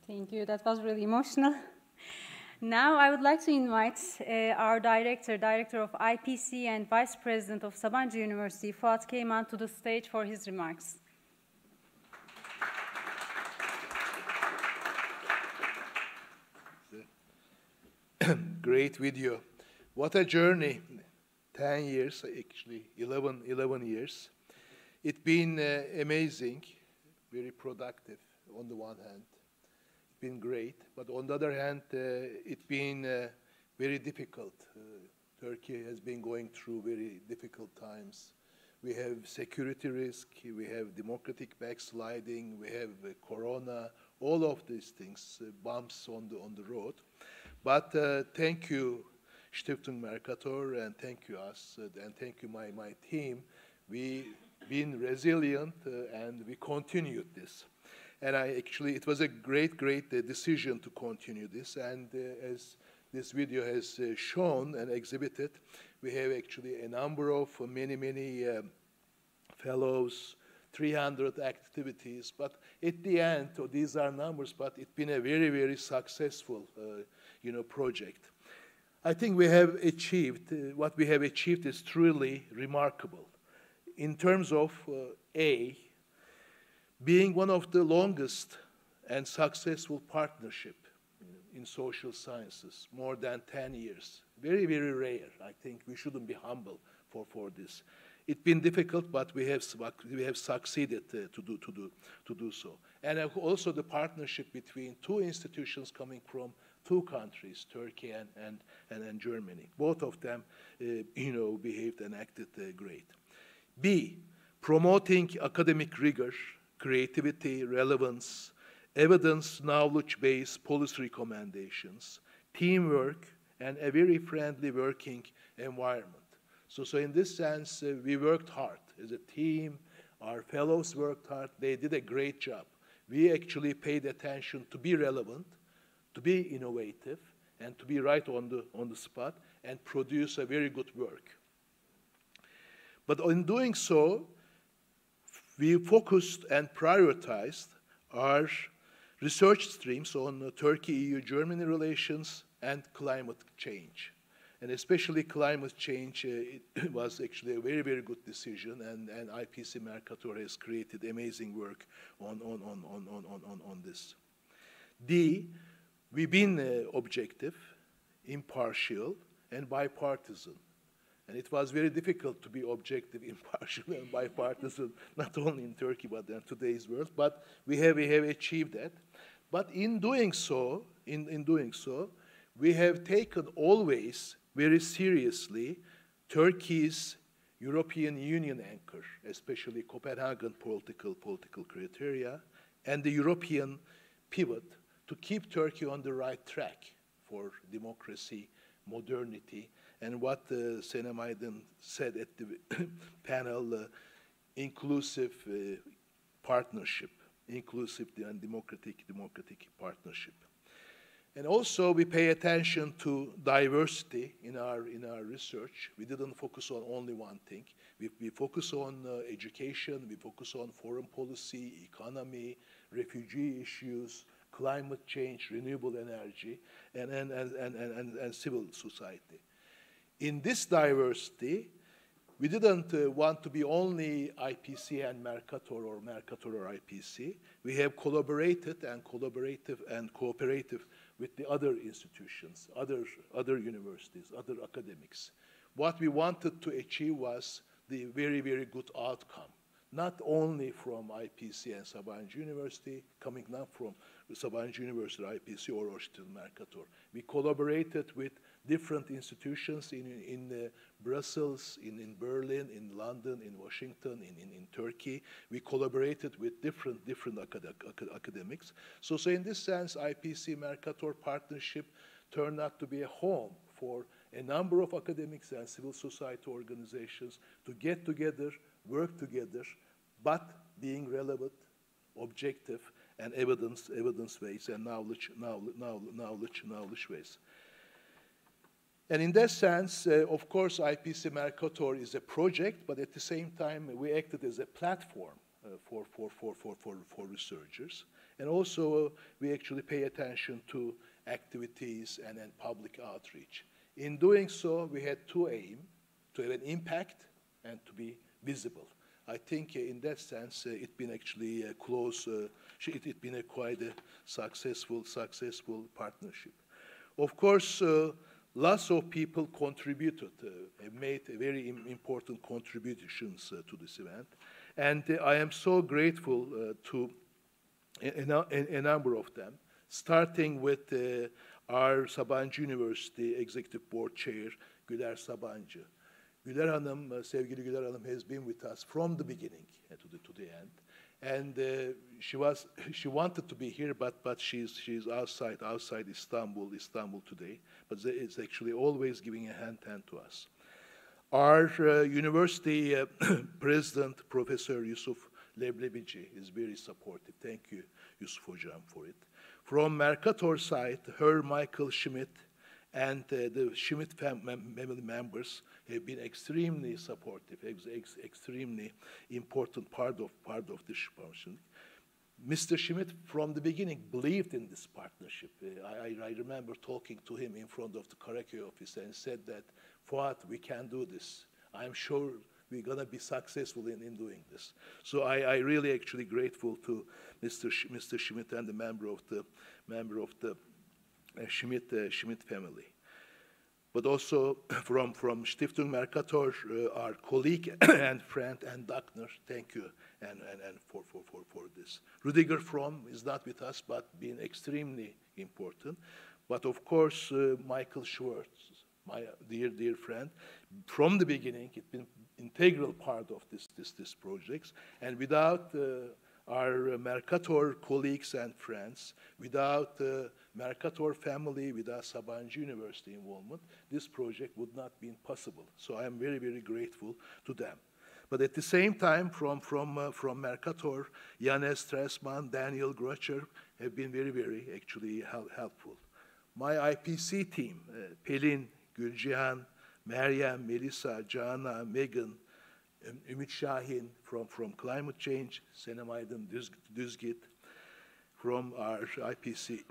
Thank you. That was really emotional. Now I would like to invite our Director of IPC and Vice President of Sabancı University, Fuat Keyman, to the stage for his remarks. Great video. What a journey. 10 years, actually, 11 years. It's been amazing, very productive on the one hand. It's been great, but on the other hand, it's been very difficult. Turkey has been going through very difficult times. We have security risk, we have democratic backsliding, we have corona, all of these things, bumps on the road. But thank you, Stiftung Mercator, and thank you us, and thank you my team. We've been resilient, and we continued this. And it was a great decision to continue this. And as this video has shown and exhibited, we have actually a number of many fellows, 300 activities. But at the end, these are numbers, but it's been a very successful project. I think we have achieved, what we have achieved is truly remarkable. In terms of being one of the longest and successful partnership in social sciences, more than 10 years. Very rare. I think we shouldn't be humble for this. It's been difficult, but we have succeeded to do so. And also the partnership between two institutions coming from two countries, Turkey and Germany. Both of them, behaved and acted great. B, promoting academic rigor, creativity, relevance, evidence, knowledge-based policy recommendations, teamwork, and a very friendly working environment. So in this sense, we worked hard as a team. Our fellows worked hard. They did a great job. We actually paid attention to be relevant, to be innovative, and to be right on the spot and produce a very good work. But in doing so, we focused and prioritized our research streams on Turkey-EU-Germany relations and climate change. And especially climate change, it was actually a very good decision, and IPC Mercator has created amazing work on this. D, we've been objective, impartial, and bipartisan. And it was very difficult to be objective, impartial, and bipartisan, not only in Turkey, but in today's world. But we have achieved that. But in doing so, we have taken always very seriously Turkey's European Union anchor, especially Copenhagen political criteria, and the European pivot to keep Turkey on the right track for democracy, modernity, and what Senem Aydın said at the panel, inclusive partnership, inclusive and democratic partnership. And also we pay attention to diversity in our research. We didn't focus on only one thing. We focus on education, we focus on foreign policy, economy, refugee issues, climate change, renewable energy, and civil society. In this diversity, we didn't want to be only IPC and Mercator or Mercator-IPC. We have collaborated and cooperative with the other institutions, other universities, other academics. What we wanted to achieve was the very good outcome, not only from IPC and Sabancı University, coming not from Sabancı University, IPC, or Mercator. We collaborated with different institutions in Brussels, in Berlin, in London, in Washington, in Turkey. We collaborated with different academics. So in this sense, IPC Mercator partnership turned out to be a home for a number of academics and civil society organizations to get together, work together, but being relevant, objective, and evidence-based and knowledge-based. And in that sense, of course, IPC Mercator is a project, but at the same time, we acted as a platform for researchers. And also, we actually pay attention to activities and public outreach. In doing so, we had two aims: to have an impact and to be visible. I think in that sense, it's been actually it's been quite a successful partnership. Of course, lots of people contributed, have made very important contributions to this event. And I am so grateful to a number of them, starting with our Sabancı University Executive Board Chair, Güler Sabancı. Güler Hanım, sevgili Güler Hanım, has been with us from the beginning to the end. And she wanted to be here, but she's outside Istanbul today. But it's actually always giving a hand to us. Our university president, Professor Yusuf Leblebici, is very supportive. Thank you, Yusuf Hocam, for it. From Mercator side, Michael Schmidt and the Schmidt family members have been extremely supportive, extremely important part of this partnership. Mr. Schmidt, from the beginning, believed in this partnership. I remember talking to him in front of the Karaköy office and said that, Fuat, we can do this. I'm sure we're going to be successful in doing this. So I really actually grateful to Mr. Schmidt and the member of the Schmidt family. But also from Stiftung Mercator, our colleague and friend and Duncker, thank you and for this. Rudiger Fromm is not with us, but been extremely important. But of course, Michael Schwartz, my dear friend, from the beginning, it's been integral part of this project. And without our Mercator colleagues and friends, without Mercator family, without Sabancı University involvement, this project would not be possible. So I am very, very grateful to them. But at the same time, from Mercator, Yanes Tressman, Daniel Grocher have been very, very actually helpful. My IPC team, Pelin, Gülcihan, Meryem, Melissa, Jana, Megan, Ümit Şahin from climate change, Senem Aydın-Düzgit, from our IPC,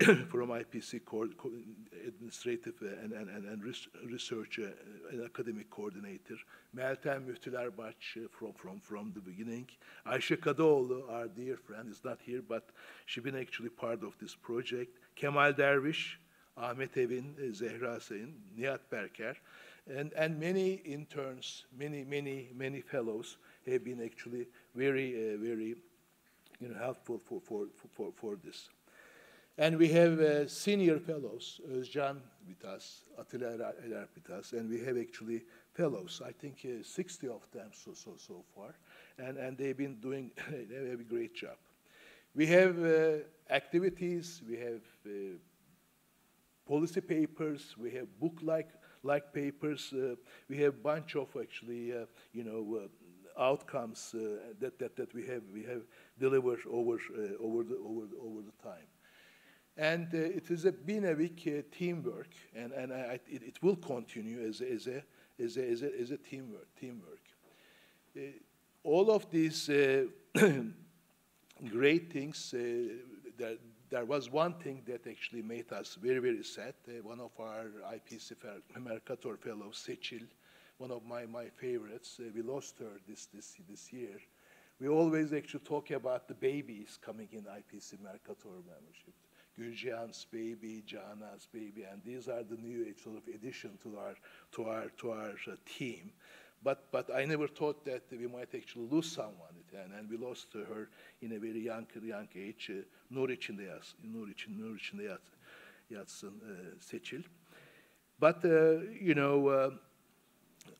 administrative and research and academic coordinator, Meltem Müftülerbaş from the beginning, Ayşe Kadıoğlu, our dear friend, is not here, but she's been actually part of this project, Kemal Derviş, Ahmet Evin, Zehra Sayın, Nihat Berker, and many interns, many fellows have been actually very helpful for this. And we have senior fellows, Özcan with us, Atilla Eler with us, and we have actually fellows, I think 60 of them so far, and they've been doing a great job. We have activities, we have policy papers, we have book-like papers, we have a bunch of actually, outcomes that we have delivered over the time, and it has been a big teamwork, and it will continue as a teamwork. All of these great things. There was one thing that actually made us very, very sad. One of our IPC Mercator fellows, Seçil, one of my favorites, we lost her this year. We always actually talk about the babies coming in IPC Mercator membership. Gülcihan's baby, Jana's baby, and these are the new sort of addition to our team. But I never thought that we might actually lose someone, and we lost her in a very young age. Nur içinde yatsın Seçil. But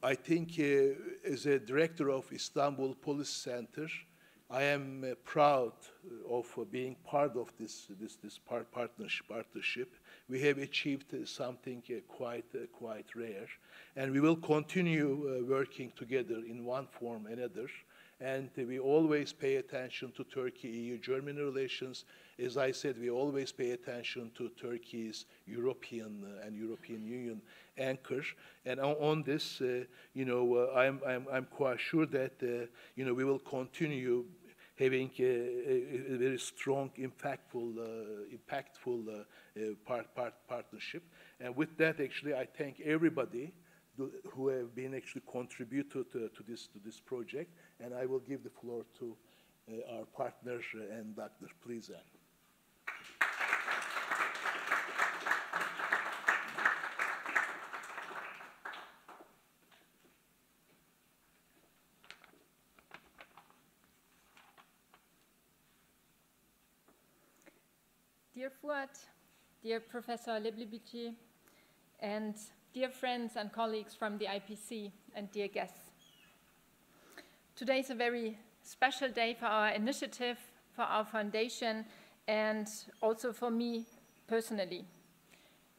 I think as a director of Istanbul Police Center, I am proud of being part of this partnership. We have achieved something quite rare, and we will continue working together in one form or another. And we always pay attention to Turkey-EU-Germany relations. As I said, we always pay attention to Turkey's European and European Union anchor. And on this, I'm quite sure that we will continue having a very strong, impactful partnership. And with that, actually, I thank everybody who have been actually contributed to this project. And I will give the floor to our partner and Dr. Please, Anne. Dear Fuat, dear Professor Leblebici, and dear friends and colleagues from the IPC, and dear guests. Today is a very special day for our initiative, for our foundation, and also for me personally.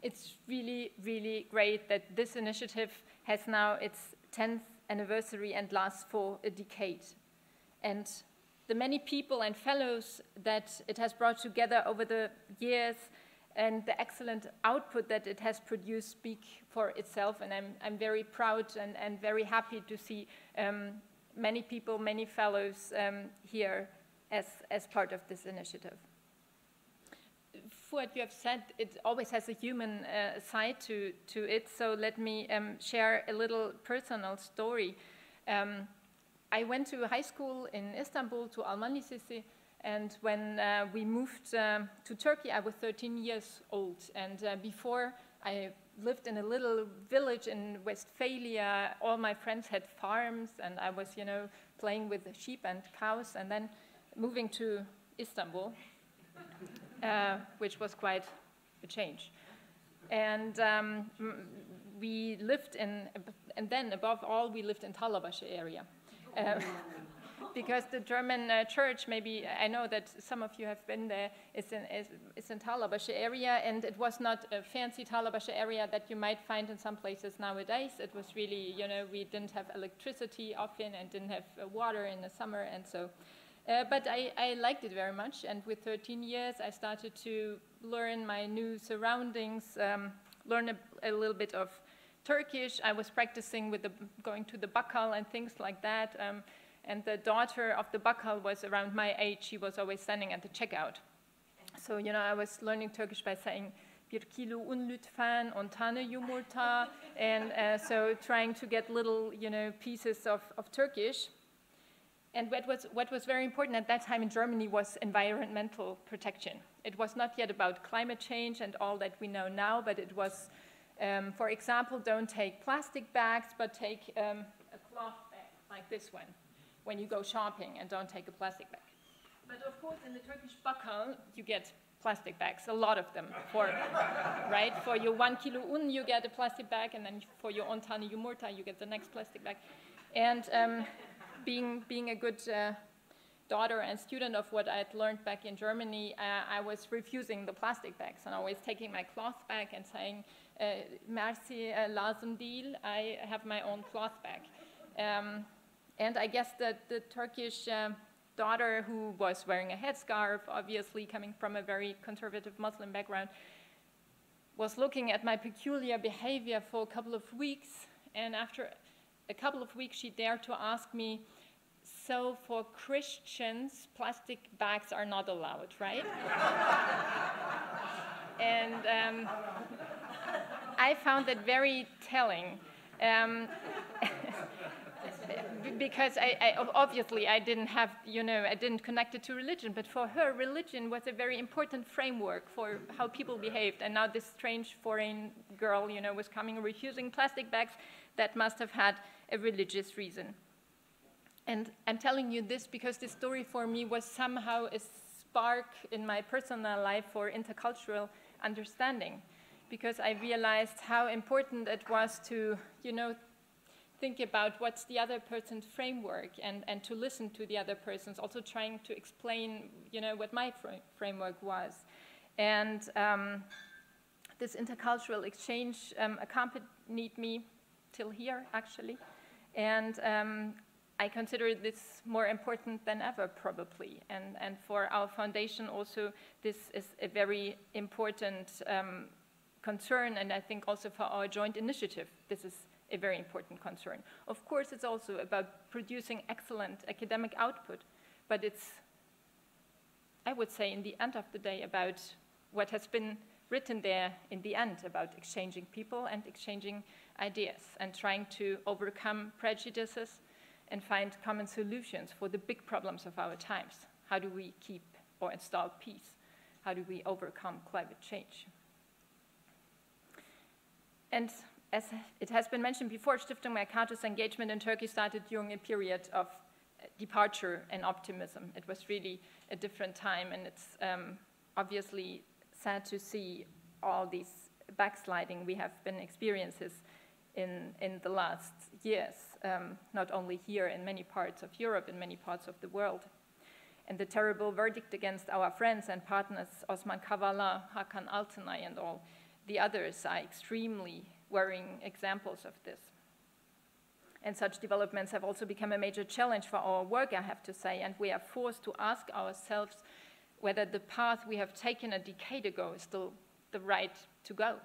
It's really, really great that this initiative has now its 10th anniversary and lasts for a decade. And the many people and fellows that it has brought together over the years and the excellent output that it has produced speak for itself. And I'm very proud and very happy to see many people, many fellows here as part of this initiative. Fuat, you have said it always has a human side to it, so let me share a little personal story. I went to high school in Istanbul, to Alman Lisesi, and when we moved to Turkey, I was 13 years old. And before, I lived in a little village in Westphalia. All my friends had farms, and I was, you know, playing with sheep and cows, and then moving to Istanbul, which was quite a change. And we lived in, and then above all, we lived in Talabaşı area. Because the German church, maybe, I know that some of you have been there, is in Talabaşı area, and it was not a fancy Talabaşı area that you might find in some places nowadays. It was really, you know, we didn't have electricity often and didn't have water in the summer, and so. But I liked it very much, and with 13 years, I started to learn my new surroundings, learn a little bit of Turkish. I was practicing with going to the bakkal and things like that. And the daughter of the bakkal was around my age. She was always standing at the checkout. So, you know, I was learning Turkish by saying, bir kilo un lütfen, 10 tane yumurta, and so trying to get little, you know, pieces of Turkish. And what was very important at that time in Germany was environmental protection. It was not yet about climate change and all that we know now, but it was, for example, don't take plastic bags, but take a cloth bag like this one when you go shopping, and don't take a plastic bag. But of course, in the Turkish bakkal, you get plastic bags, a lot of them, right? For your 1 kilo un, you get a plastic bag, and then for your 10 tane yumurta, you get the next plastic bag. And being a good daughter and student of what I had learned back in Germany, I was refusing the plastic bags and always taking my cloth bag and saying, merci, lazım değil, I have my own cloth bag. And I guess that the Turkish daughter who was wearing a headscarf, obviously coming from a very conservative Muslim background, was looking at my peculiar behavior for a couple of weeks, and after a couple of weeks she dared to ask me, so for Christians, plastic bags are not allowed, right? And I found that very telling. Because obviously I didn't have, you know, I didn't connect it to religion, but for her, religion was a very important framework for how people behaved. And now this strange foreign girl, you know, was coming refusing plastic bags. That must have had a religious reason. And I'm telling you this because this story for me was somehow a spark in my personal life for intercultural understanding, because I realized how important it was to, you know, think about what's the other person's framework, and to listen to the other person's, also trying to explain, you know, what my framework was. And this intercultural exchange accompanied me till here, actually. And I consider this more important than ever, probably. And for our foundation also, this is a very important concern, and I think also for our joint initiative, this is a very important concern. Of course, it's also about producing excellent academic output, but it's I would say, in the end of the day, about what has been written there in the end about exchanging people and exchanging ideas and trying to overcome prejudices and find common solutions for the big problems of our times. How do we keep or install peace? How do we overcome climate change? And as it has been mentioned before, Stiftung Mercator's engagement in Turkey started during a period of departure and optimism. It was really a different time, and it's obviously sad to see all these backsliding we have been experiences in the last years, not only here in many parts of Europe, in many parts of the world. And the terrible verdict against our friends and partners, Osman Kavala, Hakan Altınay, and all the others are extremely worrying examples of this. And such developments have also become a major challenge for our work, I have to say, and we are forced to ask ourselves whether the path we have taken a decade ago is still the right to go.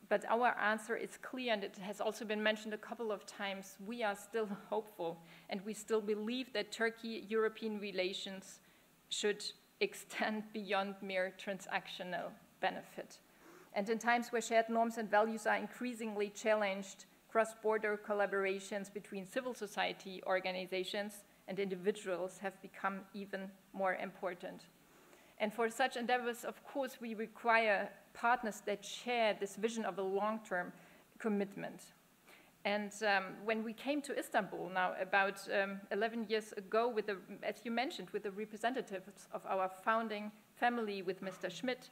But our answer is clear, and it has also been mentioned a couple of times. We are still hopeful, and we still believe that Turkey-European relations should extend beyond mere transactional benefit. And in times where shared norms and values are increasingly challenged, cross-border collaborations between civil society organizations and individuals have become even more important. And for such endeavors, of course, we require partners that share this vision of a long-term commitment. And when we came to Istanbul now about 11 years ago, with as you mentioned, with the representatives of our founding family, with Mr. Schmidt,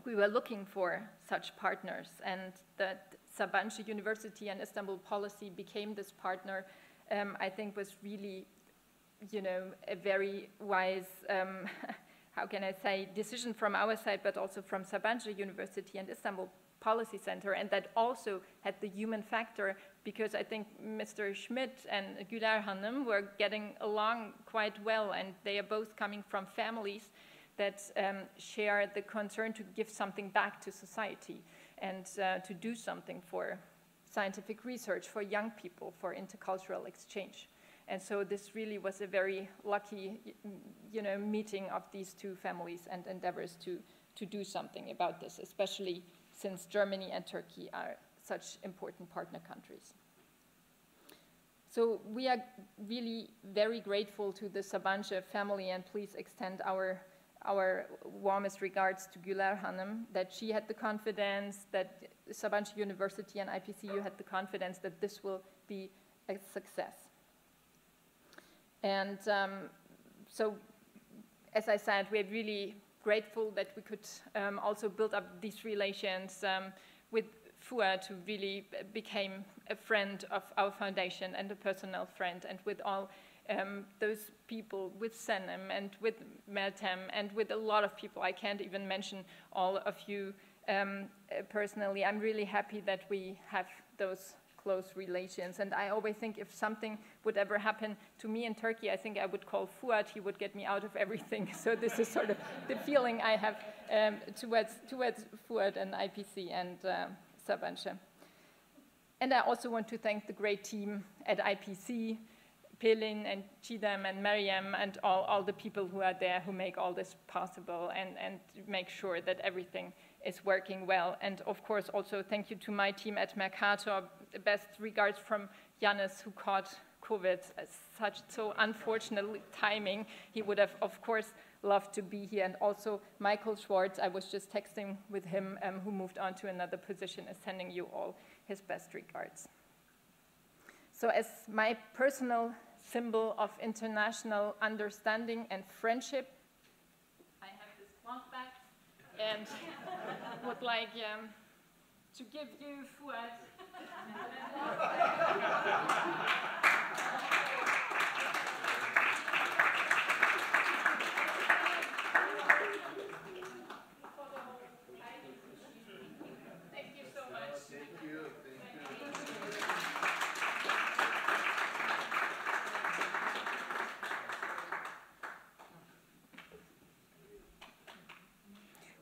we were looking for such partners, and the Sabancı University and Istanbul policy became this partner. I think was really, a very wise, how can I say, decision from our side, but also from Sabancı University and Istanbul Policy Center, and that also had the human factor, because I think Mr. Schmidt and Güler Hanım were getting along quite well, and they are both coming from families that share the concern to give something back to society and to do something for scientific research, for young people, for intercultural exchange. And so this really was a very lucky, meeting of these two families and endeavors to do something about this, especially since Germany and Turkey are such important partner countries. So we are really very grateful to the Sabancı family, and please extend our warmest regards to Güler Hanım, that she had the confidence, that Sabancı University and IPCU had the confidence that this will be a success. And so, as I said, we're really grateful that we could also build up these relations with Fuat, who really became a friend of our foundation and a personal friend, and with all those people, with Senem and with Meltem and with a lot of people. I can't even mention all of you personally. I'm really happy that we have those close relations, and I always think if something would ever happen to me in Turkey, I think I would call Fuat. He would get me out of everything. So this is sort of the feeling I have towards Fuat and IPC and Sabancı. And I also want to thank the great team at IPC, Pelin and Chidem and Mariam and all the people who are there who make all this possible and make sure that everything is working well. And of course also thank you to my team at Mercator. Best regards from Yannis, who caught COVID so unfortunately timing. He would have of course loved to be here. And also Michael Schwartz, I was just texting with him, who moved on to another position, is sending you all his best regards. So as my personal symbol of international understanding and friendship, I have this cloth back and would like to give you Fuat. Thank you so much. Thank you.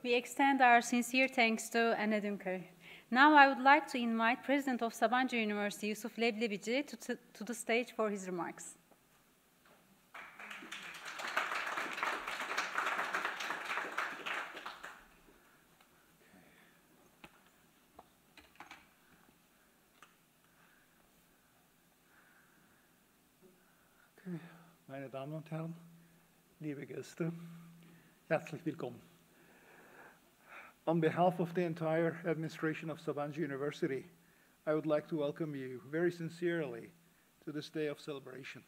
We extend our sincere thanks to Anna Duncker. Now I would like to invite President of Sabancı University, Yusuf Leblebici, to the stage for his remarks. meine Damen und Herren, liebe Gäste, herzlich willkommen. On behalf of the entire administration of Sabancı University, I would like to welcome you very sincerely to this day of celebration.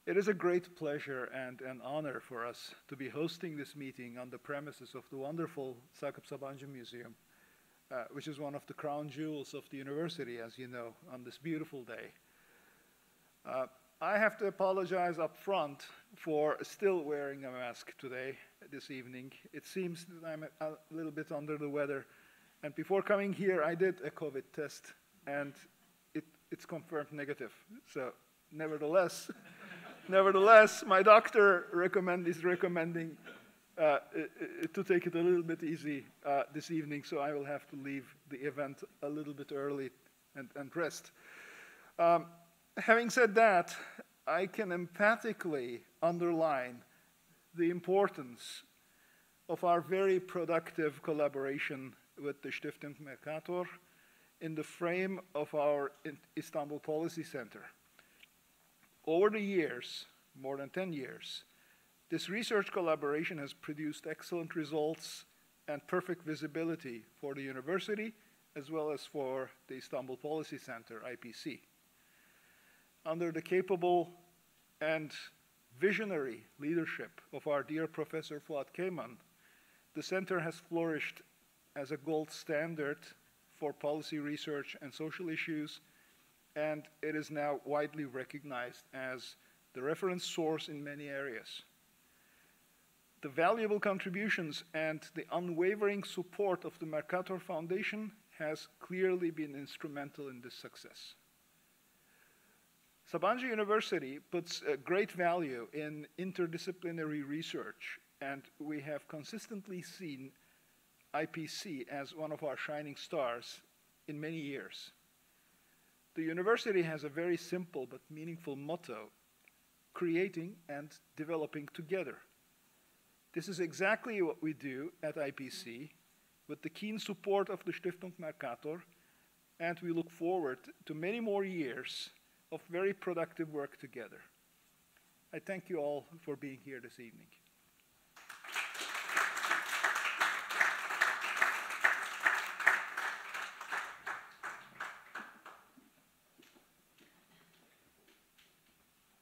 It is a great pleasure and an honor for us to be hosting this meeting on the premises of the wonderful Center-Sabancı Museum, which is one of the crown jewels of the university, as you know, on this beautiful day. I have to apologize up front for still wearing a mask today, this evening. It seems that I'm a little bit under the weather. And before coming here, I did a COVID test, and it's confirmed negative. So nevertheless, my doctor is recommending to take it a little bit easy this evening, so I will have to leave the event a little bit early and rest. Having said that, I can emphatically underline the importance of our very productive collaboration with the Stiftung Mercator in the frame of our Istanbul Policy Center. Over the years, more than 10 years, this research collaboration has produced excellent results and perfect visibility for the university as well as for the Istanbul Policy Center, IPC. Under the capable and visionary leadership of our dear Professor Fuat Keyman, the center has flourished as a gold standard for policy research and social issues, and it is now widely recognized as the reference source in many areas. The valuable contributions and the unwavering support of the Mercator Foundation has clearly been instrumental in this success. Sabancı University puts great value in interdisciplinary research, and we have consistently seen IPC as one of our shining stars in many years. The university has a very simple but meaningful motto: creating and developing together. This is exactly what we do at IPC with the keen support of the Stiftung Mercator, and we look forward to many more years of very productive work together. I thank you all for being here this evening.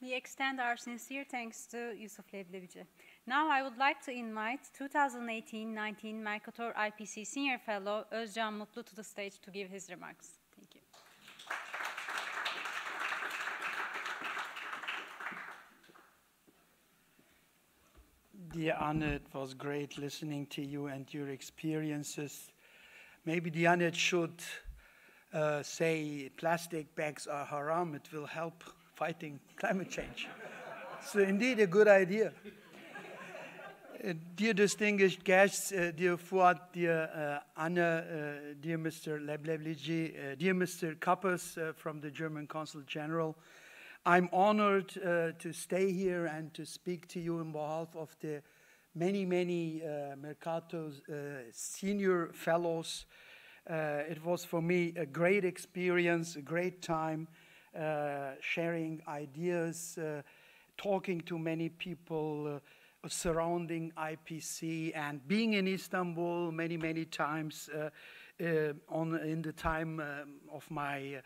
We extend our sincere thanks to Yusuf Leblebici. Now I would like to invite 2018-19 Mercator-IPC Senior Fellow Özcan Mutlu to the stage to give his remarks. Thank you. Dear Anne, it was great listening to you and your experiences. Maybe the Anne should say plastic bags are haram. It will help fighting climate change. So indeed a good idea. Dear distinguished guests, dear Fuat, dear Anne, dear Mr. Leblebici, dear Mr. Kappes from the German Consul General, I'm honored to stay here and to speak to you on behalf of the many Mercator's senior fellows. It was for me a great experience, a great time, sharing ideas, talking to many people surrounding IPC, and being in Istanbul many times in the time of my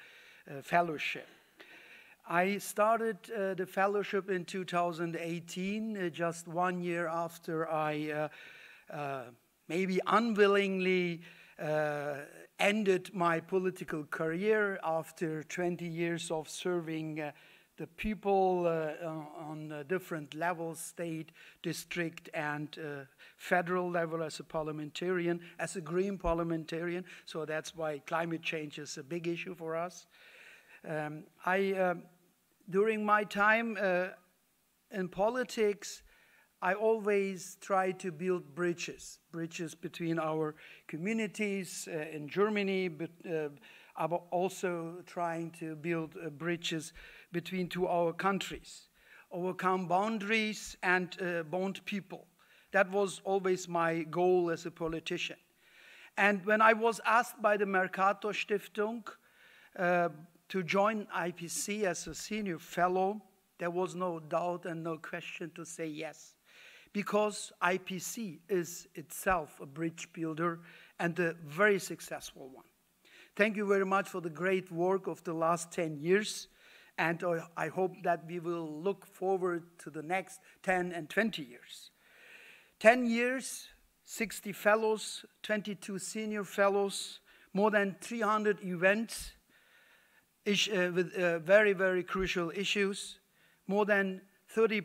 fellowship. I started the fellowship in 2018, just 1 year after I maybe unwillingly ended my political career after 20 years of serving the people on different levels, state, district, and federal level as a parliamentarian, as a green parliamentarian. So that's why climate change is a big issue for us. During my time in politics, I always try to build bridges between our communities in Germany, but I'm also trying to build bridges between our countries, overcome boundaries and bond people. That was always my goal as a politician. And when I was asked by the Mercator-Stiftung to join IPC as a senior fellow, There was no doubt and no question to say yes, because IPC is itself a bridge builder and a very successful one. Thank you very much for the great work of the last 10 years, and I hope that we will look forward to the next 10 and 20 years. 10 years, 60 fellows, 22 senior fellows, more than 300 events with very, very crucial issues, more than 30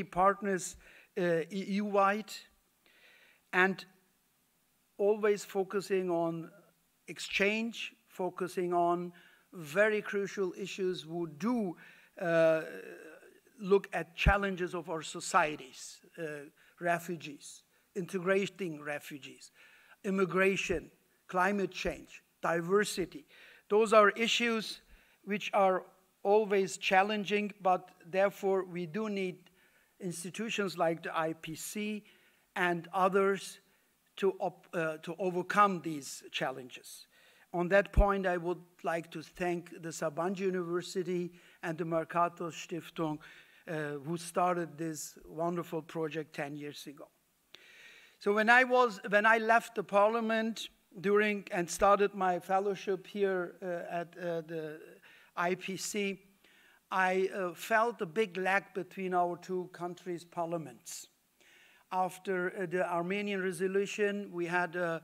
partners EU-wide, and always focusing on exchange, focusing on very crucial issues who do look at challenges of our societies, refugees, integrating refugees, immigration, climate change, diversity. Those are issues which are always challenging, but therefore we do need institutions like the IPC and others to overcome these challenges. On that point, I would like to thank the Sabancı University and the Mercator-Stiftung who started this wonderful project 10 years ago. So when I left the parliament and started my fellowship here at the IPC, I felt a big lag between our two countries' parliaments. After the Armenian resolution, we had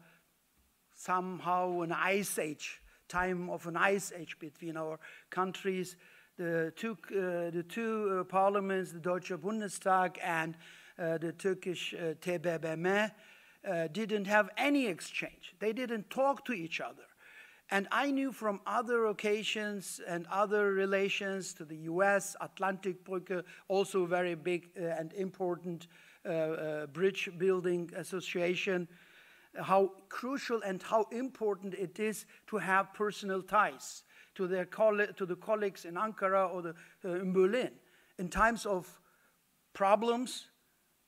somehow an ice age, time of an ice age between our countries. The two parliaments, the Deutsche Bundestag and the Turkish TBMM, didn't have any exchange. They didn't talk to each other. And I knew from other occasions and other relations to the US, Atlantic Brücke, also very big and important bridge building association, how crucial and how important it is to have personal ties to the colleagues in Ankara or in Berlin. In times of problems,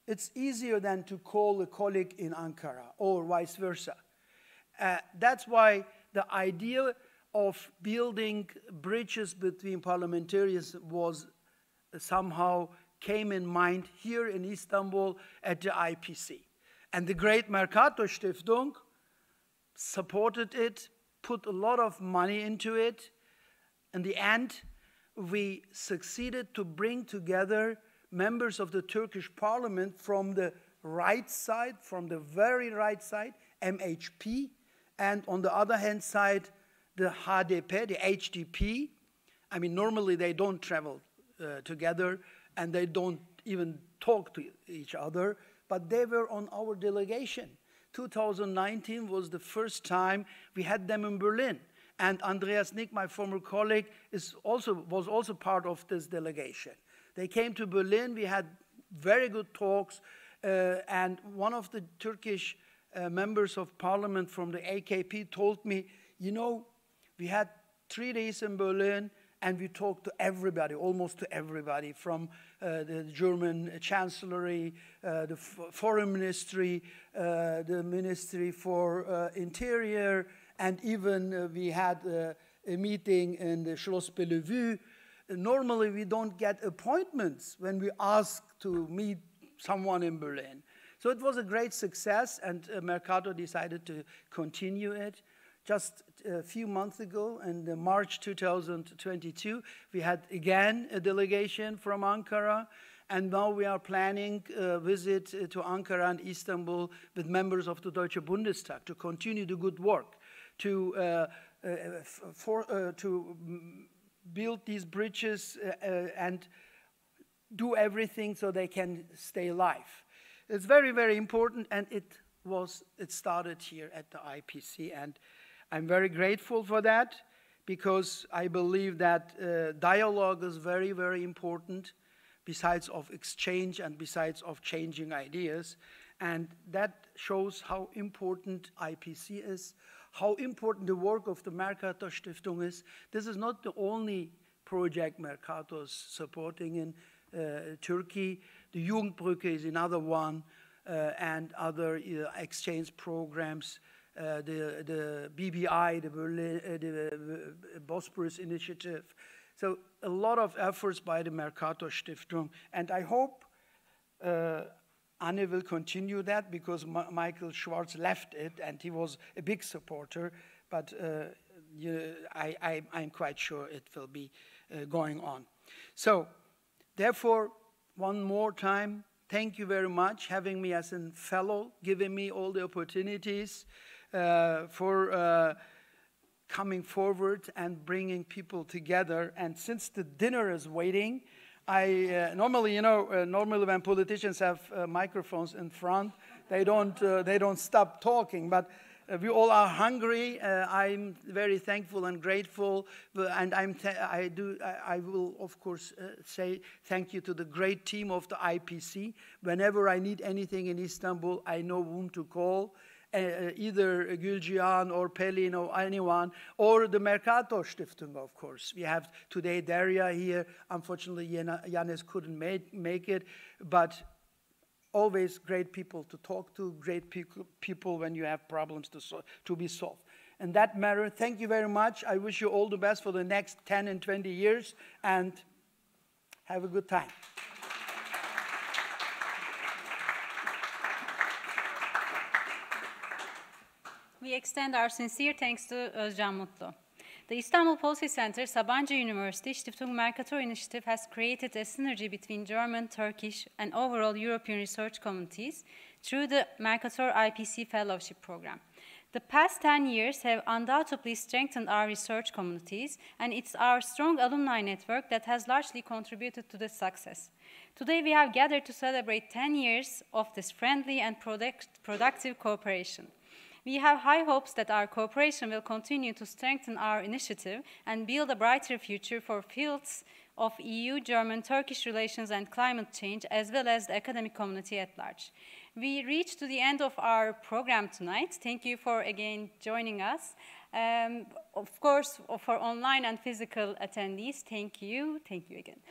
it's easier than to call a colleague in Ankara or vice versa. That's why the idea of building bridges between parliamentarians was somehow came in mind here in Istanbul at the IPC. And the great Mercator-Stiftung supported it, put a lot of money into it. In the end, we succeeded to bring together members of the Turkish parliament from the right side, from the very right side, MHP, and on the other hand side, the HDP, the HDP. I mean, normally they don't travel together and they don't even talk to each other, but they were on our delegation. 2019 was the first time we had them in Berlin. And Andreas Nick, my former colleague, was also part of this delegation. They came to Berlin, we had very good talks, and one of the Turkish members of parliament from the AKP told me, you know, we had 3 days in Berlin and we talked to everybody, almost to everybody, from the German Chancellery, the Foreign Ministry, the Ministry for Interior, and even we had a meeting in the Schloss Bellevue. Normally we don't get appointments when we ask to meet someone in Berlin. So it was a great success, and Mercator decided to continue it. Just a few months ago, in March 2022, we had again a delegation from Ankara, and now we are planning a visit to Ankara and Istanbul with members of the Deutsche Bundestag to continue the good work, to build these bridges and do everything so they can stay alive. It's very, very important, and it started here at the IPC, and I'm very grateful for that, because I believe that dialogue is very, very important, besides of exchange and besides of changing ideas, and that shows how important IPC is, how important the work of the Mercator-Stiftung is. This is not the only project Mercator is supporting in Turkey. The Jugendbrücke is another one, and other exchange programs. The BBI, the Bosporus Initiative. So a lot of efforts by the Mercator-Stiftung, and I hope Anne will continue that, because Michael Schwartz left it, and he was a big supporter, but I'm quite sure it will be going on. So, therefore, one more time, thank you very much having me as a fellow, giving me all the opportunities for coming forward and bringing people together. And since the dinner is waiting, normally, you know, normally when politicians have microphones in front, they don't stop talking. But we all are hungry. I'm very thankful and grateful, and I will of course say thank you to the great team of the IPC. Whenever I need anything in Istanbul, I know whom to call. Either Gülcihan or Pelin or anyone, or the Mercator-Stiftung, of course. We have today Daria here. Unfortunately, Yanis couldn't make it, but always great people to talk to, great people when you have problems to be solved. In that matter, thank you very much. I wish you all the best for the next 10 and 20 years, and have a good time. We extend our sincere thanks to Özcan Mutlu. The Istanbul Policy Center-Sabancı University-Stiftung Mercator initiative has created a synergy between German, Turkish, and overall European research communities through the Mercator-IPC Fellowship Program. The past 10 years have undoubtedly strengthened our research communities, and it's our strong alumni network that has largely contributed to this success. Today we have gathered to celebrate 10 years of this friendly and productive cooperation. We have high hopes that our cooperation will continue to strengthen our initiative and build a brighter future for fields of EU, German, Turkish relations and climate change, as well as the academic community at large. We reached to the end of our program tonight. Thank you for again joining us. Of course, for online and physical attendees, thank you. Thank you again.